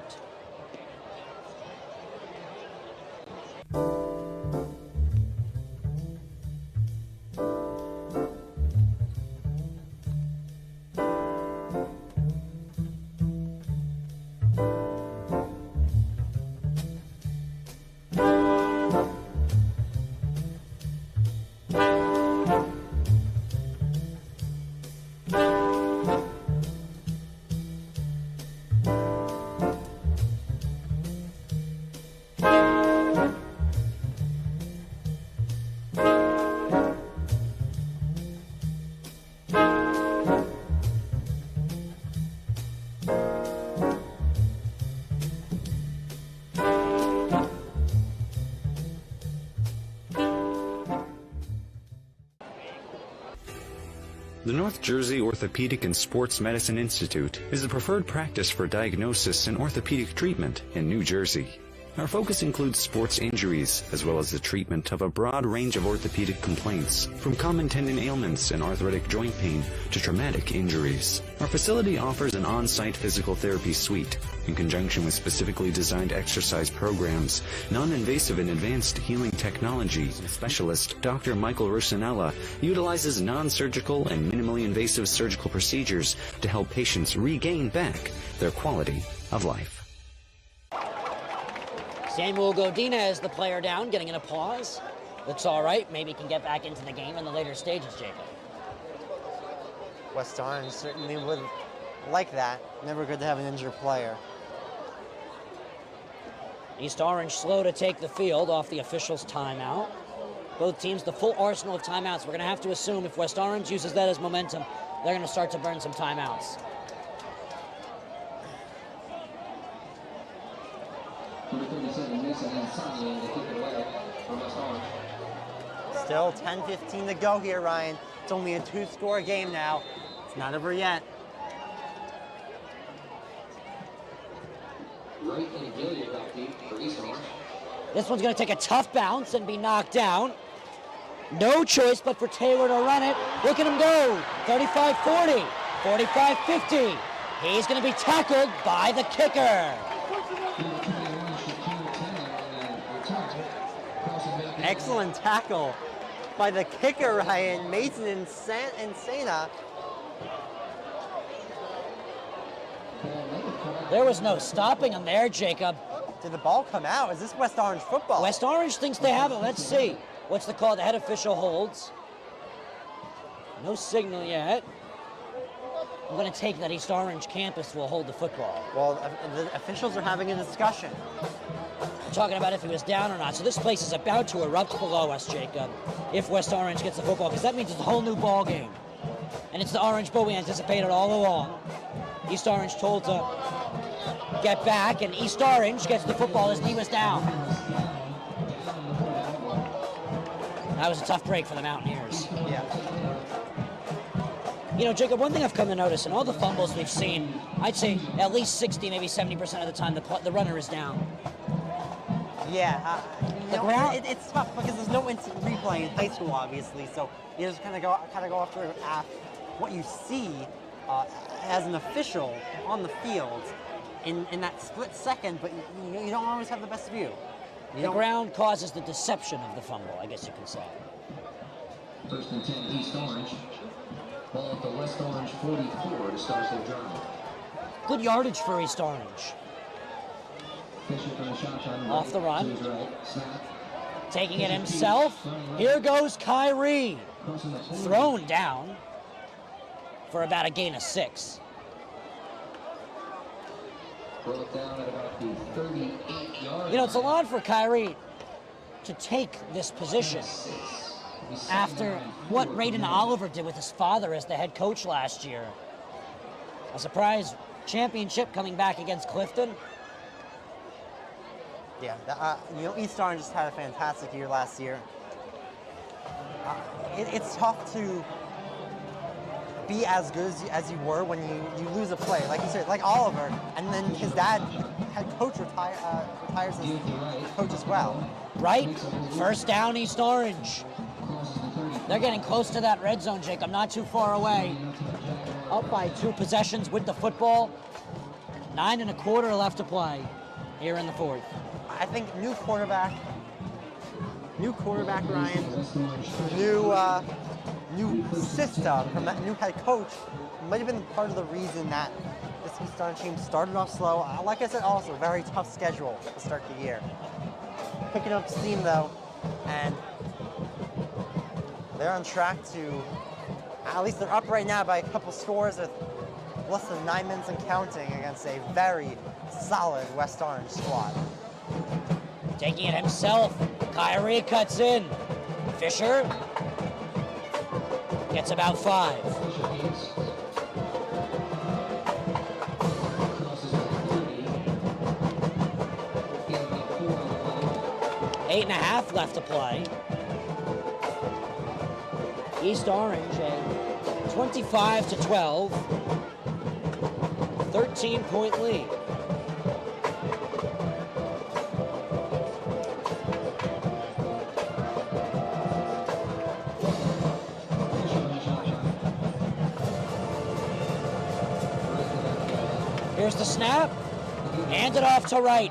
The North Jersey Orthopedic and Sports Medicine Institute is the preferred practice for diagnosis and orthopedic treatment in New Jersey. Our focus includes sports injuries, as well as the treatment of a broad range of orthopedic complaints, from common tendon ailments and arthritic joint pain to traumatic injuries. Our facility offers an on-site physical therapy suite, in conjunction with specifically designed exercise programs, non-invasive and advanced healing technology. Specialist Dr. Michael Rusinella utilizes non-surgical and minimally invasive surgical procedures to help patients regain back their quality of life. Samuel Godina is the player down, getting an applause. Looks all right. Maybe can get back into the game in the later stages, Jacob. West Orange certainly would like that. Never good to have an injured player. East Orange slow to take the field off the officials' timeout. Both teams the full arsenal of timeouts. We're going to have to assume if West Orange uses that as momentum, they're going to start to burn some timeouts. Still 10-15 to go here, Ryan. It's only a 2-score game now. It's not over yet. This one's going to take a tough bounce and be knocked down. No choice but for Taylor to run it. Look at him go. 35-40, 45-50. He's going to be tackled by the kicker. Excellent tackle by the kicker, Ryan. Mason and Sena. There was no stopping him there, Jacob. Did the ball come out? Is this West Orange football? West Orange thinks they have it. Let's see. What's the call? The head official holds. No signal yet. I'm going to take that East Orange campus will hold the football. Well, the officials are having a discussion. We're talking about if he was down or not. So this place is about to erupt below us, Jacob, if West Orange gets the football, because that means it's a whole new ball game. And it's the Orange Bowl we anticipated all along. East Orange told to get back, and East Orange gets the football. His knee was down. That was a tough break for the Mountaineers. Yeah. You know, Jacob, one thing I've come to notice, in all the fumbles we've seen, I'd say at least 60, maybe 70% of the time, the runner is down. Yeah, it's tough because there's no instant replay in high school, obviously. So you just kind of go after what you see as an official on the field in that split second, but you don't always have the best view. The ground causes the deception of the fumble, I guess you can say. First and 10, East Orange. Ball at the West Orange 44 to start their drive. Good yardage for East Orange. Off the run. Taking it himself. Here goes Kyrie. Thrown down for about a gain of 6. You know, it's a lot for Kyrie to take this position after what Raiden Oliver did with his father as the head coach last year. A surprise championship coming back against Clifton. Yeah, East Orange just had a fantastic year last year. It's tough to be as good as you were when you lose a play. Like you said, like Oliver, and then his dad, head coach, retires as coach as well. Right? First down, East Orange. They're getting close to that red zone, Jake. I'm not too far away. Up by 2 possessions with the football. 9 1/4 left to play here in the 4th. I think new quarterback, Ryan, new system from that new head coach might have been part of the reason that this East Orange team started off slow. Like I said, also very tough schedule to start the year. Picking up steam though, and they're on track to, at least they're up right now by a couple scores with less than 9 minutes and counting against a very solid West Orange squad. Taking it himself, Kyrie cuts in. Fisher gets about 5. Eight and a half left to play. East Orange, a 25-12. 13-point lead. Here's the snap. Hand it off to Wright.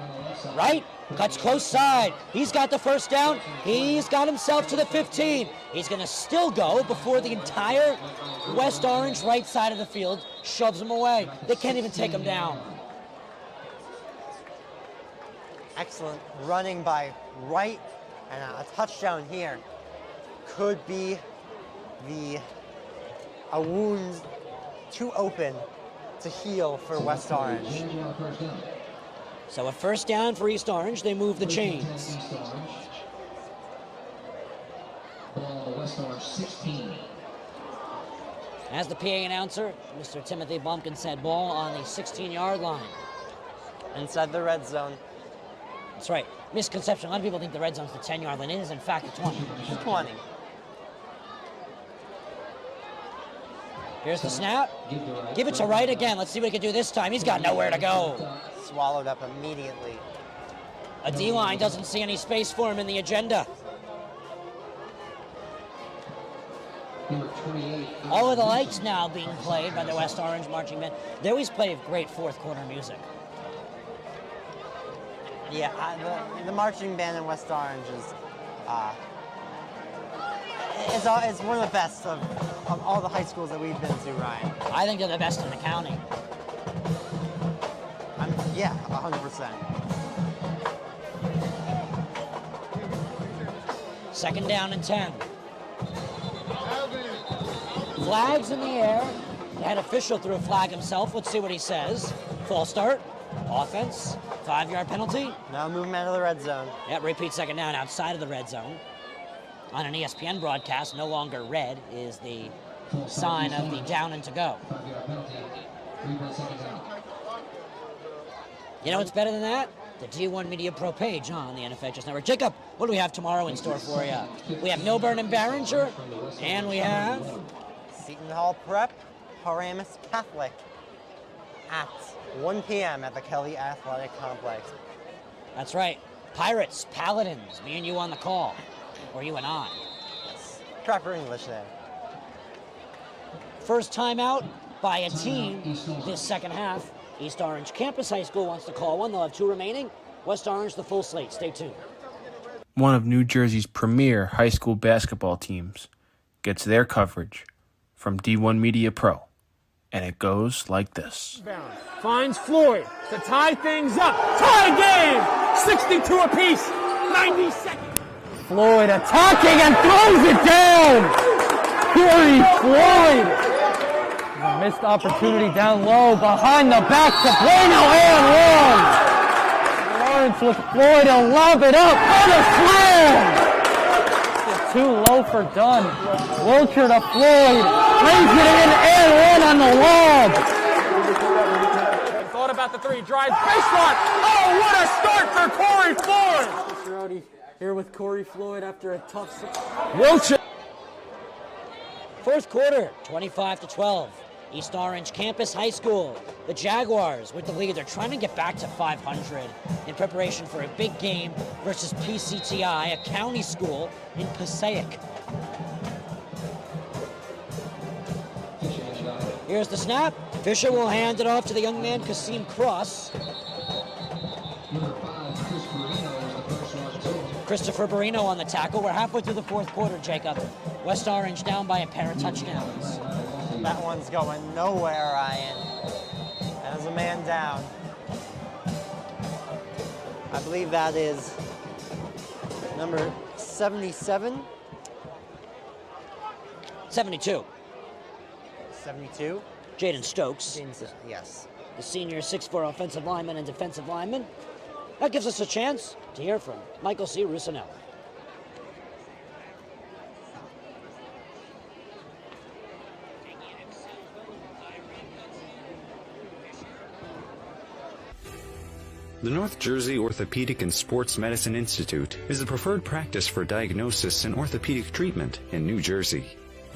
Wright cuts close side. He's got the first down. He's got himself to the 15. He's going to still go before the entire West Orange right side of the field shoves him away. They can't even take him down. Excellent running by Wright, and a touchdown here could be a wound too open to heal for West Orange. So a first down for East Orange. They move the chains. Ball West Orange 16. As the PA announcer, Mr. Timothy Bumpkin said, ball on the 16-yard line. Inside the red zone. That's right. Misconception. A lot of people think the red zone's the 10-yard line. It is, in fact, the 20. 20. Here's the snap. Give it to Wright again. Let's see what he can do this time. He's got nowhere to go. Swallowed up immediately. A D-line doesn't see any space for him in the agenda. All of the lights now being played by the West Orange marching band. They always play great fourth quarter music. Yeah, the marching band in West Orange is one of the best of all the high schools that we've been to, Ryan. I think they're the best in the county. Yeah, 100%. Second down and 10. Flags in the air. The head official threw a flag himself. Let's see what he says. False start. Offense. 5-yard penalty. Now moving out of the red zone. Yeah, repeat second down outside of the red zone. On an ESPN broadcast, no longer red is the sign of the down and to go. You know what's better than that? The D1 Media Pro page on the NFHS Network. Jacob, what do we have tomorrow in store for you? We have Milburn and Barringer, and we have Seton Hall Prep, Paramus Catholic at 1 p.m. at the Kelly Athletic Complex. That's right. Pirates, Paladins, me and you on the call. Or you and I. Yes. Try for English there. First time out by a team this second half. East Orange Campus High School wants to call one. They'll have 2 remaining. West Orange, the full slate. Stay tuned. One of New Jersey's premier high school basketball teams gets their coverage from D1 Media Pro. And it goes like this. Finds Floyd to tie things up. Tie game! 62 apiece. 90 seconds. Floyd attacking and throws it down! Corey Floyd! A missed opportunity down low, behind the back to Bueno and one! Lawrence with Floyd, he'll lob it up, and a slam! It's too low for Dunn. Wilcher to Floyd, lays it in and one on the lob! Thought about the 3, drives baseline. Oh, what a start for Corey Floyd! Here with Corey Floyd after a tough... Wilcher. Fourth quarter, 25-12. East Orange Campus High School. The Jaguars with the lead. They're trying to get back to 500 in preparation for a big game versus PCTI, a county school in Passaic. Here's the snap. Fisher will hand it off to the young man, Kasim Cross. Christopher Barino on the tackle. We're halfway through the fourth quarter, Jacob. West Orange down by a pair of touchdowns. That one's going nowhere, Ryan. As a man down. I believe that is number 77. 72. 72. Jaden Stokes. Yes. The senior 6'4" offensive lineman and defensive lineman. That gives us a chance to hear from Michael C. Russinelli. The North Jersey Orthopedic and Sports Medicine Institute is the preferred practice for diagnosis and orthopedic treatment in New Jersey.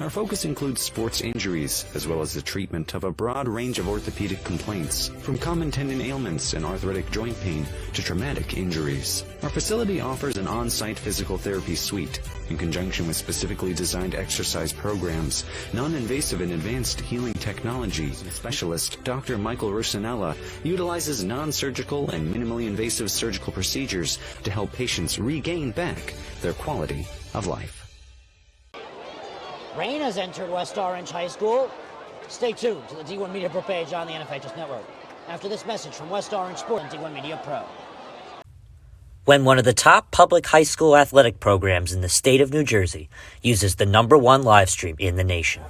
Our focus includes sports injuries, as well as the treatment of a broad range of orthopedic complaints, from common tendon ailments and arthritic joint pain to traumatic injuries. Our facility offers an on-site physical therapy suite, in conjunction with specifically designed exercise programs, non-invasive and advanced healing technology. Specialist Dr. Michael Rusinella utilizes non-surgical and minimally invasive surgical procedures to help patients regain back their quality of life. Rain has entered West Orange High School. Stay tuned to the D1 Media Pro page on the NFHS Network after this message from West Orange Sport and D1 Media Pro. When one of the top public high school athletic programs in the state of New Jersey uses the #1 live stream in the nation.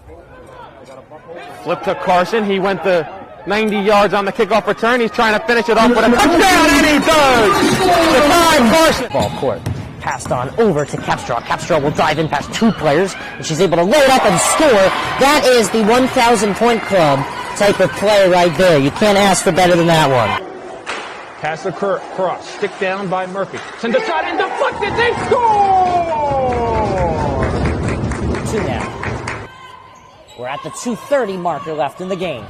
Flip to Carson. He went the 90 yards on the kickoff return. He's trying to finish it off with a touchdown, and he does! To tie Carson. Ball court. Passed on over to Capstraw. Capstraw will drive in past two players, and she's able to load up and score. That is the 1,000-point club type of play right there. You can't ask for better than that one. Pass across. Stick down by Murphy. Send a shot and deflected. They score! 2 now. We're at the 2:30 marker left in the game.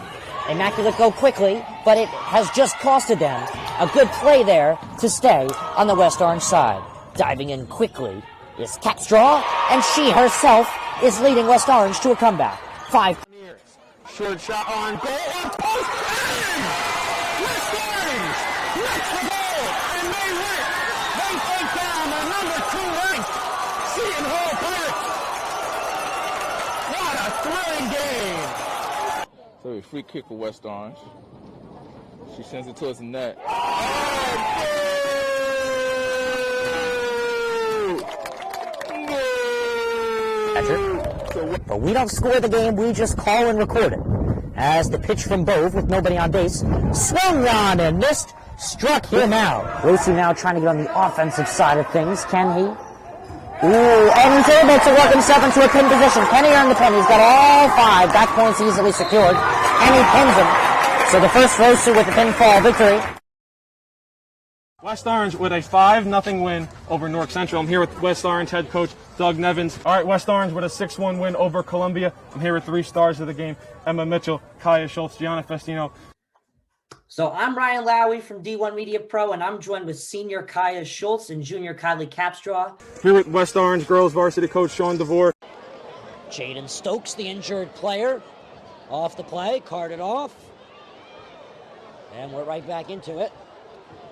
Immaculate go quickly, but it has just costed them a good play there to stay on the West Orange side. Diving in quickly is Capstraw, and she herself is leading West Orange to a comeback. 5. Short shot on goal, on post, and West Orange makes the goal, and they win. They take down the #2 ranked Seton Hall Pirates. What a thrilling game. So a free kick for West Orange. She sends it towards the net. But we don't score the game, we just call and record it. As the pitch from Bove with nobody on base, swung on and missed, struck him out. Rossi now trying to get on the offensive side of things, can he? Ooh, and he's able to work himself into a pin position. Can he earn the pin? He's got all 5 back points easily secured, and he pins him. So the first Rossi with the pinfall victory. West Orange with a 5-0 win over Newark Central. I'm here with West Orange head coach Doug Nevins. All right, West Orange with a 6-1 win over Columbia. I'm here with 3 stars of the game: Emma Mitchell, Kaya Schultz, Gianna Festino. So I'm Ryan Lowy from D1 Media Pro, and I'm joined with senior Kaya Schultz and junior Kylie Capstraw. Here with West Orange girls varsity coach Sean DeVore. Jaden Stokes, the injured player, off the play, carted off. And we're right back into it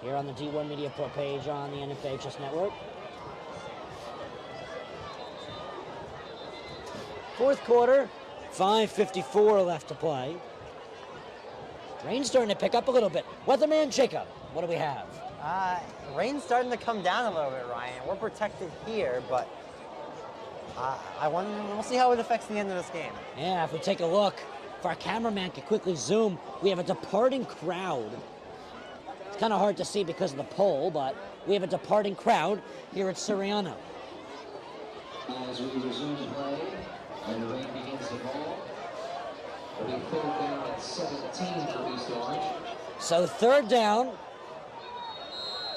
here on the D1 Media Pro page on the NFHS Network. Fourth quarter, 5:54 left to play. Rain's starting to pick up a little bit. Weatherman Jacob, what do we have? Rain's starting to come down a little bit, Ryan. We're protected here, but we'll see how it affects the end of this game. Yeah, if we take a look, if our cameraman could quickly zoom, we have a departing crowd. It's kind of hard to see because of the pole, but we have a departing crowd here at Suriano. As we resume play, and the rain begins to fall, it'll be 3rd down at 17 for East Orange. So 3rd down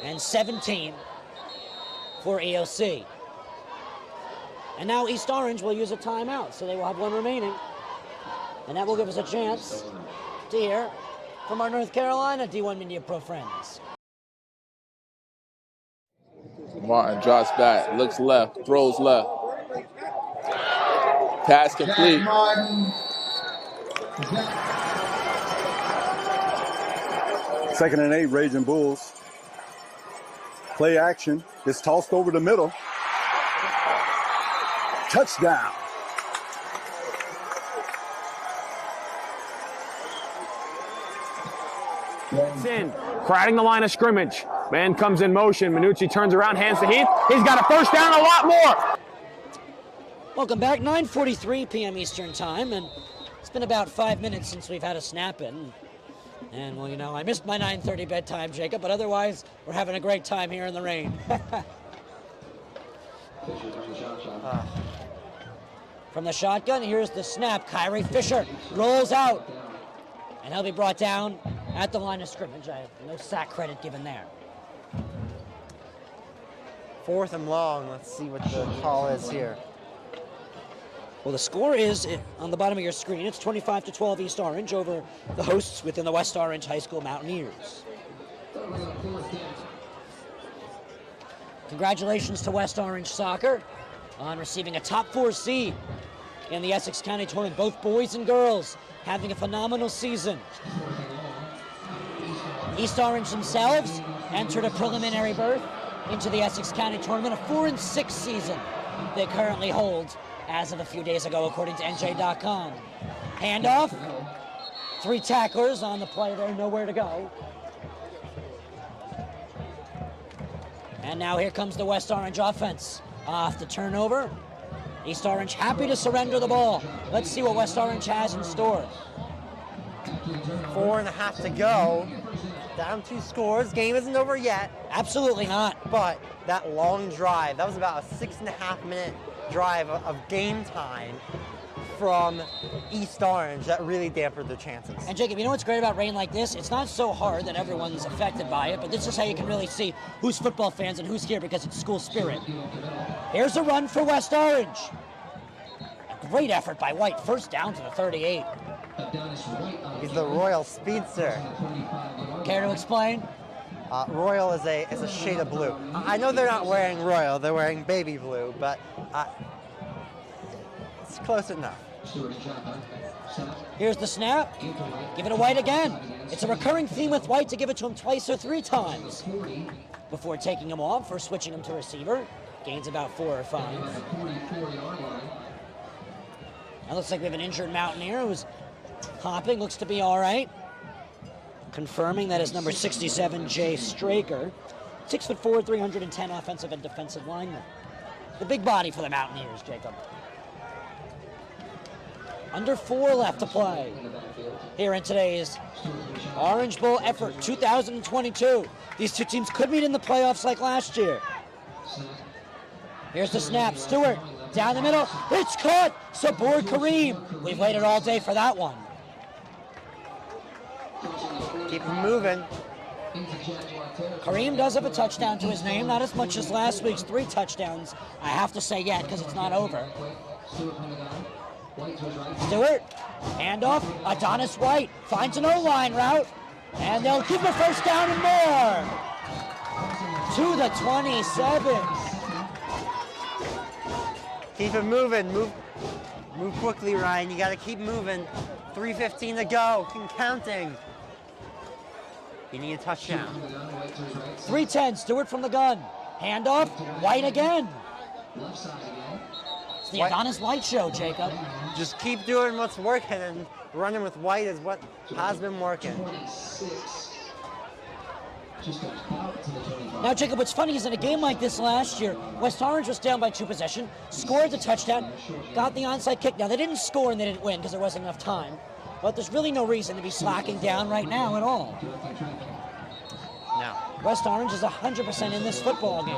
and 17 for EOC. And now East Orange will use a timeout, so they will have 1 remaining. And that will give us a chance to hear from our North Carolina D1 Media Pro friends. Martin drops back, looks left, throws left. Pass complete. Second and 8, Raging Bulls. Play action. It's tossed over the middle. Touchdown. In, crowding the line of scrimmage. Man comes in motion. Minucci turns around, hands to Heath. He's got a first down, a lot more. Welcome back, 9:43 p.m. Eastern Time, and it's been about 5 minutes since we've had a snap-in. And, well, you know, I missed my 9:30 bedtime, Jacob, but otherwise, we're having a great time here in the rain. From the shotgun, here's the snap. Kyrie Fisher rolls out, and he'll be brought down at the line of scrimmage. I have no sack credit given there. 4th and long. Let's see what the call is here. Well, the score is on the bottom of your screen. It's 25-12 East Orange over the hosts within the West Orange High School Mountaineers. Congratulations to West Orange Soccer on receiving a top 4 seed in the Essex County tournament. Both boys and girls having a phenomenal season. East Orange themselves entered a preliminary berth into the Essex County tournament, a 4-6 season they currently hold as of a few days ago, according to NJ.com. Handoff, 3 tacklers on the play there, nowhere to go. And now here comes the West Orange offense. Off the turnover. East Orange happy to surrender the ball. Let's see what West Orange has in store. 4.5 to go. Down 2 scores. Game isn't over yet. Absolutely not. But that long drive, that was about a 6.5-minute drive of game time from East Orange that really dampened their chances. And Jacob, you know what's great about rain like this? It's not so hard that everyone's affected by it, but this is how you can really see who's football fans and who's here because it's school spirit. Here's a run for West Orange. A great effort by White. First down to the 38. He's the Royal Speedster. Care to explain? Royal is a shade of blue. I know they're not wearing Royal, they're wearing baby blue, but it's close enough. Here's the snap. Give it to White again. It's a recurring theme with White to give it to him twice or 3 times before taking him off or switching him to receiver. Gains about 4 or 5. It looks like we have an injured Mountaineer who's hopping. Looks to be all right. Confirming that is number 67, Jay Straker. 6'4", 310 offensive and defensive lineman. The big body for the Mountaineers, Jacob. Under 4 left to play here in today's Orange Bowl effort 2022. These 2 teams could meet in the playoffs like last year. Here's the snap. Stewart down the middle. It's caught. Sabor Kareem. We've waited all day for that one. Keep him moving. Kareem does have a touchdown to his name, not as much as last week's 3 touchdowns. I have to say yet because it's not over. Stewart, handoff, Adonis White finds an O-line route, and they'll give him a first down and more. To the 27. Keep it moving. Move quickly, Ryan. You got to keep moving. 3:15 to go. Keep counting. You need a touchdown. 3:10. Stewart from the gun. Handoff. White again. It's the Adonis White show, Jacob. Just keep doing what's working, and running with White is what has been working. Now, Jacob, what's funny is in a game like this last year, West Orange was down by 2 possession, scored the touchdown, got the onside kick. Now, they didn't score and they didn't win because there wasn't enough time, but there's really no reason to be slacking down right now at all. No. West Orange is 100% in this football game,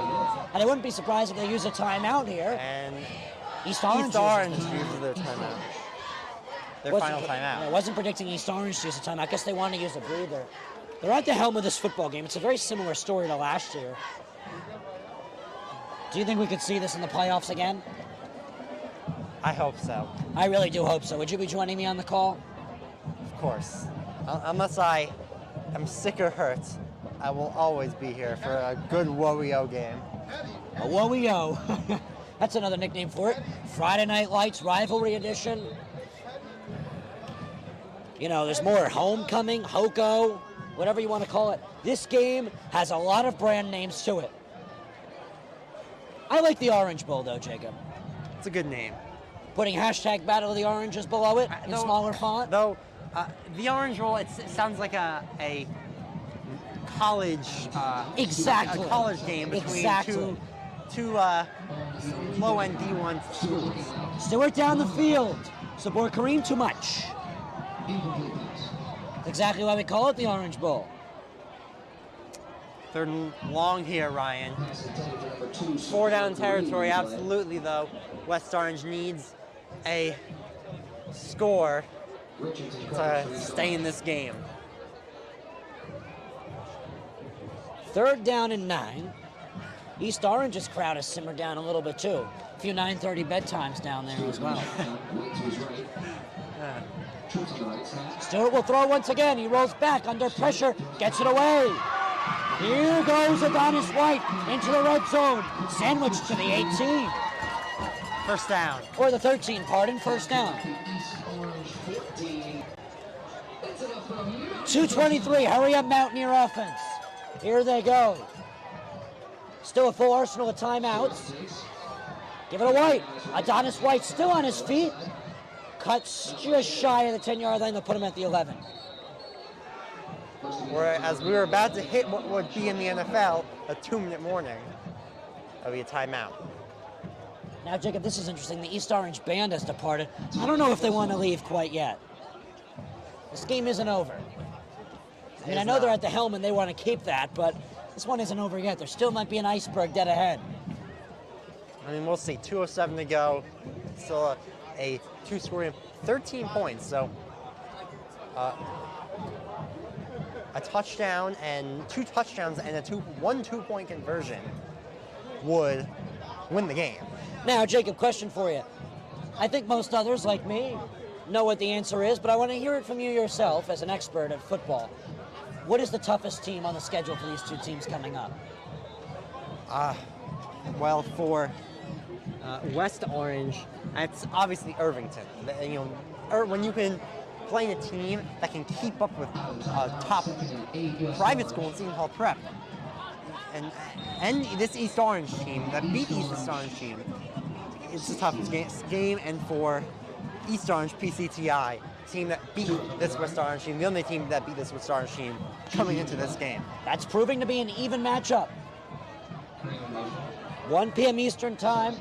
and I wouldn't be surprised if they use a timeout here. And East Orange uses their timeout. Their final timeout. I wasn't predicting East Orange to use a timeout. I guess they want to use a breather. They're at the helm of this football game. It's a very similar story to last year. Do you think we could see this in the playoffs again? I hope so. I really do hope so. Would you be joining me on the call? Of course. Unless I am sick or hurt, I will always be here for a good Woe-E-O game. A Woe-E-O. That's another nickname for it. Friday Night Lights Rivalry Edition. You know, there's more Homecoming, Hoko, whatever you want to call it. This game has a lot of brand names to it. I like the Orange Bowl, though, Jacob. It's a good name. Putting hashtag Battle of the Oranges below it in smaller font. Though, the Orange Bowl, it sounds like a college, exactly. A college game between two low-end D1 schools. Stewart down the field. Sabor Kareem too much. That's exactly why we call it the Orange Bowl. 3rd and long here, Ryan. 4 down territory, absolutely, though. West Orange needs a score to stay in this game. 3rd down and 9. East Orange's crowd has simmered down a little bit too. A few 9:30 bedtimes down there as well. Stewart will throw once again. He rolls back under pressure, gets it away. Here goes Adonis White into the red zone. Sandwiched to the 18. First down. Or the 13, pardon, first down. 2:23, hurry up Mountaineer offense. Here they go. Still a full arsenal of timeouts. Give it to White. Adonis White still on his feet. Cuts just shy of the 10-yard line to put him at the 11. Whereas we were about to hit what would be in the NFL, a 2-minute warning. That'll be a timeout. Now, Jacob, this is interesting. The East Orange band has departed. I don't know if they want to leave quite yet. This game isn't over. I mean, I know they're at the helm and they want to keep that, but this one isn't over yet. There still might be an iceberg dead ahead. I mean, we'll see. 2:07 to go. Still a two-score game. 13 points, so a touchdown and 2 touchdowns and a 1 2-point conversion would win the game. Now, Jacob, question for you. I think most others, like me, know what the answer is, but I want to hear it from you yourself as an expert at football. What is the toughest team on the schedule for these two teams coming up? Well, for West Orange, it's obviously Irvington. You know, when you can play a team that can keep up with top private school in Seton Hall Prep, and this East Orange team that beat East Orange team, it's the toughest game. And for East Orange PCTI, team that beat this West Orange team, the only team that beat this West Orange team coming into this game. That's proving to be an even matchup. 1 p.m. Eastern time,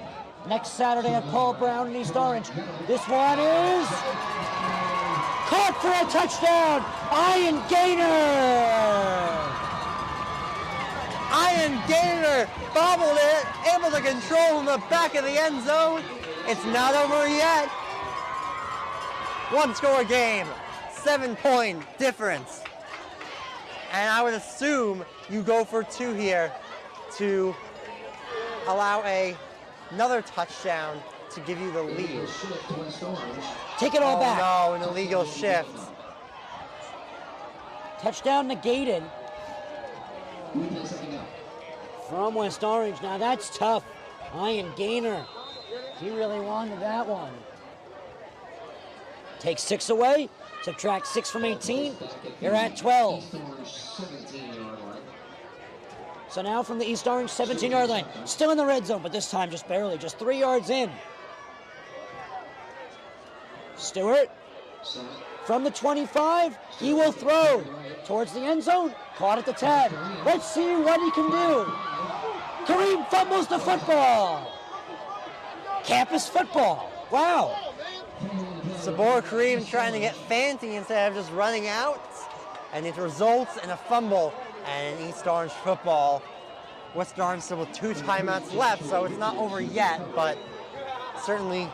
next Saturday at Paul Brown in East Orange. This one is caught for a touchdown, Ian Gaynor! Ian Gaynor bobbled it, able to control in the back of the end zone. It's not over yet. 1-score game, 7-point difference. And I would assume you go for 2 here to allow another touchdown to give you the lead. Take it all back. Oh no, an illegal shift. Touchdown negated from West Orange. Now that's tough. Ian Gaynor, he really wanted that one. Take 6 away, subtract 6 from 18, you're at 12. So now from the East Orange 17-yard line, still in the red zone, but this time just barely, just 3 yards in. Stewart, from the 25, he will throw towards the end zone, caught at the 10. Let's see what he can do. Kareem fumbles the football. Campus football, wow. Sabor Kareem trying to get fancy instead of just running out, and it results in a fumble and an East Orange football. West Orange still with 2 timeouts left, so it's not over yet, but certainly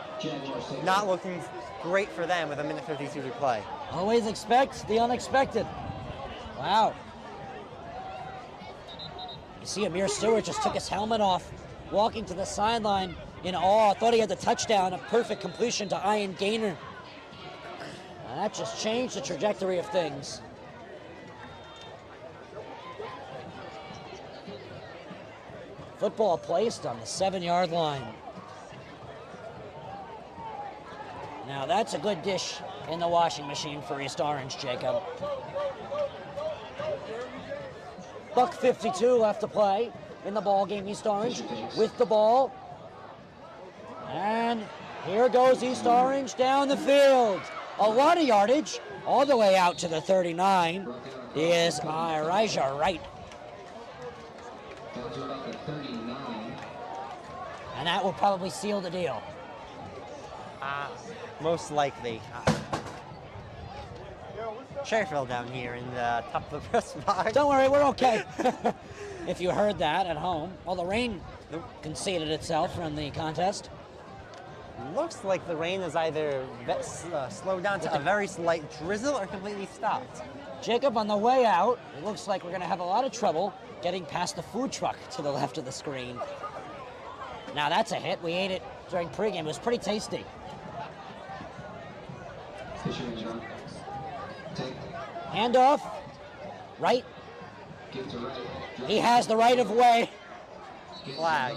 not looking great for them with 1:52 to play. Always expect the unexpected. Wow. You see Amir Stewart just took his helmet off, walking to the sideline in awe. Thought he had the touchdown, a perfect completion to Ian Gaynor. That just changed the trajectory of things. Football placed on the 7-yard line. Now that's a good dish in the washing machine for East Orange, Jacob. $1:52 left to play in the ball game. East Orange with the ball. And here goes East Orange down the field. A lot of yardage all the way out to the 39 is Elijah Wright. And that will probably seal the deal. Most likely. Cherryville down here in the top of the press box. Don't worry, we're okay. If you heard that at home. Well, the rain conceded itself from the contest. Looks like the rain is either slowed down to a very slight drizzle or completely stopped. Jacob, on the way out, it looks like we're going to have a lot of trouble getting past the food truck to the left of the screen. Now that's a hit. We ate it during pregame. It was pretty tasty. Handoff. Right. He has the right of way. Flag.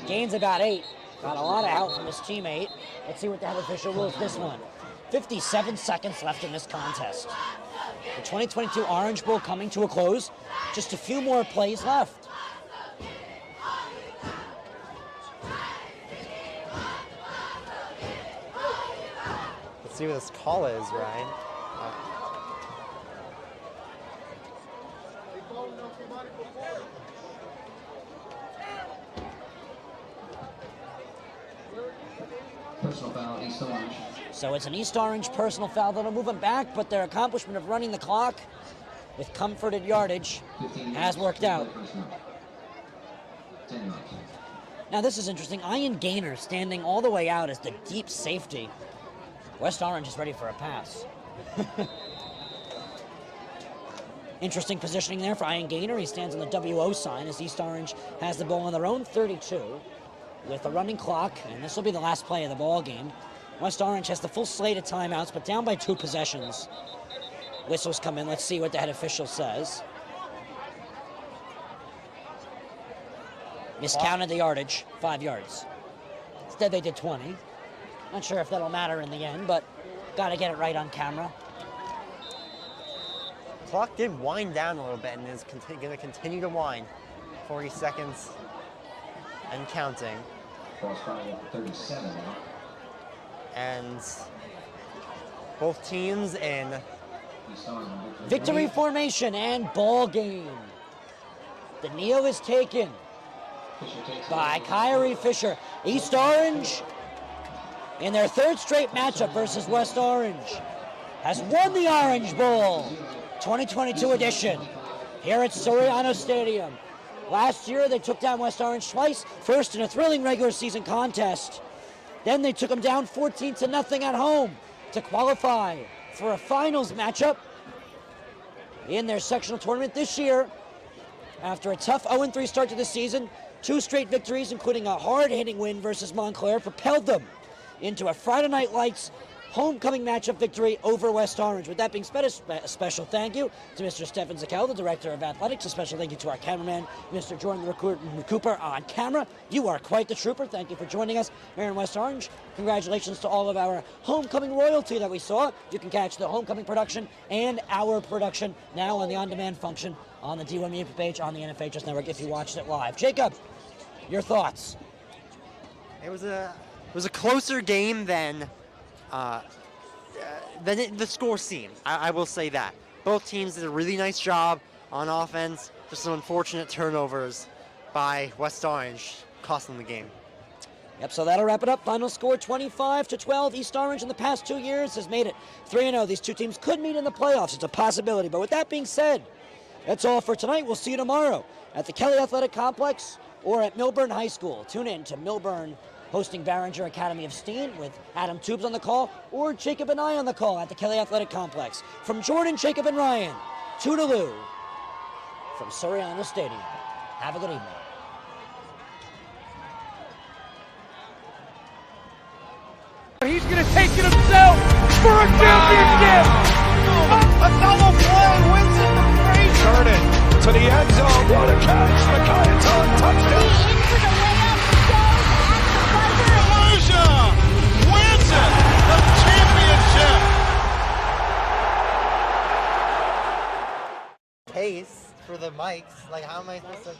Gains about 8. Got a lot of help from his teammate. Let's see what the head official rules this one. 57 seconds left in this contest. The 2022 Orange Bowl coming to a close. Just a few more plays left. Let's see what this call is, Ryan. Personal foul, East Orange. So it's an East Orange personal foul that'll move them back, but their accomplishment of running the clock with comforted yardage has worked out. Now this is interesting. Ian Gaynor standing all the way out as the deep safety. West Orange is ready for a pass. Interesting positioning there for Ian Gaynor. He stands on the WO sign as East Orange has the ball on their own 32 with a running clock, and this will be the last play of the ball game. West Orange has the full slate of timeouts, but down by 2 possessions. Whistles come in. Let's see what the head official says. Miscounted the yardage, 5 yards. Instead they did 20. Not sure if that'll matter in the end, but got to get it right on camera. Clock did wind down a little bit and is going to continue to wind. 40 seconds and counting. 37. And both teams in victory formation and ball game. The kneel is taken by Kyrie Fisher. East Orange, in their 3rd straight matchup versus West Orange, has won the Orange Bowl 2022 edition here at Suriano Stadium. Last year, they took down West Orange twice, first in a thrilling regular season contest. Then they took them down 14-0 at home to qualify for a finals matchup in their sectional tournament this year. After a tough 0-3 start to the season, 2 straight victories, including a hard-hitting win versus Montclair, propelled them into a Friday Night Lights homecoming matchup victory over West Orange. With that being said, a special thank you to Mr. Stefan Zakel, the Director of Athletics. A special thank you to our cameraman, Mr. Jordan Cooper on camera. You are quite the trooper. Thank you for joining us here in West Orange. Congratulations to all of our homecoming royalty that we saw. You can catch the homecoming production and our production now on the on-demand function on the D1 Media page on the NFHS Network if you watched it live. Jacob, your thoughts? It was a closer game than the score seemed. I will say that. Both teams did a really nice job on offense. Just some unfortunate turnovers by West Orange costing the game. Yep, so that'll wrap it up. Final score 25-12. East Orange in the past 2 years has made it 3-0. These 2 teams could meet in the playoffs. It's a possibility. But with that being said, that's all for tonight. We'll see you tomorrow at the Kelly Athletic Complex or at Milburn High School. Tune in to Milburn hosting Barringer Academy of Steen with Adam Tubes on the call, or Jacob and I on the call at the Kelly Athletic Complex. From Jordan, Jacob, and Ryan, toodaloo from Suriano Stadium. Have a good evening. He's going to take it himself for a championship. A double play wins it to Frazier. Turn it to the end zone. What a catch. Micaiah touchdown. Wins it, the championship. Pace for the mics. Like, how am I supposed to?